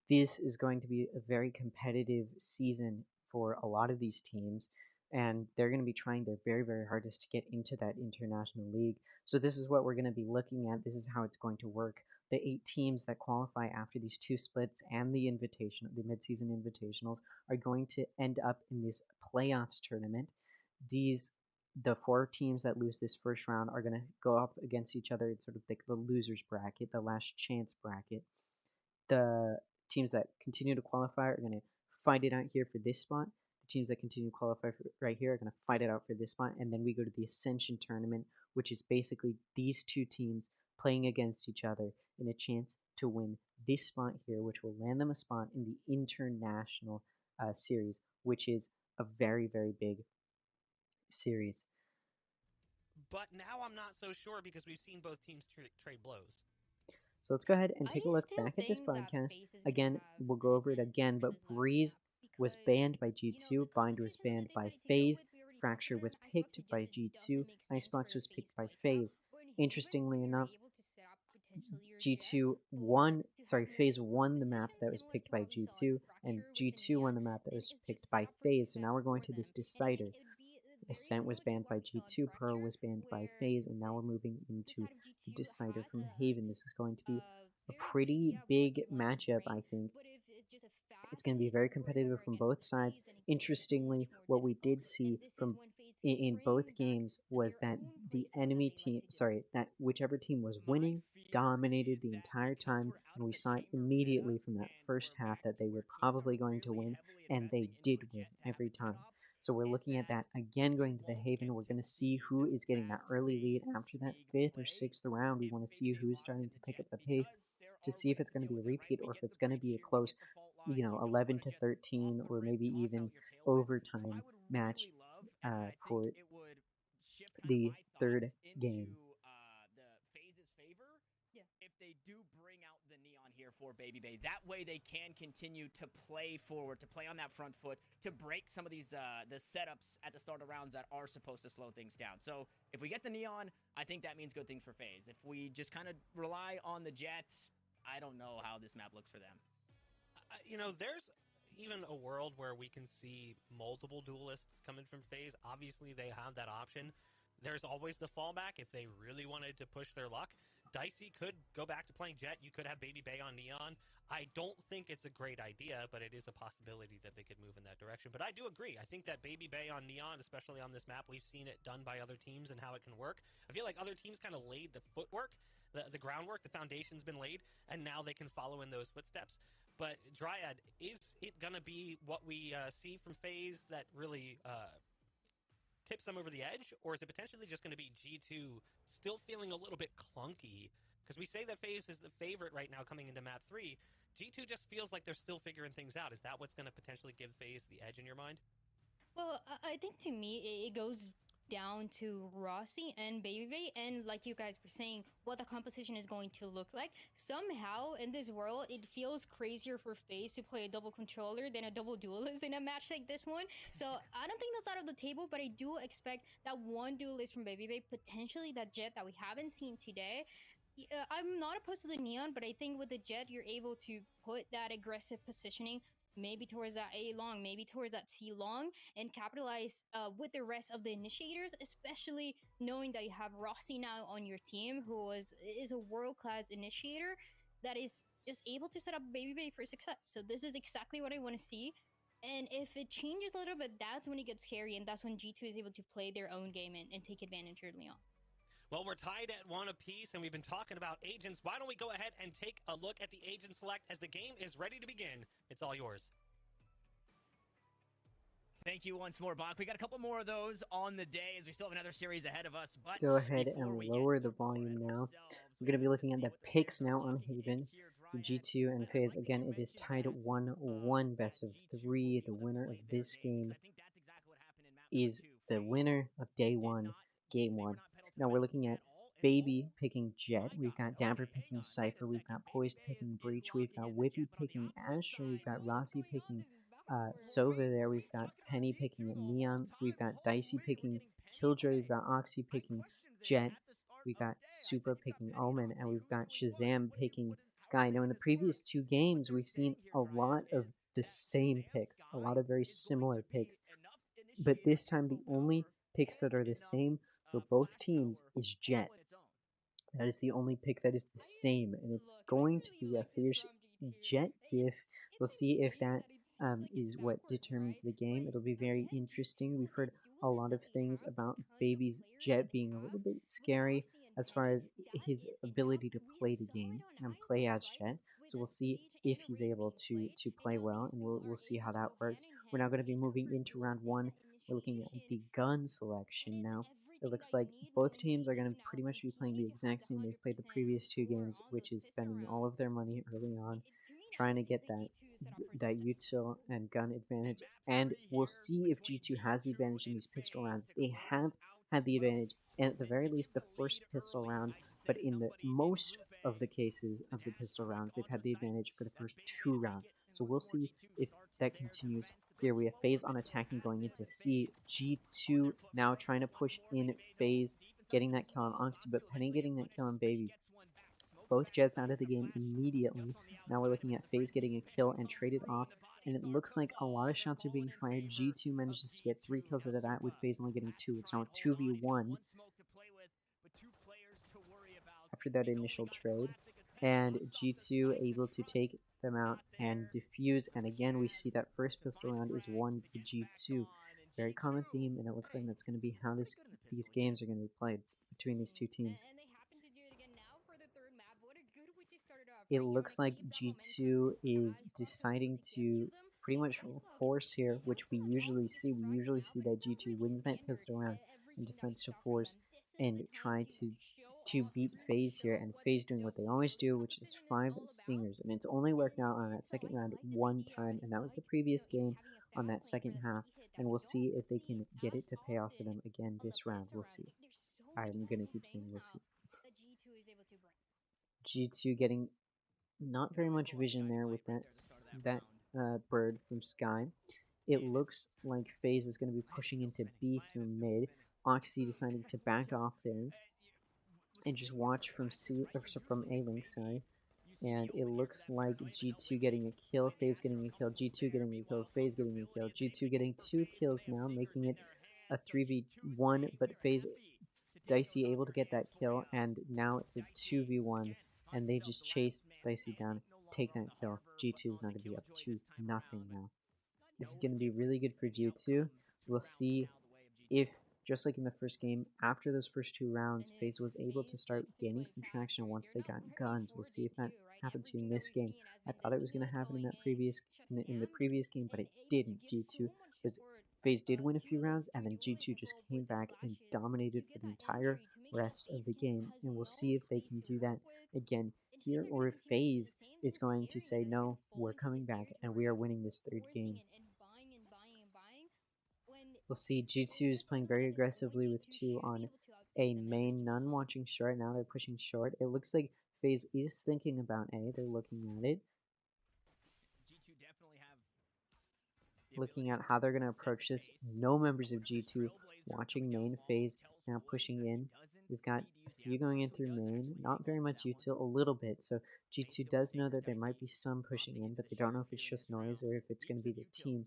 This is going to be a very competitive season for a lot of these teams, and they're going to be trying their very, very hardest to get into that International League. So this is what we're going to be looking at. This is how it's going to work. The 8 teams that qualify after these 2 splits and the mid-season invitationals are going to end up in this playoffs tournament. These the 4 teams that lose this first round are going to go up against each other. It's sort of like the losers bracket, the last chance bracket. The teams that continue to qualify are going to fight it out here for this spot. The teams that continue to qualify for right here are going to fight it out for this spot. And then we go to the Ascension Tournament, which is basically these 2 teams playing against each other in a chance to win this spot here, which will land them a spot in the International Series, which is a very, very big series. But now I'm not so sure because we've seen both teams trade blows. So let's go ahead and take a look still back at this think that podcast. FaZe is gonna Again, have we'll go over it an again, advantage but for this last Breeze map was because, banned by you know, G2, the Bind was composition banned that by they decided to go FaZe, with, we already Fracture talked was about, and picked Oxygen by just G2, doesn't make sense Icebox for was a picked FaZe by playstyle. FaZe. But in Haven, Interestingly when you're enough, able to set up potentially your G2 jet won, to sorry, have more FaZe support won the map positions, that was similar picked to by what we saw G2, in and Fracture with the G2 won Neon, the map that then was it's picked just by set up for FaZe. So now success we're going for to them. this And I think decider. it would be very Ascent was similar to banned what by we saw in G2, Pearl Fracture, was banned by where FaZe, and now we're moving the into side of the G2 decider has from a Haven. This is going to be a very good pretty idea of what big they want to matchup, bring, I think. but if it's just a It's fast going to be hit very over and competitive over from against both sides. FaZe, then it gets so Interestingly, much more what we difficult. did see And this is from when FaZe in bring both back games was their that own the playstyle that enemy they team, like to do. sorry, that whichever team was My winning fear dominated is the that entire because time, we're out and of we the saw it chamber immediately meta from that and first we're half back that to they where were teams are probably going to really win, heavily and they investing did into a win jet to have every a jet time. op, So we're is looking at that that again, we going to the won't Haven. get We're to going to see see who the is getting that fast early lead FaZe after that sway 5th or play 6th round. We if want to maybe see they who's lost starting in to the pick jet up the pace, because there to are see if ways it's to going to deal be a with that, right? repeat We or if get the it's going to breach be a here, we close, get the fault lines, you don't 11 want to to just 13, off the or rip maybe toss even out your tailwind. So I overtime would match really love, and I think for it would shift kind of the my third thoughts into game. the FaZe's favor Yeah. if they do bring out the Neon here for Baby Bay. That way they can continue to play forward, to play on that front foot, to break some of these the setups at the start of rounds that are supposed to slow things down. So if we get the Neon, I think that means good things for FaZe. If we just kind of rely on the Jets, I don't know how this map looks for them. You know, there's even a world where we can see multiple duelists coming from FaZe. Obviously, they have that option. There's always the fallback if they really wanted to push their luck. Dicey could go back to playing Jet. You could have Baby Bay on Neon. I don't think it's a great idea, but it is a possibility that they could move in that direction. But I do agree. I think that Baby Bay on Neon, especially on this map, we've seen it done by other teams and how it can work. I feel like other teams kind of laid the footwork, the groundwork, the foundation's been laid, and now they can follow in those footsteps. But Dryad, is it going to be what we see from FaZe that really tips them over the edge? Or is it potentially just going to be G2 still feeling a little bit clunky? Because we say that FaZe is the favorite right now coming into map 3. G2 just feels like they're still figuring things out. Is that what's going to potentially give FaZe the edge in your mind? Well, I think to me it goes down to Rossi and Baby Bay, and like you guys were saying, what the composition is going to look like. Somehow in this world, it feels crazier for FaZe to play a double controller than a double duelist in a match like this one. So I don't think that's out of the table, but I do expect that one duelist from Baby Bay, potentially that Jet that we haven't seen today. I'm not opposed to the Neon, but I think with the Jet, you're able to put that aggressive positioning maybe towards that A long, maybe towards that C long, and capitalize with the rest of the initiators, especially knowing that you have Rossi now on your team, who is a world class initiator that is just able to set up Baby Bay for success. So this is exactly what I want to see. And if it changes a little bit, that's when it gets scary, and that's when G2 is able to play their own game and take advantage early on. Well, we're tied at 1 apiece, and we've been talking about agents. Why don't we go ahead and take a look at the agent select as the game is ready to begin? It's all yours. Thank you once more, Bach. We got a couple more of those on the day as we still have another series ahead of us. But Go ahead before and we lower get the too far volume ahead of now. ourselves, We're we going to be have looking at see the what the picks players are now on logging in Haven. here, For Dryad. G2 and I FaZe. like that Again, you it is mentioned tied at that 1-1, best of G2 will 3. be The able to winner of play their this game, game 'cause I think that's exactly what happened in map number is 2. the FaZe winner of day did 1, not, game they were 1. not pedal to the Now we're metal looking at at all. And Baby oh picking Jet. my We've god. got Dapper Okay, hang picking on. Wait a Cypher. We've got second. Baby Poised Bay picking is Breach. We've logging got in the Whippy jet, but on the picking opposite Asher. We've side, got what is Rossi going on? picking This is backwards. Sova there. Were we We've got talking about Penny G2 picking the whole Neon. We've time? got Hold Dicey wait, we're picking getting Penny? Killjoy. We've Okay. got Oxy I picking questioned this Jet. at the start We've of got the day. I Super said, you got picking Penny and Omen, and Oxy. we've Who's got doing what? Shazam What picking is how are Sky. we Now, in making the this work? previous 2 So what games, they're we've seen saying here, a Dryad, lot of is the that same Shazam picks, a Sky lot of very is going similar to be picks. enough But initiator this time, the echo only power picks that and are the enough same for both flash teams power is all Jet. in its own. That is the only pick that is the same, and it's Look, I going to really be a like this fierce from G2. Jet diff. We'll It's see if insane that that it's is what determines the game. It'll be very interesting. We've heard a lot of things about Baby's Jet being a little bit scary as far as his ability to play the game and play as Jet. So we'll see if he's able to play well, and we'll see how that works. We're now going to be moving into round one. We're looking at the gun selection now. It looks like both teams are going to pretty much be playing the exact same. They've played the previous two games, which is spending all of their money early on, trying to get that util and gun advantage. And we'll see if G2 has the advantage in these pistol rounds. They have had the advantage, and at the very least, the first pistol round. But in the most of the cases of the pistol rounds, they've had the advantage for the first two rounds. So we'll see if that continues. Here we have FaZe on attacking going into C. G2 now trying to push in FaZe, getting that kill on Oxy, but Penny getting that kill on Baby. Both Jets out of the game immediately. Now we're looking at FaZe getting a kill and traded off, and it looks like a lot of shots are being fired. G2 manages to get 3 kills out of that, with FaZe only getting 2. It's now a 2v1 after that initial trade, and G2 able to take them out and defuse, and again we see that first pistol round is won by G2. Very common theme, and it looks like that's going to be how these games are going to be played between these two teams. It looks like G2 is deciding to pretty much force here, which we usually see. We usually see that G2 wins that pistol round and decides to force and try to beat FaZe here, and FaZe doing what they always do, which is 5 stingers, and it's only worked out on that second round one time, and that was the previous game on that second half, and we'll see if they can get it to pay off for them again this round. We'll see. I'm gonna keep saying we'll see. G2 getting not very much vision there with that bird from Sky. It looks like FaZe is going to be pushing into B through mid. Oxy deciding to back off there and just watch from from A link, sorry. And it looks like G2 getting a kill, FaZe getting a kill, G2 getting a kill, FaZe getting a kill, G2 getting 2 kills now, making it a 3v1, but FaZe Dicey able to get that kill, and now it's a 2v1, and they just chase Dicey down, take that kill. G2 is now to be up 2-0 now. This is going to be really good for G2. We'll see if, just like in the first game, after those first 2 rounds, FaZe was able to start gaining some traction once they got guns. We'll see if that happens in this game. I thought it was going to happen in that in the previous game, but it didn't. G2 was FaZe did win a few rounds, and then G2 just came back and dominated for the entire rest of the game. And we'll see if they can do that again here, or if FaZe is going to say, no, we're coming back, and we are winning this 3rd game. We'll see G2 is playing very aggressively with 2 on A main. None watching short. Now they're pushing short. It looks like FaZe is thinking about A. They're looking at it. Looking at how they're going to approach this. No members of G2 watching main. FaZe now pushing in. We've got a few going in through main. Not very much util, a little bit. So G2 does know that there might be some pushing in, but they don't know if it's just noise or if it's going to be the team.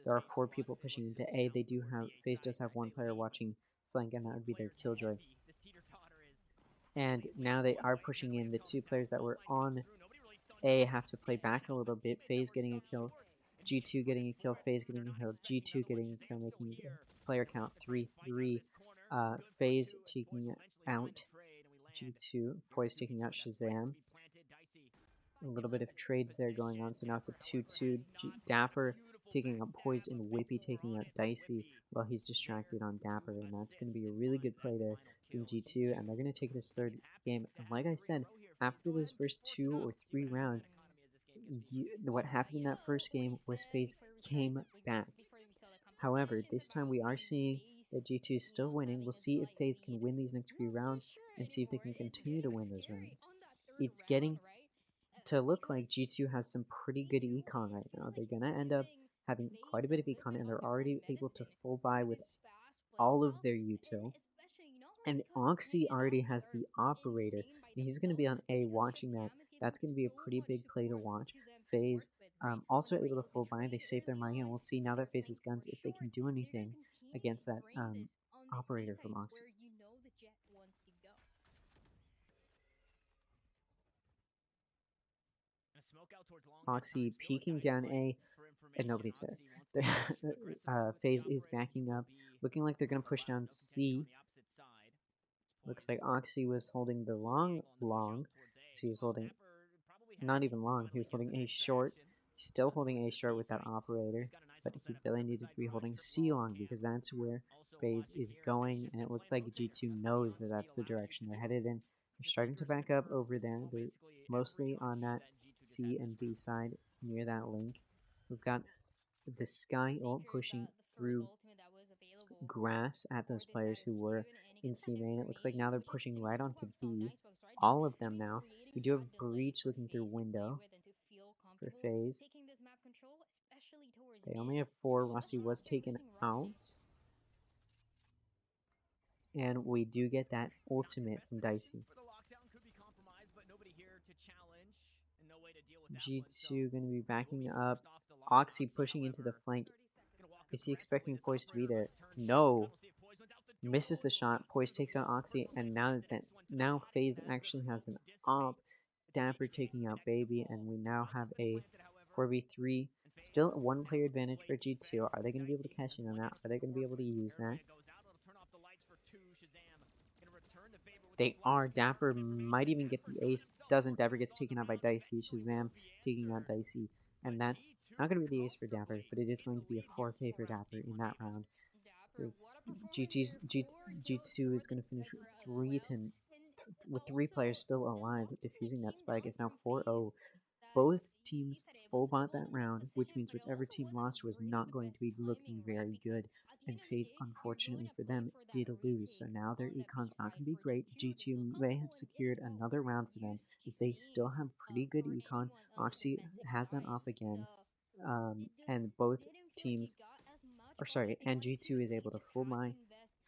There are 4 people pushing into A. They do have, FaZe does have 1 player watching flank, and that would be their Killjoy. And now they are pushing in. The 2 players that were on A have to play back a little bit. FaZe getting a kill, G2 getting a kill, FaZe getting a kill, G2 getting a kill, making the player count 3-3. FaZe taking out G2, Poise taking out Shazam. A little bit of trades there going on, so now it's a 2-2. Dapper taking out Poise and Whippy taking out Dicey while he's distracted on Dapper, and that's going to be a really good play there from G2, and they're going to take this 3rd game. And like I said, after those first 2 or 3 rounds, what happened in that first game was FaZe came back. However, this time we are seeing that G2 is still winning. We'll see if FaZe can win these next few rounds and see if they can continue to win those rounds. It's getting to look like G2 has some pretty good econ right now. They're going to end up having quite a bit of econ, and they're already able to full buy with all of their util. And Oxy already has the operator, and he's going to be on A watching that. That's going to be a pretty big play to watch. FaZe also able to full buy. They save their money, and we'll see now that FaZe has guns if they can do anything against that operator from Oxy. Oxy peeking down A, and nobody's there. FaZe is backing up, looking like they're going to push down C. Looks like Oxy was holding the long. So he was holding, not even long, he was holding A short. He's still holding A short with that operator, but he really needed to be holding C long because that's where FaZe is going, and it looks like G2 knows that that's the direction they're headed in. They're starting to back up over there. They're mostly on that C and B side near that link. We've got the Sky ult pushing through grass at those players who were in C main. It looks like now they're pushing right onto B. All of them now. We do have Breach looking through window for FaZe. They only have 4. Rossi was taken out. And we do get that ultimate from Dicey. G2 going to be backing up. Oxy pushing into the flank. Is he expecting Poise to be there? No. Misses the shot. Poise takes out Oxy, and now FaZe actually has an op. Dapper taking out Baby, and we now have a 4v3. Still a 1-player advantage for G2. Are they going to be able to cash in on that? Are they going to be able to use that? They are. Dapper might even get the ace. Doesn't. Dapper gets taken out by Dicey. Shazam taking out Dicey. And that's not going to be the ace for Dapper, but it is going to be a 4K for Dapper in that round. G2 is going to finish with 3 players still alive, defusing that spike. It's now 4-0. Both teams full bought that round, which means whichever team lost was not going to be looking very good. And FaZe, unfortunately for them, did lose. So now their econ's not going to be great. G2 may have secured another round for them, as they still have pretty good econ. Oxy has that off again. And both teams, and G2 is able to full buy.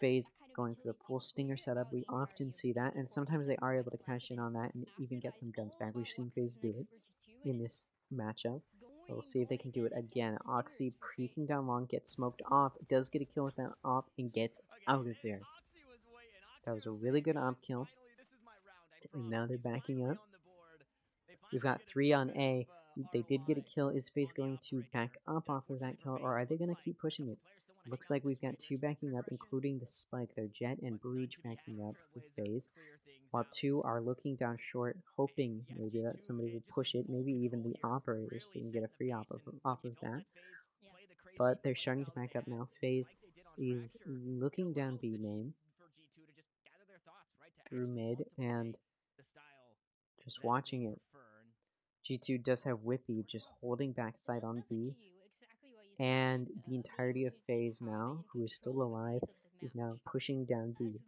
FaZe going for the full Stinger setup. We often see that, and sometimes they are able to cash in on that and even get some guns back. We've seen FaZe do it in this matchup. We'll see if they can do it again. Oxy peeking down long, gets smoked off, does get a kill with that op, and gets out of there. That was a really good op kill. And now they're backing up. We've got 3 on A. They did get a kill. Is FaZe going to back up off of that kill, or are they going to keep pushing it? Looks like we've got 2 backing up, including the Spike. They're Jet and Breach backing up with FaZe, while 2 are looking down short, hoping maybe that somebody will push it, maybe even the operators. They can get a free op off of that. But they're starting to back up now. FaZe is looking down B main through mid and just watching it. G2 does have Whippy just holding backside on B. And the entirety of FaZe now, who is still alive, is now pushing down B.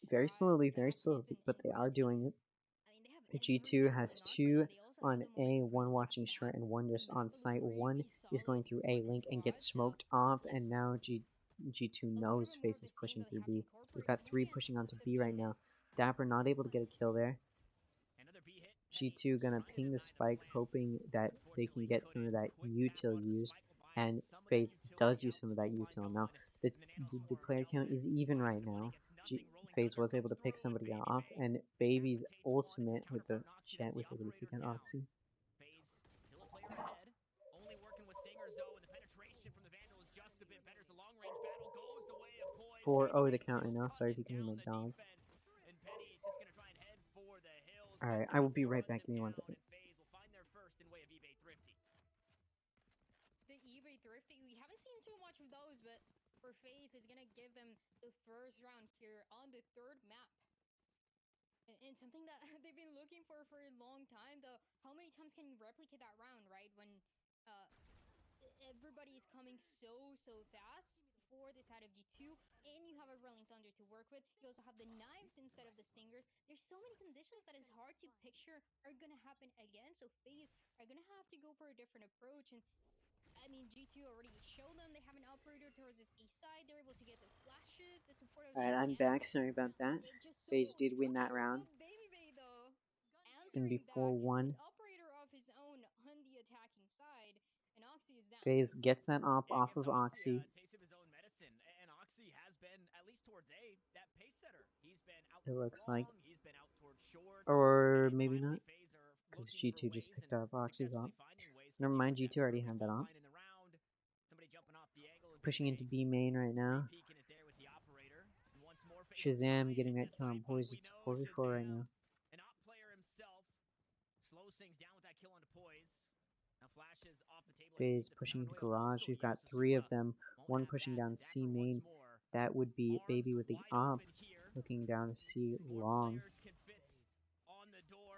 Very slowly, but they are doing it. G2 has 2 on A, 1 watching short, and 1 just on site. 1 is going through A link and gets smoked off, and now G2 knows FaZe is pushing through B. We've got 3 pushing onto B right now. Dapper not able to get a kill there. G2 gonna ping the spike, hoping that they can get some of that util used, and FaZe does use some of that util. Now, the player count is even right now. FaZe was able to pick somebody off, and Baby's ultimate with the Jet was able to take out Oxy. 4-0 the count right now. Sorry if you can hear my dog. Alright, I will be right back. Give me 1 second. The eBay Thrifty, we haven't seen too much of those, but for FaZe, it's gonna give them the first round here on the 3rd map. And something that they've been looking for a long time, though. How many times can you replicate that round, right? When everybody is coming so fast for the side of G2, and you have a Rolling Thunder to work with. You also have the knives instead of the stingers. There's so many conditions that is hard to picture are gonna happen again. So FaZe are gonna have to go for a different approach. And I mean, G2 already showed them they have an operator towards this A side. They're able to get the flashes, the support of. Alright, I'm back. Sorry about that. FaZe did win that round. It's gonna be 4-1. FaZe gets that op off of Oxy. It looks like. Or maybe not. Because G2 just picked up Oxy's op. Never mind, G2 already had that on. Pushing into B main right now. Shazam getting that kill on Poise. It's 4v4 right now. An op player himself slows things down with that kill onto Poise. Now Flash is off the table. FaZe pushing into Garage. We've got 3 of them. One pushing down C main. That would be Baby with the op. Looking down to C long.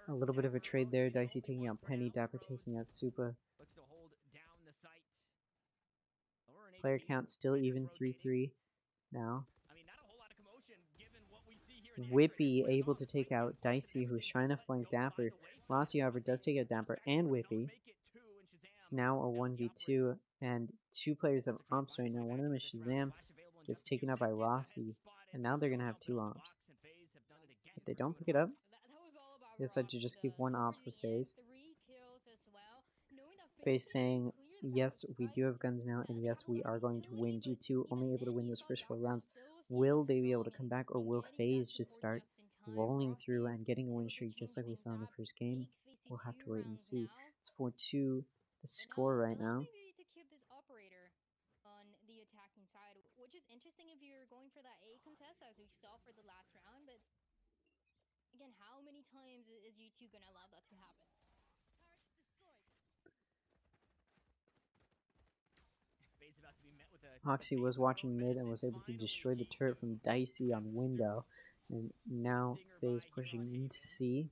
A little bit of a trade there. Dicey taking out Penny. Dapper taking out Supa. Player count still even 3-3 now. Whippy able to take out Dicey, who's trying to flank Dapper. Rossi, however, does take out Dapper and Whippy. It's now a 1v2, and 2 players have ops right now. One of them is Shazam, gets taken out by Rossi, and now they're going to have 2 ops. If they don't pick it up, they decide to just keep 1 op for FaZe. FaZe saying, yes, we do have guns now, and yes, we are going to win. G2 only able to win those first 4 rounds. Will they be able to come back, or will FaZe just start rolling through and getting a win streak just like we saw in the first game? We'll have to wait and see. It's 4-2 the score right now. To keep this operator on the attacking side, which is interesting if you're going for that A contest as we saw for the last round, but again, how many times is G2 gonna allow that to happen? Hoxie was watching mid and was able to destroy the turret from Dicey on window. And now FaZe pushing into C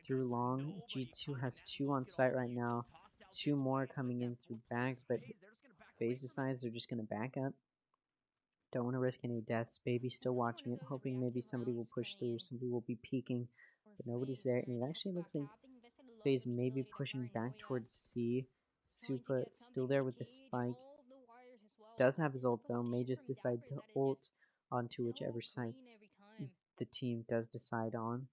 through long. G2 has 2 on site right now. 2 more coming in through back, but FaZe decides they're just going to back up. Don't want to risk any deaths. Baby still watching it, hoping maybe somebody will push through. Somebody will be peeking, but nobody's there. And it actually looks like FaZe may be pushing back towards C. Supa still there with the spike. Does have his ult though, may just decide to ult onto whichever side the team does decide on.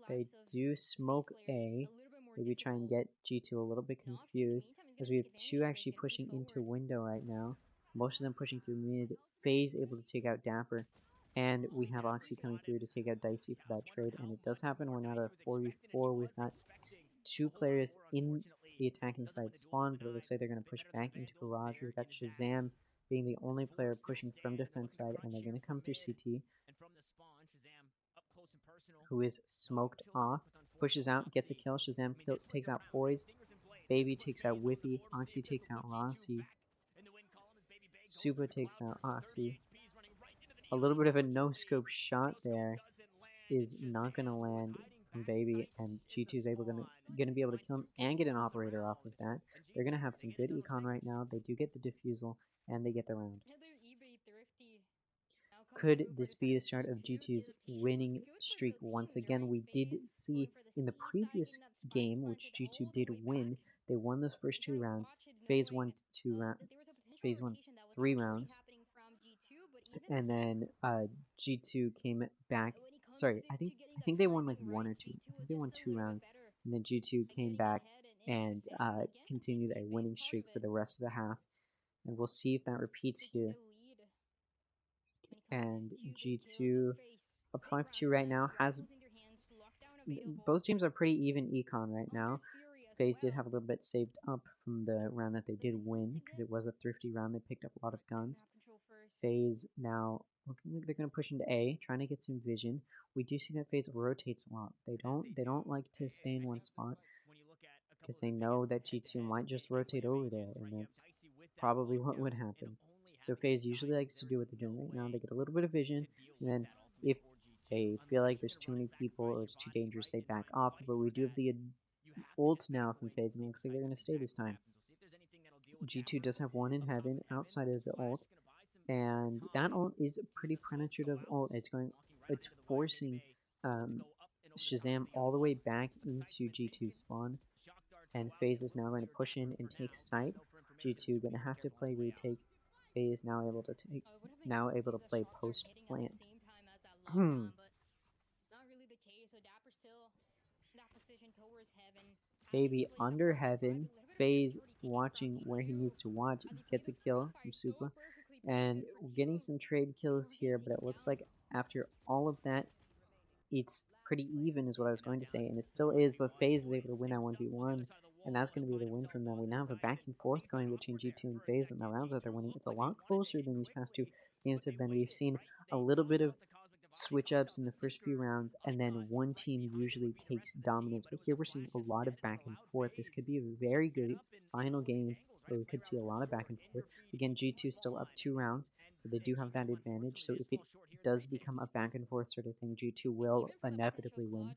They do smoke A, maybe try and get G2 a little bit confused, as we have 2 actually pushing into window right now. Most of them pushing through mid. FaZe able to take out Dapper, and we have Oxy coming through to take out Dicey for that trade, and it does happen. We're now at a 4v4. We've got 2 players in the attacking side spawn, but it looks like they're going to push back into Garage. We've got Shazam being the only player pushing from defense side, and they're going to come through CT, who is smoked off, pushes out, gets a kill. Shazam takes out Poise. Baby takes out Whippy. Oxy takes out Rossi. Supa takes out Oxy. A little bit of a no-scope shot there is not going to land from Baby, and G2 is gonna be able to kill him and get an operator off of that. They're gonna have some good econ right now. They do get the defusal and they get the round. Could this be the start of G2's winning streak once again? We did see in the previous game, which G2 did win, they won those first 2 rounds. FaZe won 3 rounds, and then G2 came back. Sorry, I think they won like 1 or 2. I think they won 2 rounds, and then G2 came back and continued a winning streak for the rest of the half. And we'll see if that repeats here. And G2 up 5-2 right now. Both teams are pretty even econ right now. FaZe did have a little bit saved up from the round that they did win, because it was a thrifty round. They picked up a lot of guns. FaZe now looking like they're going to push into A, trying to get some vision. We do see that FaZe rotates a lot. They don't like to stay in one spot, because they know that G2 might just rotate over there, and that's probably what would happen. So FaZe usually likes to do what they're doing right now. They get a little bit of vision, and then if they feel like there's too many people or it's too dangerous, they back off. But we do have the ult now from FaZe, and it looks like they're going to stay this time. G2 does have 1 in heaven outside of the ult, and that ult is a pretty penetrative ult. It's forcing Shazam all the way back into G2 spawn, and FaZe is now going to push in and take site. G2 going to have to play retake. FaZe now able to play post plant. Baby under heaven. FaZe watching where he needs to watch. Gets a kill from Supa. And we're getting some trade kills here, but it looks like after all of that, it's pretty even is what I was going to say, and it still is, but FaZe is able to win that 1v1. and that's going to be the win from them. We now have a back and forth going between G2 and FaZe, and the rounds that they're winning, it's a lot closer than these past two games have been. We've seen a little bit of switch ups in the first few rounds, and then one team usually takes dominance, but here we're seeing a lot of back and forth. This could be a very good final game where we could see a lot of back and forth. Again, G2 still up 2 rounds, so they do have that advantage. So if it does become a back and forth sort of thing, G2 will inevitably win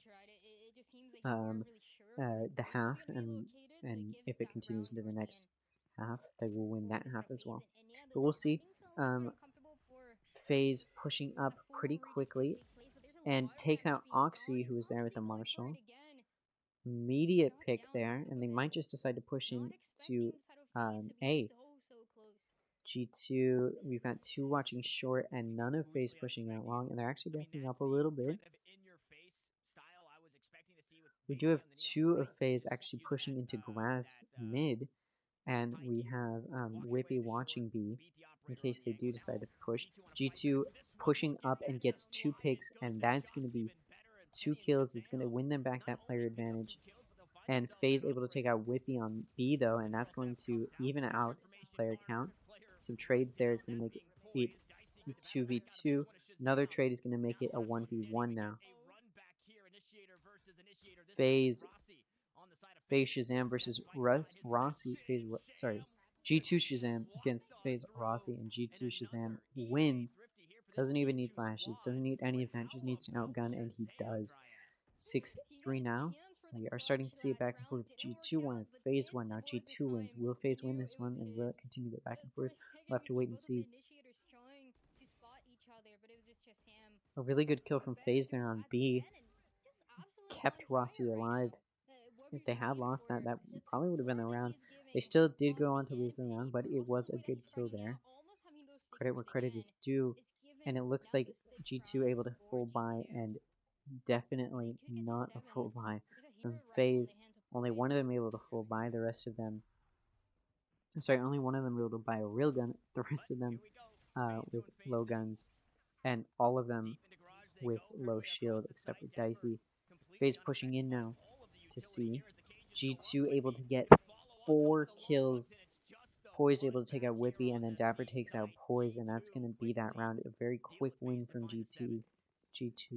the half, and if it continues into the next half, they will win that half as well. But we'll see. FaZe pushing up pretty quickly and takes out Oxy, who was there with the Marshall. Immediate pick there, and they might just decide to push into A. G2, we've got 2 watching short, and none of FaZe pushing out long, and they're actually backing up a little bit. We do have 2 of FaZe actually pushing into grass mid, and we have Whippy watching B in case they do decide to push. G2 pushing up and gets 2 picks, and that's going to be 2 kills. It's going to win them back that player advantage. And FaZe able to take out Whippy on B though, and that's going to even out the player count. Some trades there is going to make it 2v2. Another trade is going to make it a 1v1 now. FaZe Shazam versus Rossi. G2 Shazam against FaZe Rossi, and G2 Shazam wins. Doesn't even need flashes, doesn't need any event, just needs to outgun, and he does. 6-3 now. We are starting to see it back and forth. G2 won, FaZe won, now G2 wins. Will FaZe win this one, and will it continue the back and forth? We'll have to wait and see. A really good kill from FaZe there on B. Kept Rossi alive. If they had lost that, that probably would have been the round. They still did go on to lose the round, but it was a good kill there. Credit where credit is due. And it looks like G2 able to full buy, and definitely not a full buy from FaZe. Only one of them able to full buy, the rest of them... Sorry, only one of them able to buy a real gun, the rest of them with low guns. And all of them with low shield, except for Dicey. FaZe pushing in now to C. G2 able to get 4 kills. Poise able to take out Whippy, and then Dapper takes out Poise, and that's going to be that round. A very quick win from G2. It's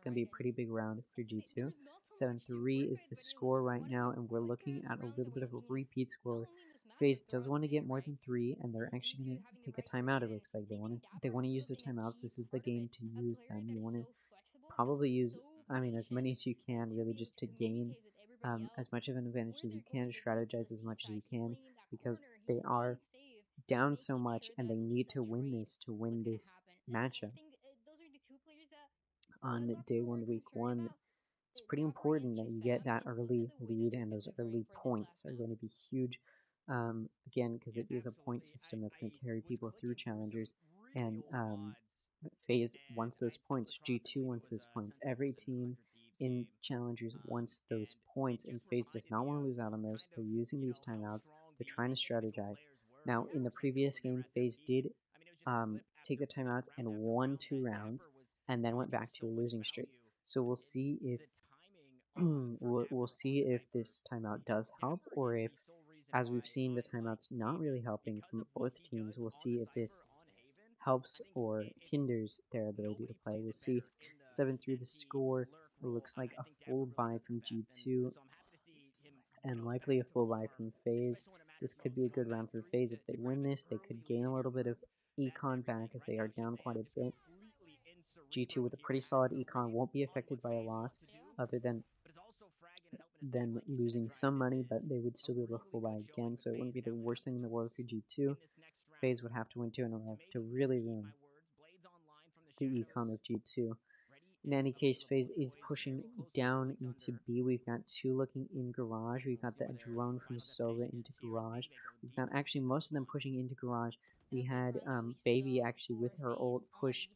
going to be a pretty big round for G2. 7-3 is the score right now, and we're looking at a little bit of a repeat score. FaZe does want to get more than 3, and they're actually going to take a timeout. It looks like they want to use the timeouts. This is the game to use them. You want to probably use, I mean, as many as you can, really, just to gain as much of an advantage as you can, strategize as much as you can, because they are down so much and they need to win this matchup. On day 1, week 1, it's pretty important that you get that early lead, and those early points are going to be huge. Again, because it is a point system that's going to carry people through challengers, and FaZe wants those points. G2 wants those points. Every team in challengers wants those points, and FaZe does not want to lose out on those. They're using these timeouts. They're trying to strategize. Now, in the previous game, FaZe did take the timeouts and won 2 rounds, and then went back to a losing streak. So we'll see if we'll see if this timeout does help, or if, as we've seen, the timeouts not really helping from both teams. We'll see if this helps or hinders their ability to play. We'll see. 7-3 the score. It looks like a full buy from G2, and likely a full buy from FaZe. This could be a good round for FaZe. If they win this, they could gain a little bit of econ back, as they are down quite a bit. G2 with a pretty solid econ won't be affected by a loss, other than them losing some money, but they would still be able to full buy again, so it wouldn't be the worst thing in the world for G2. FaZe would have to win 2 in a row to really ruin the econ of G2. In any case, FaZe is pushing down into B. We've got 2 looking in Garage. We've got the drone from Sova into Garage. We've got actually most of them pushing into Garage. We had Baby actually with her ult push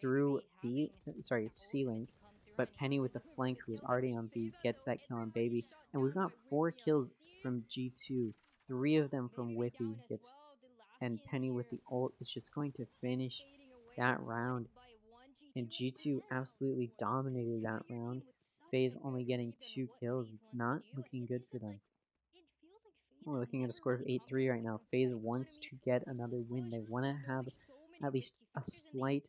through B, sorry, C-Link, but Penny with the flank, who is already on B, gets that kill on Baby. And we've got 4 kills from G2, 3 of them from Whippy, and Penny with the ult is just going to finish that round. And G2 absolutely dominated that round. FaZe only getting 2 kills. It's not looking good for them. We're looking at a score of 8-3 right now. FaZe wants to get another win. They want to have at least a slight,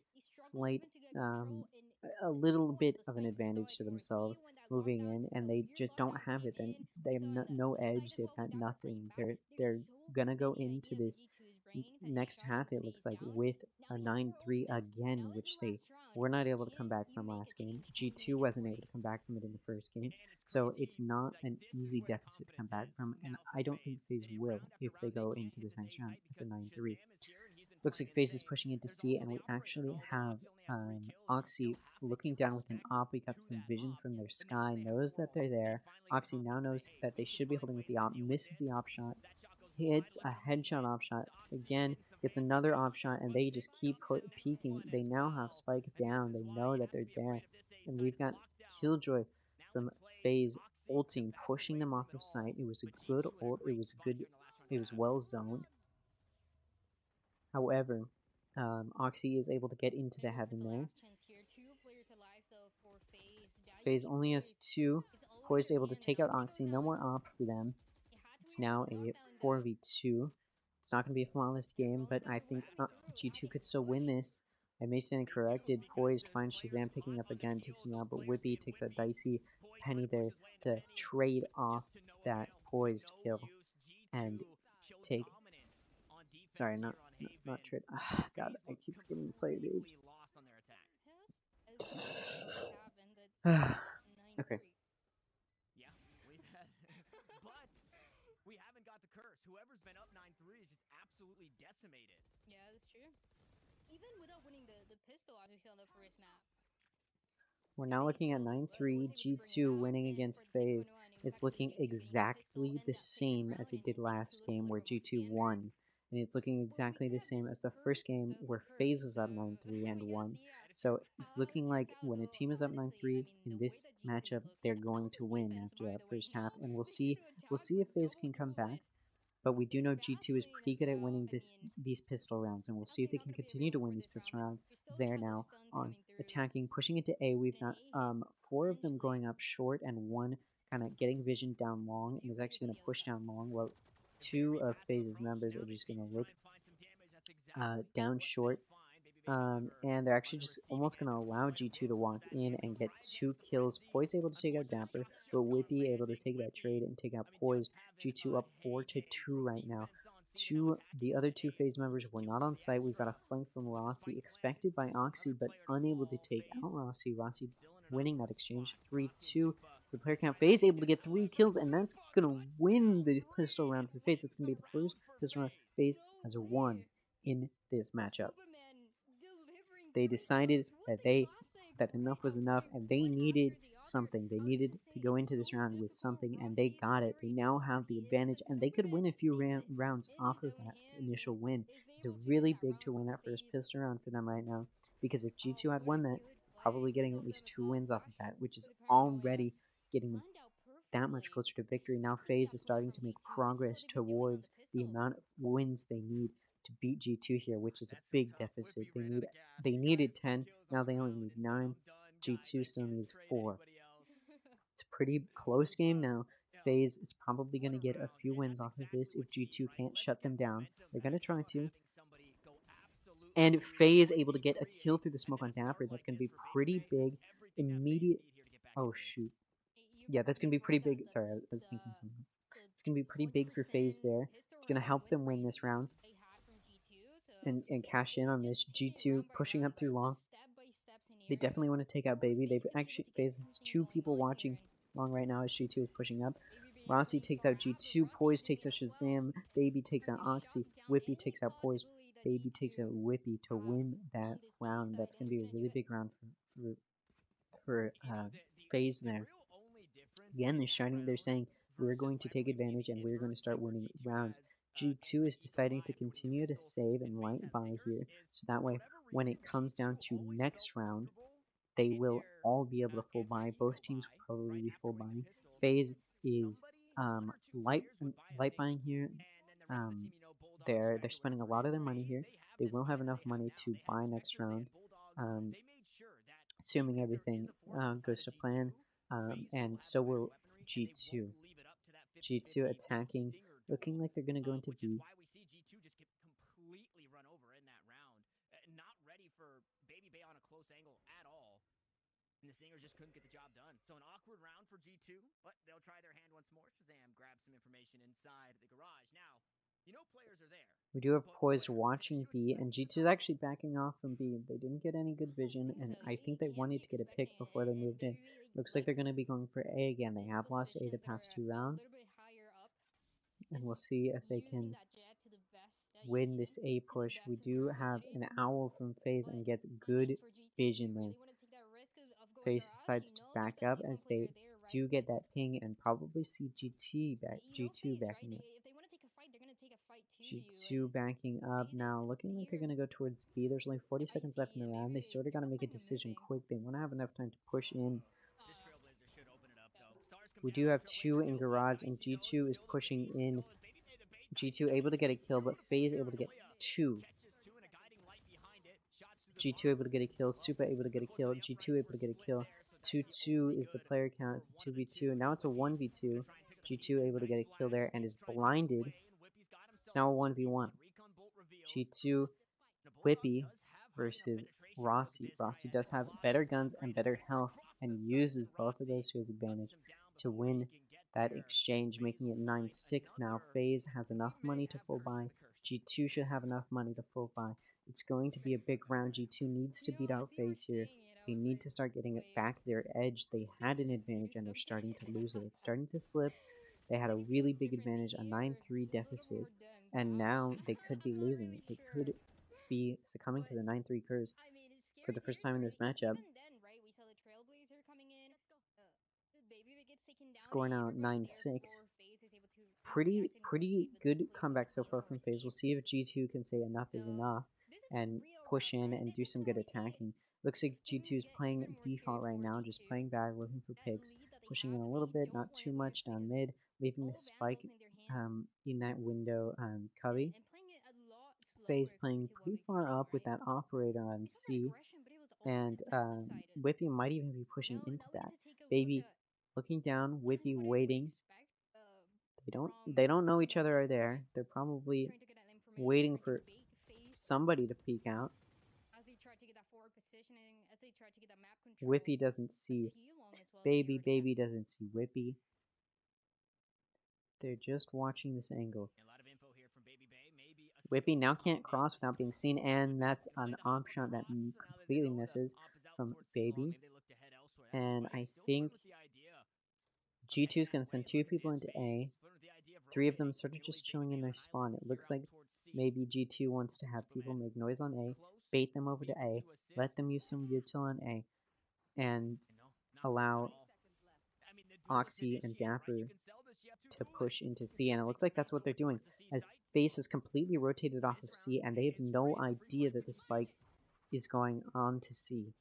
a little bit of an advantage to themselves moving in, and they just don't have it. Then they have no edge. They've got nothing. They're gonna go into this next half. It looks like with a 9-3 again, which they were not able to come back from last game. G2 wasn't able to come back from it in the first game. So it's not an easy deficit to come back from, and I don't think FaZe will if they go into this next round. It's a 9-3. Looks like FaZe is pushing into C, and we actually have Oxy looking down with an op. We got some vision from their sky, knows that they're there. Oxy now knows that they should be holding with the op, misses the op shot, hits a headshot op shot, again, gets another op shot, and they just keep peeking. They now have Spike down, they know that they're there, and we've got Killjoy from FaZe ulting, pushing them off of site. It was a good ult, it was well zoned. However, Oxy is able to get into the heaven there. FaZe only has 2. Poised able to take out Oxy, no more op for them. It's now a 4v2. It's not going to be a flawless game, but I think G2 could still win this. I may stand corrected. Poised finds Shazam picking up again, takes him out, but Whippy takes a dicey Penny there to trade off that Poised kill and take. Sorry, not trade. God, I keep forgetting to play games. Okay. We haven't got the curse. Whoever's been up 9-3 is just absolutely decimated. Yeah, that's true. Even without winning the pistol, as we saw in the first map. We're now looking at 9-3, G2 winning against FaZe. It's looking exactly the same as it did last game where G2 won. And it's looking exactly the same as the first game where FaZe was up 9-3 and won. So it's looking like when a team is up 9-3 in this matchup, they're going to win after that first half. And we'll see if FaZe can come back. But we do know G2 is pretty good at winning these pistol rounds, and we'll see if they can continue to win these pistol rounds. They're now on attacking, pushing into A. We've got 4 of them going up short, and 1 kind of getting vision down long, and is actually going to push down long. Well, 2 of FaZe's members are just going to look down short, and they're actually just almost going to allow G2 to walk in and get 2 kills. Poised able to take out Dapper, but Whippy able to take that trade and take out Poised. G2 up 4-2 right now. The other 2 FaZe members were not on site. We've got a flank from Rossi, expected by Oxy, but unable to take out Rossi. Rossi winning that exchange. 3-2. It's a player count. FaZe able to get 3 kills, and that's going to win the pistol round for FaZe. It's going to be the first pistol round FaZe has won in this matchup. They decided that enough was enough, and they needed something. They needed to go into this round with something, and they got it. They now have the advantage, and they could win a few rounds off of that initial win. It's really big to win that first pistol round for them right now, because if G2 had won that, probably getting at least 2 wins off of that, which is already getting them that much closer to victory. Now FaZe is starting to make progress towards the amount of wins they need to beat G2 here, which is a big deficit. They needed 10, now they only need 9. G2 still needs 4. It's a pretty close game now. FaZe is probably going to get a few wins off of this if G2 can't shut them down. They're going to try to. And FaZe able to get a kill through the smoke on Dapper. That's going to be pretty big. Immediate. Oh, shoot. Yeah, that's going to be pretty big. Sorry, I was thinking something. It's going to be pretty big for FaZe there. It's going to help them win this round and cash in on this. G2 pushing up through long. They definitely want to take out Baby. They've actually FaZe 2 people watching long right now as G2 is pushing up. Rossi takes out G2. Poise takes out Shazam. Baby takes out Oxy. Whippy takes out Poise. Baby takes out Whippy to win that round. That's going to be a really big round for FaZe there. Again, they're saying we're going to take advantage and we're going to start winning rounds. G2 is deciding to continue to save and light buy here, so that way when it comes down to next round, they will all be able to full buy. Both teams will probably be full buying. FaZe is light buying here. They're spending a lot of their money here. They will have enough money to buy next round, assuming everything goes to plan. and so will G2. G2 attacking, looking like they're going to go into B. Why we see G2 just get completely run over in that round. Not ready for Baby Bay on a close angle at all. And the Stingers just couldn't get the job done. So an awkward round for G2, but they'll try their hand once more. Shazam grabs some information inside the garage. Now, you know players are there. We do have Poised watching B, and G2 is actually backing off from B. They didn't get any good vision, and I think they wanted to get a pick before they moved in. Looks like they're going to be going for A again. They have lost A the past 2 rounds, and we'll see if they can win this A push. We do have an owl from FaZe and gets good vision there. FaZe decides to back up as they do get that ping and probably see G2 backing up. G2 backing up now, looking like they're going to go towards B. There's only 40 seconds left in the round. They sort of got to make a decision quick. They want to have enough time to push in. We do have 2 in garage, and G2 is pushing in. G2 able to get a kill, but FaZe able to get 2. G2 able to get a kill, Supa able to get a kill, G2 able to get a kill. 2-2 is the player count. It's a 2v2. Now it's a 1v2. G2 able to get a kill there and is blinded. It's now a 1v1. G2 Whippy versus Rossi. Rossi does have better guns and better health and uses both of those to his advantage to win that exchange, making it 9-6 now. FaZe has enough money to full buy. G2 should have enough money to full buy. It's going to be a big round. G2 needs to beat out FaZe here. They need to start getting it back their edge. They had an advantage and they're starting to lose it. It's starting to slip. They had a really big advantage, a 9-3 deficit, and now they could be losing it. They could be succumbing to the 9-3 curse for the first time in this matchup. Score now 9-6. Pretty good comeback so far from FaZe. We'll see if G2 can say enough is enough and push in and do some good attacking. Looks like G2 is playing default right now, just playing back, looking for picks, pushing in a little bit, not too much down mid, leaving the spike in that window Covey. FaZe playing pretty far up with that operator on C, and Whippy might even be pushing into that. Baby looking down, Whippy waiting. They don't know each other are there. They're probably waiting for somebody to peek out. Whippy doesn't see Baby doesn't see Whippy. They're just watching this angle. Whippy now can't cross without being seen, and that's an op shot that completely misses from Baby. And I think G2 is going to send 2 people into A. 3 of them sort of just chilling in their spawn. It looks like maybe G2 wants to have people make noise on A, bait them over to A, let them use some util on A, and allow Oxy and Dapper to push into C. And it looks like that's what they're doing, as FaZe has completely rotated off of C, and they have no idea that the spike is going on to C.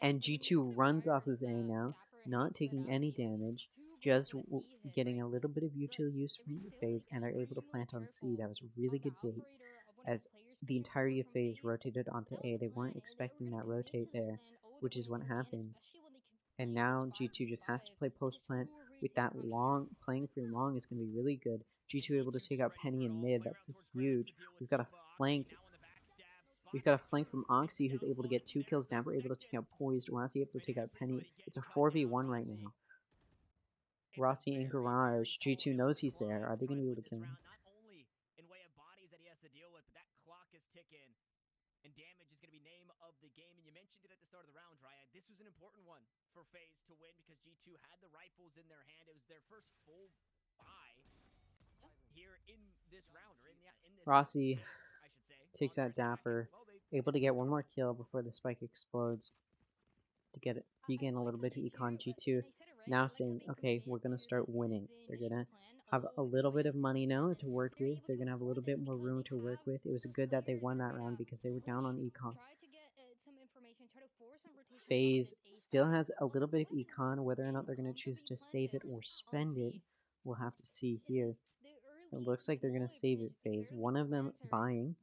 And G2 runs off of A now, not taking any damage, just getting a little bit of util use from FaZe, and are able to plant on C. That was a really good bait, as the entirety of FaZe rotated onto A. They weren't expecting that rotate there, which is what happened. And now G2 just has to play post plant with that long, playing for long is going to be really good. G2 able to take out Penny in mid, that's huge. We've got a flank from Oxy who's able to get 2 kills, Dapper able to take out Poised, Rossi able to take out Penny. It's a 4v1 right now. Rossi in garage, G2 knows he's there. Are they going to be able to kill him? Not only in way of bodies that he has to deal with, but that clock is ticking, and damage is going to be name of the game. And you mentioned it at the start of the round, Dryad. This was an important one for FaZe to win because G2 had the rifles in their hand. It was their first full buy here in this round, or in this Rossi game, I should say. takes out Dapper, able to get 1 more kill before the spike explodes to get it, regain a little bit of econ. G2 now saying, okay, we're going to start winning. They're going to have a little bit of money now to work with. They're going to have a little bit more room to work with. It was good that they won that round because they were down on econ. FaZe still has a little bit of econ. Whether or not they're going to choose to save it or spend it, we'll have to see here. It looks like they're going to save it, FaZe. One of them buying,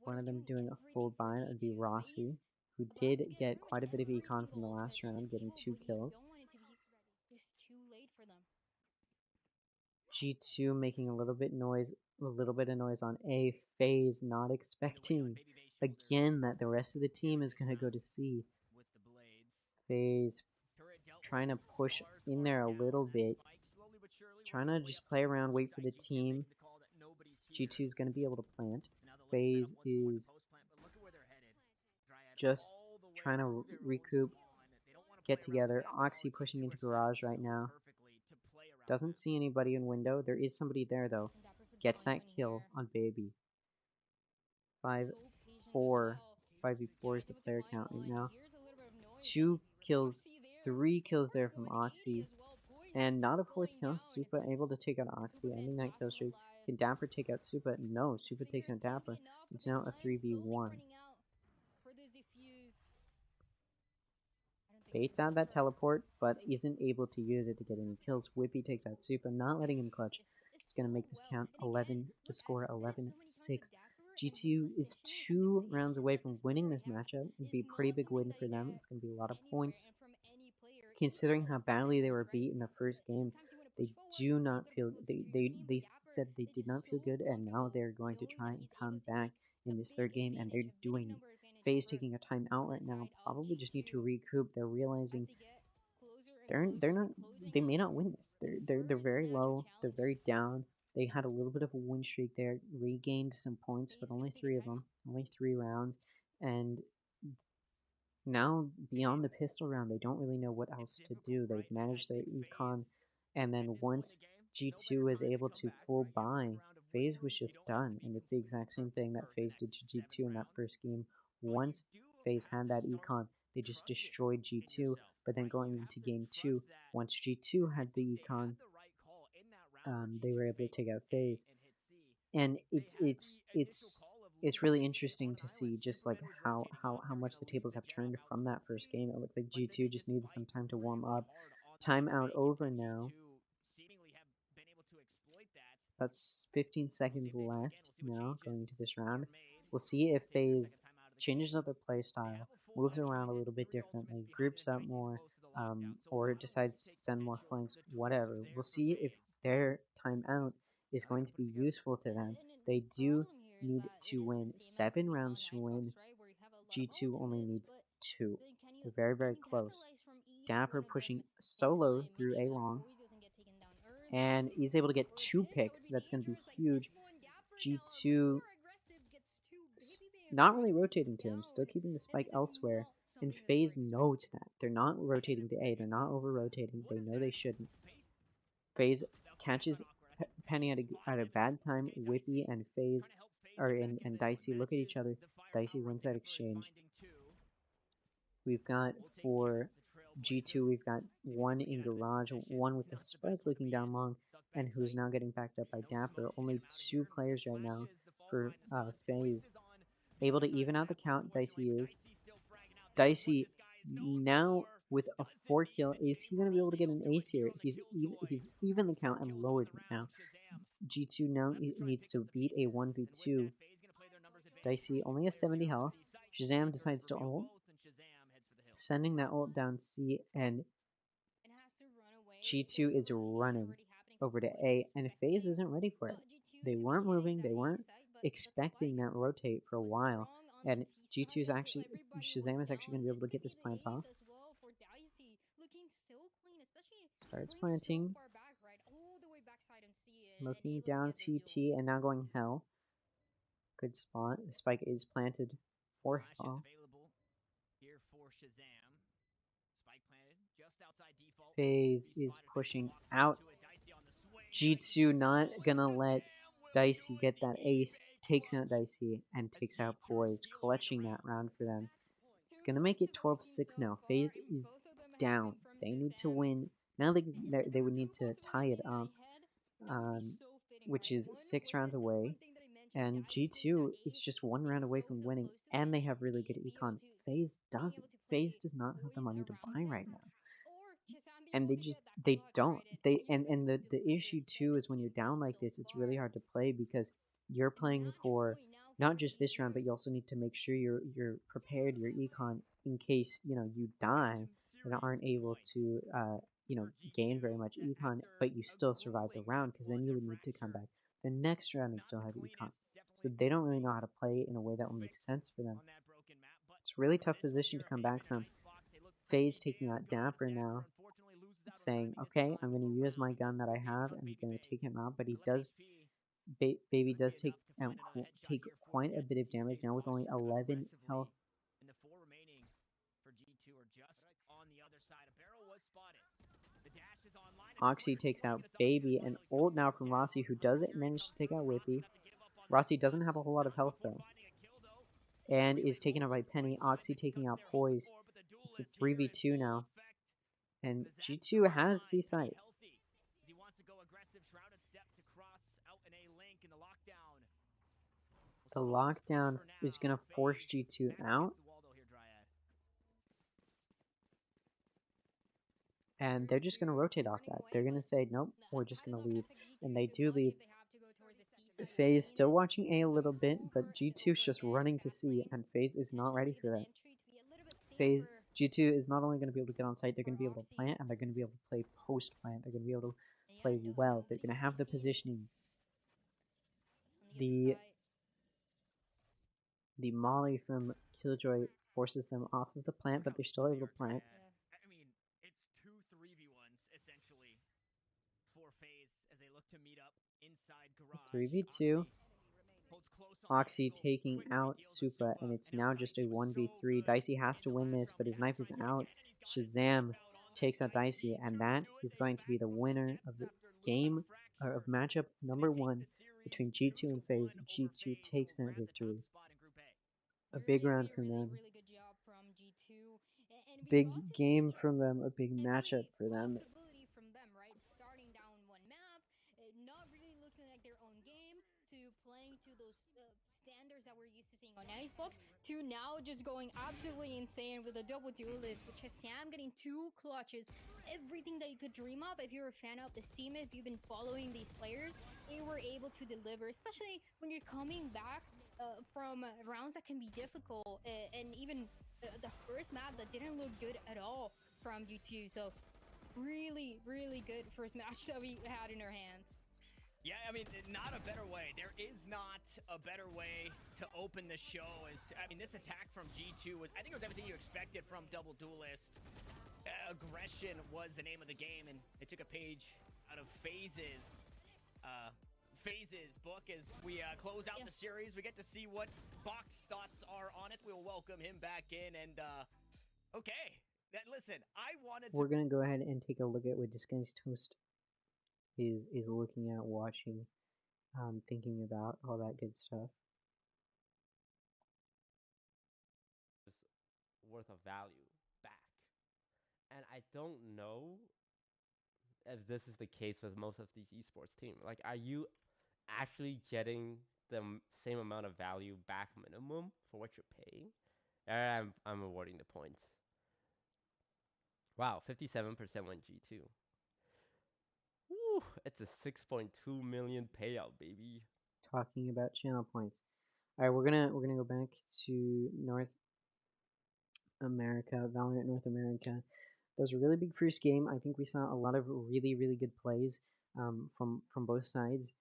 one of them doing a full buy. That would be Rossi, who did get quite a bit of econ from the last round, getting 2 kills. G2 making a little bit of noise on A. FaZe not expecting again that the rest of the team is gonna go to C. FaZe trying to push in there a little bit, trying to just play around, wait for the team. G2 is gonna be able to plant. FaZe is just trying to recoup, get together. Oxy pushing into garage right now. Doesn't see anybody in window. There is somebody there though. Gets that kill on Baby. 5-4. 5v4 is the player count right now. 2 kills, 3 kills there from Oxy. And not a 4th kill. Supa able to take out Oxy, ending that kill streak. Can Dapper take out Supa? No, Supa takes out Dapper. It's now a 3v1. Baits out that teleport, but isn't able to use it to get any kills. Whippy takes out Supa, not letting him clutch. It's going to make this count 11, the score 11-6. G2 is 2 rounds away from winning this matchup. It'd be a pretty big win for them. It's going to be a lot of points. Considering how badly they were beat in the first game, they do not feel, they said they did not feel good, and now they're going to try and come back in this third game, and they're doing it. FaZe taking a timeout right now, probably just need to recoup. They're realizing they may not win this. They're very low, they're very down. They had a little bit of a win streak there, regained some points, but only 3 of them, only 3 rounds, and now beyond the pistol round, they don't really know what else to do. They've managed their econ, and then once G2 is able to full buy, FaZe was just done, and it's the exact same thing that FaZe did to G2 in that first game. Once FaZe had that econ, they just destroyed G2, but then going into game 2, once G2 had the econ, they were able to take out FaZe. And it's really interesting to see just like how much the tables have turned from that first game. It looks like G2 just needed some time to warm up. Timeout over now. That's 15 seconds left now going into this round. We'll see if FaZe changes up their play style, moves around a little bit differently, groups up more, or decides to send more flanks, whatever. We'll see if their timeout is going to be useful to them. They do need to win 7 rounds to win. G2 only needs 2. They're very, very close. Dapper pushing solo through A long, and he's able to get 2 picks. That's going to be huge. G2 not really rotating to him, still keeping the spike elsewhere, and FaZe knows that. They're not rotating to A, they're not over-rotating, they know they shouldn't. FaZe catches Penny at a bad time. Whippy and FaZe, and Dicey look at each other. Dicey wins that exchange. We've got for G2, we've got 1 in garage, 1 with the spike looking down long, and who's now getting backed up by Dapper. Only 2 players right now for FaZe. Able to even out the count, Dicey is. Dicey now with a 4 kill, is he going to be able to get an ace here? He's even the count and lowered right now. G2 now needs to beat a 1v2. Dicey only has 70 health. Shazam decides to ult, sending that ult down C, and G2 is running over to A, and FaZe isn't ready for it. They weren't moving, they weren't expecting that rotate for a while, and G2 is actually, Shazam is actually going to be able to get this plant off. Starts planting, looking down CT, and now going Hell. Good spot. The spike is planted for Hell. FaZe is pushing out. G2 not gonna let Dicey get that ace. Takes out Dicey and takes out Poised, clutching that round for them. It's gonna make it 12-6 now. FaZe is down. They need to win. Now they would need to tie it up, which is 6 rounds away. And G2 is just 1 round away from winning, and they have really good econ. FaZe doesn't. FaZe does not have the money to buy right now. And they don't. And the issue too is when you're down like this, it's really hard to play because you're playing for not just this round, but you also need to make sure you're prepared, your econ, in case you die and aren't able to gain very much econ, but you still survive the round because then you would need to come back the next round and still have econ. So they don't really know how to play in a way that will make sense for them. It's a really tough position to come back from. FaZe taking out Dapper now, saying, okay, I'm going to use my gun that I have and I'm going to take him out, but he does, Baby does take quite a bit of damage now with only 11 health. And the 4 remaining for G2 are just on the other side. A barrel was spotted. The dash is online. Oxy takes out Baby, and ult now from Rossi, who doesn't manage to take out Whippy. Rossi doesn't have a whole lot of health though, and is taken out by Penny. Oxy taking out Poise. It's a 3v2 now, and G2 has C-Site. He wants to go aggressive, shrouded step to cross out in a link in the lockdown. The lockdown is going to force G2 out. And they're just going to rotate off that. They're going to say, nope, we're just going to leave. And they do leave. FaZe is still watching A little bit, but G2 is just running to C, and FaZe is not ready for that. G2 is not only going to be able to get on site, they're going to be able to plant, and they're going to be able to play post-plant. They're going to be able to play well. They're going to have the positioning. The molly from Killjoy forces them off of the plant, but they're still able to plant. I mean, it's 2 3v1s essentially for FaZe as they look to meet up inside garage. 3v2. Oxy taking out Supa, and it's now just a 1v3. Dicey has to win this, but his knife is out. Shazam takes out Dicey, and that is going to be the winner of the game, or of matchup number 1 between G2 and FaZe. G2 takes that victory. A big round from them. Big game from them, a big matchup for them. Starting down one map, not really looking like their own game, to playing to those standards that we're used to seeing on Icebox, to now just going absolutely insane with a double duelist, with Shazam getting 2 clutches, everything that you could dream of. If you're a fan of this team, if you've been following these players, they were able to deliver, especially when you're coming back from rounds that can be difficult, and even the first map that didn't look good at all from G2. So really, really good first match that we had in our hands. Yeah, I mean, not a better way. There is not a better way to open the show. I mean, this attack from G2 was, I think it was everything you expected from Double Duelist. Aggression was the name of the game, and it took a page out of FaZe's book as we close out the series. We get to see what Box thoughts are on it. We'll welcome him back in, and okay. Listen, we're gonna go ahead and take a look at what Disguised Toast is looking at, watching, thinking about all that good stuff. Worth of value back, and I don't know if this is the case with most of these esports teams. Like, are you actually getting the same amount of value back minimum for what you're paying? I'm awarding the points. Wow, 57% went G2. Woo, it's a 6.2 million payout, baby. Talking about channel points. All right, we're gonna go back to North America, Valorant North America. That was a really big first game. I think we saw a lot of really, really good plays from both sides.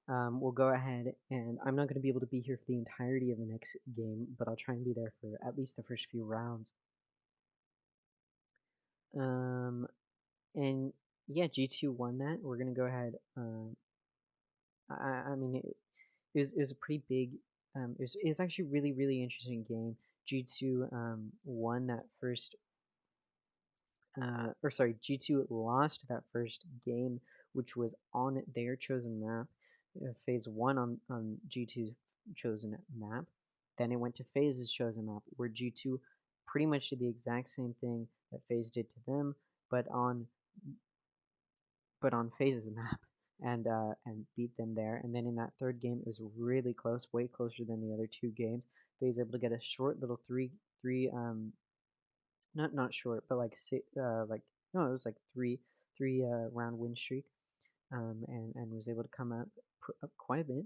We'll go ahead, and I'm not going to be able to be here for the entirety of the next game, but I'll try and be there for at least the first few rounds. And yeah, G2 won that. We're going to go ahead. I mean, it was a pretty big, it was actually a really, really interesting game. G2 won that first, G2 lost that first game, which was on their chosen map. FaZe won on G2's chosen map. Then it went to FaZe's chosen map, where G2 pretty much did the exact same thing that FaZe did to them, but on FaZe's map, and beat them there. And then in that third game, it was really close, way closer than the other 2 games. FaZe able to get a short little not short, but like it was like three round win streak, and was able to come up quite a bit.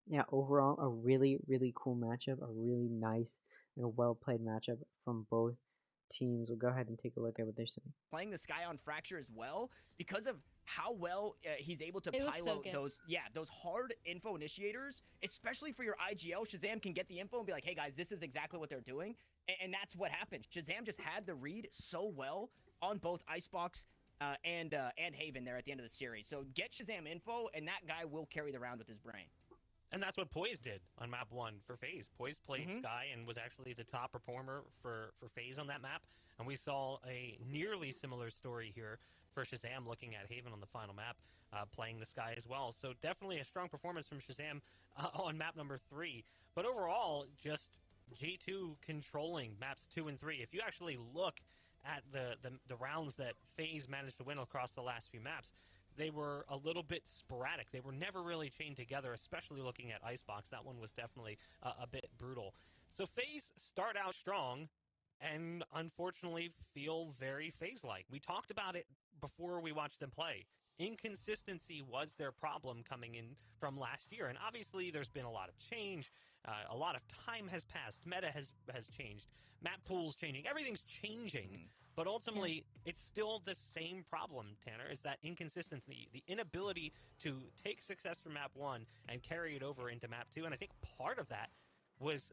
Yeah, overall a really, really cool matchup, a really nice and well played matchup from both teams. We'll go ahead and take a look at what they're saying. Playing the Sky on Fracture as well because of how well he's able to It was so pilot good. those hard info initiators, especially for your IGL. Shazam can get the info and be like, hey guys, this is exactly what they're doing. And that's what happened. Shazam just had the read so well on both Icebox and Haven there at the end of the series. So get Shazam info, and that guy will carry the round with his brain. And that's what Poise did on map 1 for FaZe. Poise played Sky and was actually the top performer for FaZe on that map. And we saw a nearly similar story here for Shazam looking at Haven on the final map, playing the Sky as well. So definitely a strong performance from Shazam on map number 3. But overall, just G2 controlling maps 2 and 3. If you actually look at the rounds that FaZe managed to win across the last few maps, they were a little bit sporadic. They were never really chained together, especially looking at Icebox. That one was definitely a bit brutal. So FaZe start out strong and unfortunately feel very FaZe-like. We talked about it before we watched them play. Inconsistency was their problem coming in from last year. And obviously there's been a lot of change. A lot of time has passed. Meta has changed. Map pools changing. Everything's changing. But ultimately, it's still the same problem, Tanner, is that inconsistency, the inability to take success from map 1 and carry it over into map 2. And I think part of that was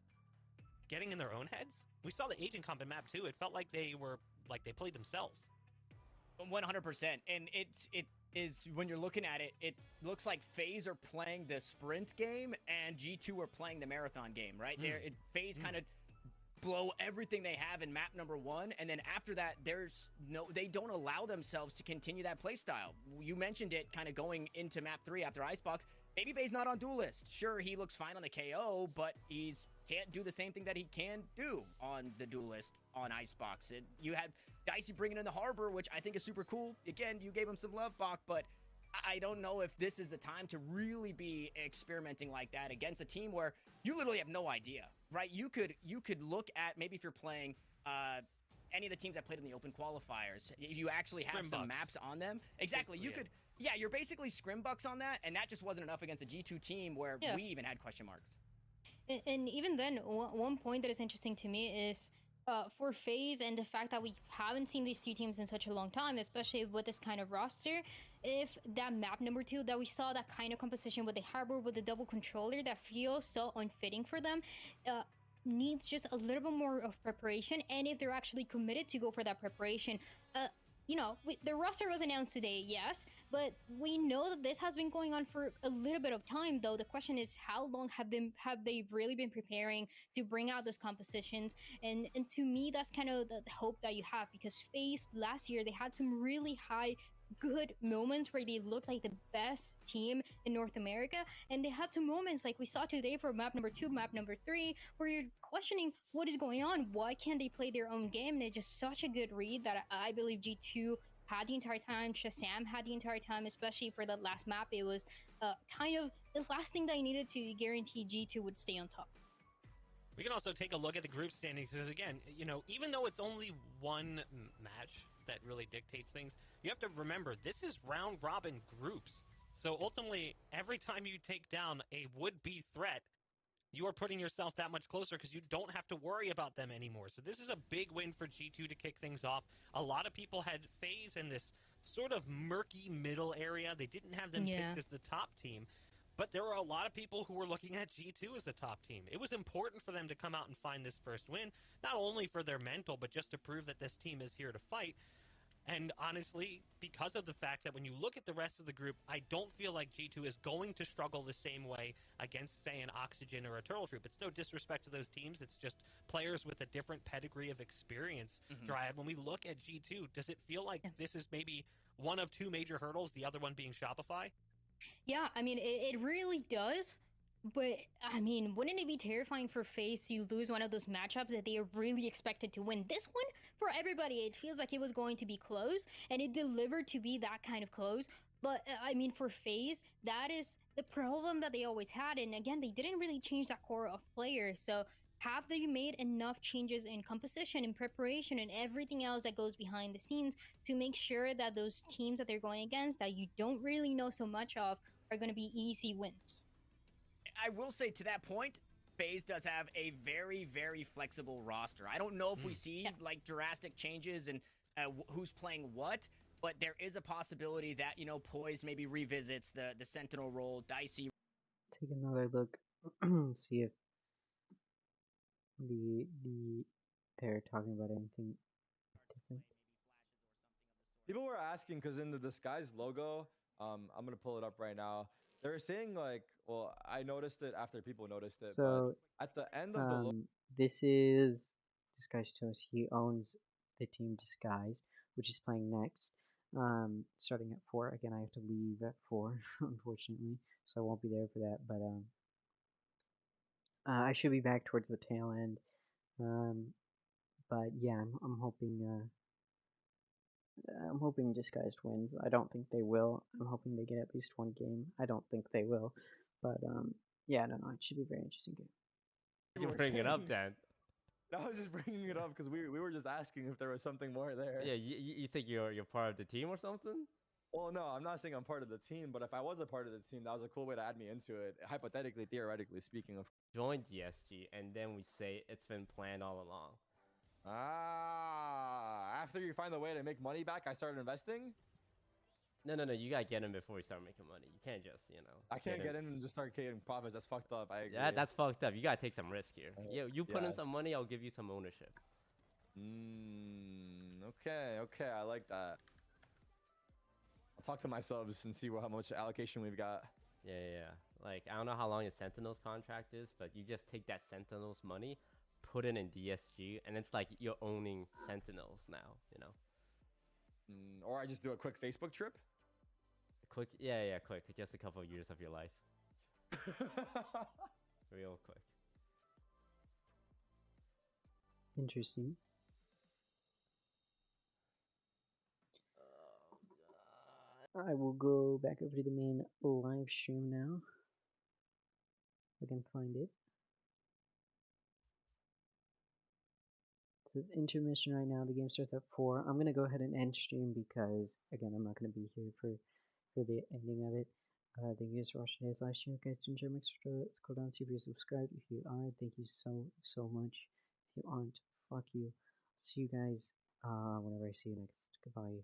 getting in their own heads. We saw the agent comp in map 2. It felt like they played themselves. 100%. And it is, when you're looking at it, it looks like FaZe are playing the sprint game and G2 are playing the marathon game, right? FaZe kind of blow everything they have in map number 1, and then after that they don't allow themselves to continue that play style. You mentioned it kind of going into map 3 after Icebox. Babybay's not on Duelist. Sure, he looks fine on the KO, but he's can't do the same thing that he can do on the Duelist on Icebox. You had Dicey bringing in the Harbor, which I think is super cool. Again, you gave him some love, Bach, but I don't know if this is the time to really be experimenting like that against a team where you literally have no idea, right? You could look at, maybe if you're playing any of the teams that played in the open qualifiers, if you actually have some maps on them. Exactly. You could, you're basically scrimbucks on that, and that just wasn't enough against a G2 team where we even had question marks. And even then, one point that is interesting to me is for FaZe and the fact that we haven't seen these two teams in such a long time, especially with this kind of roster, if that map number 2 that we saw, that kind of composition with the Harbor, with the double controller that feels so unfitting for them, needs just a little bit more of preparation. And if they're actually committed to go for that preparation, the roster was announced today, yes, but we know that this has been going on for a little bit of time, though. The question is, how long have they really been preparing to bring out those compositions? And to me, that's kind of the hope that you have, because FaZe last year, they had some really good moments where they looked like the best team in North America, and they had some moments like we saw today for map number 2, map number 3, where you're questioning what is going on. Why can't they play their own game? And it's just such a good read that I believe G2 had the entire time. Shazam had the entire time, especially for the last map. It was kind of the last thing that I needed to guarantee G2 would stay on top. We can also take a look at the group standings, because again, even though it's only one match that really dictates things, you have to remember this is round robin groups. So ultimately, every time you take down a would-be threat, you are putting yourself that much closer, because you don't have to worry about them anymore. So this is a big win for G2 to kick things off. A lot of people had FaZe in this sort of murky middle area. They didn't have them picked as the top team. But there were a lot of people who were looking at G2 as the top team. It was important for them to come out and find this first win, not only for their mental, but just to prove that this team is here to fight. And honestly, because of the fact that when you look at the rest of the group, I don't feel like G2 is going to struggle the same way against, say, an Oxygen or a Turtle Troop. It's no disrespect to those teams. It's just players with a different pedigree of experience. Dryad, when we look at G2, does it feel like this is maybe one of 2 major hurdles, the other one being Shopify? Yeah, I mean, it really does. But, I mean, wouldn't it be terrifying for FaZe to lose one of those matchups that they are really expected to win? This one, for everybody, it feels like it was going to be close, and it delivered to be that kind of close. But, I mean, for FaZe, that is the problem that they always had. And again, they didn't really change that core of players. So have they made enough changes in composition, in preparation, and everything else that goes behind the scenes to make sure that those teams that they're going against that you don't really know so much of are going to be easy wins? I will say, to that point, FaZe does have a very, very flexible roster. I don't know if we see Yeah. like drastic changes and who's playing what, but there is a possibility that, you know, Poise maybe revisits the Sentinel role, Dicey. Take another look, see if they're talking about anything different. People were asking because in the Disguise logo, I'm gonna pull it up right now. They were saying like, well, I noticed it after people noticed it. So but at the end of the logo, this is Disguise Toast. He owns the team Disguise, which is playing next. Starting at 4. Again, I have to leave at 4, unfortunately, so I won't be there for that. But I should be back towards the tail end. But yeah, I'm hoping Disguised wins. I don't think they will. I'm hoping they get at least one game. I don't think they will. But yeah, I don't know. It should be a very interesting game. You bring it up, Dan. I was just bringing it up because we were just asking if there was something more there. Yeah, you think you're part of the team or something? Well, no, I'm not saying I'm part of the team, but if I was a part of the team, that was a cool way to add me into it. Hypothetically, theoretically speaking, of Join DSG, and then we say it's been planned all along. After you find the way to make money back, I started investing. No, you gotta get in before you start making money. You can't just, I can't get in and just start getting profits. That's fucked up. I agree. Yeah, that's fucked up. You gotta take some risk here. You put in some yes. money, I'll give you some ownership. Okay, I like that. I'll talk to my subs and see how much allocation we've got. Yeah. Like, I don't know how long the Sentinels contract is, but you just take that Sentinels money, put it in DSG, and it's like you're owning Sentinels now, Or I just do a quick Facebook trip. Quick. Just a couple of years of your life. Real quick. Interesting. I will go back over to the main live stream now. If I can find it. It says intermission right now. The game starts at 4. I'm gonna go ahead and end stream because again I'm not gonna be here for the ending of it. Thank you guys for watching today's live stream. Guys, enjoy, make sure to scroll down, see if you're subscribed. If you are, thank you so much. If you aren't, fuck you. See you guys whenever I see you next. Goodbye.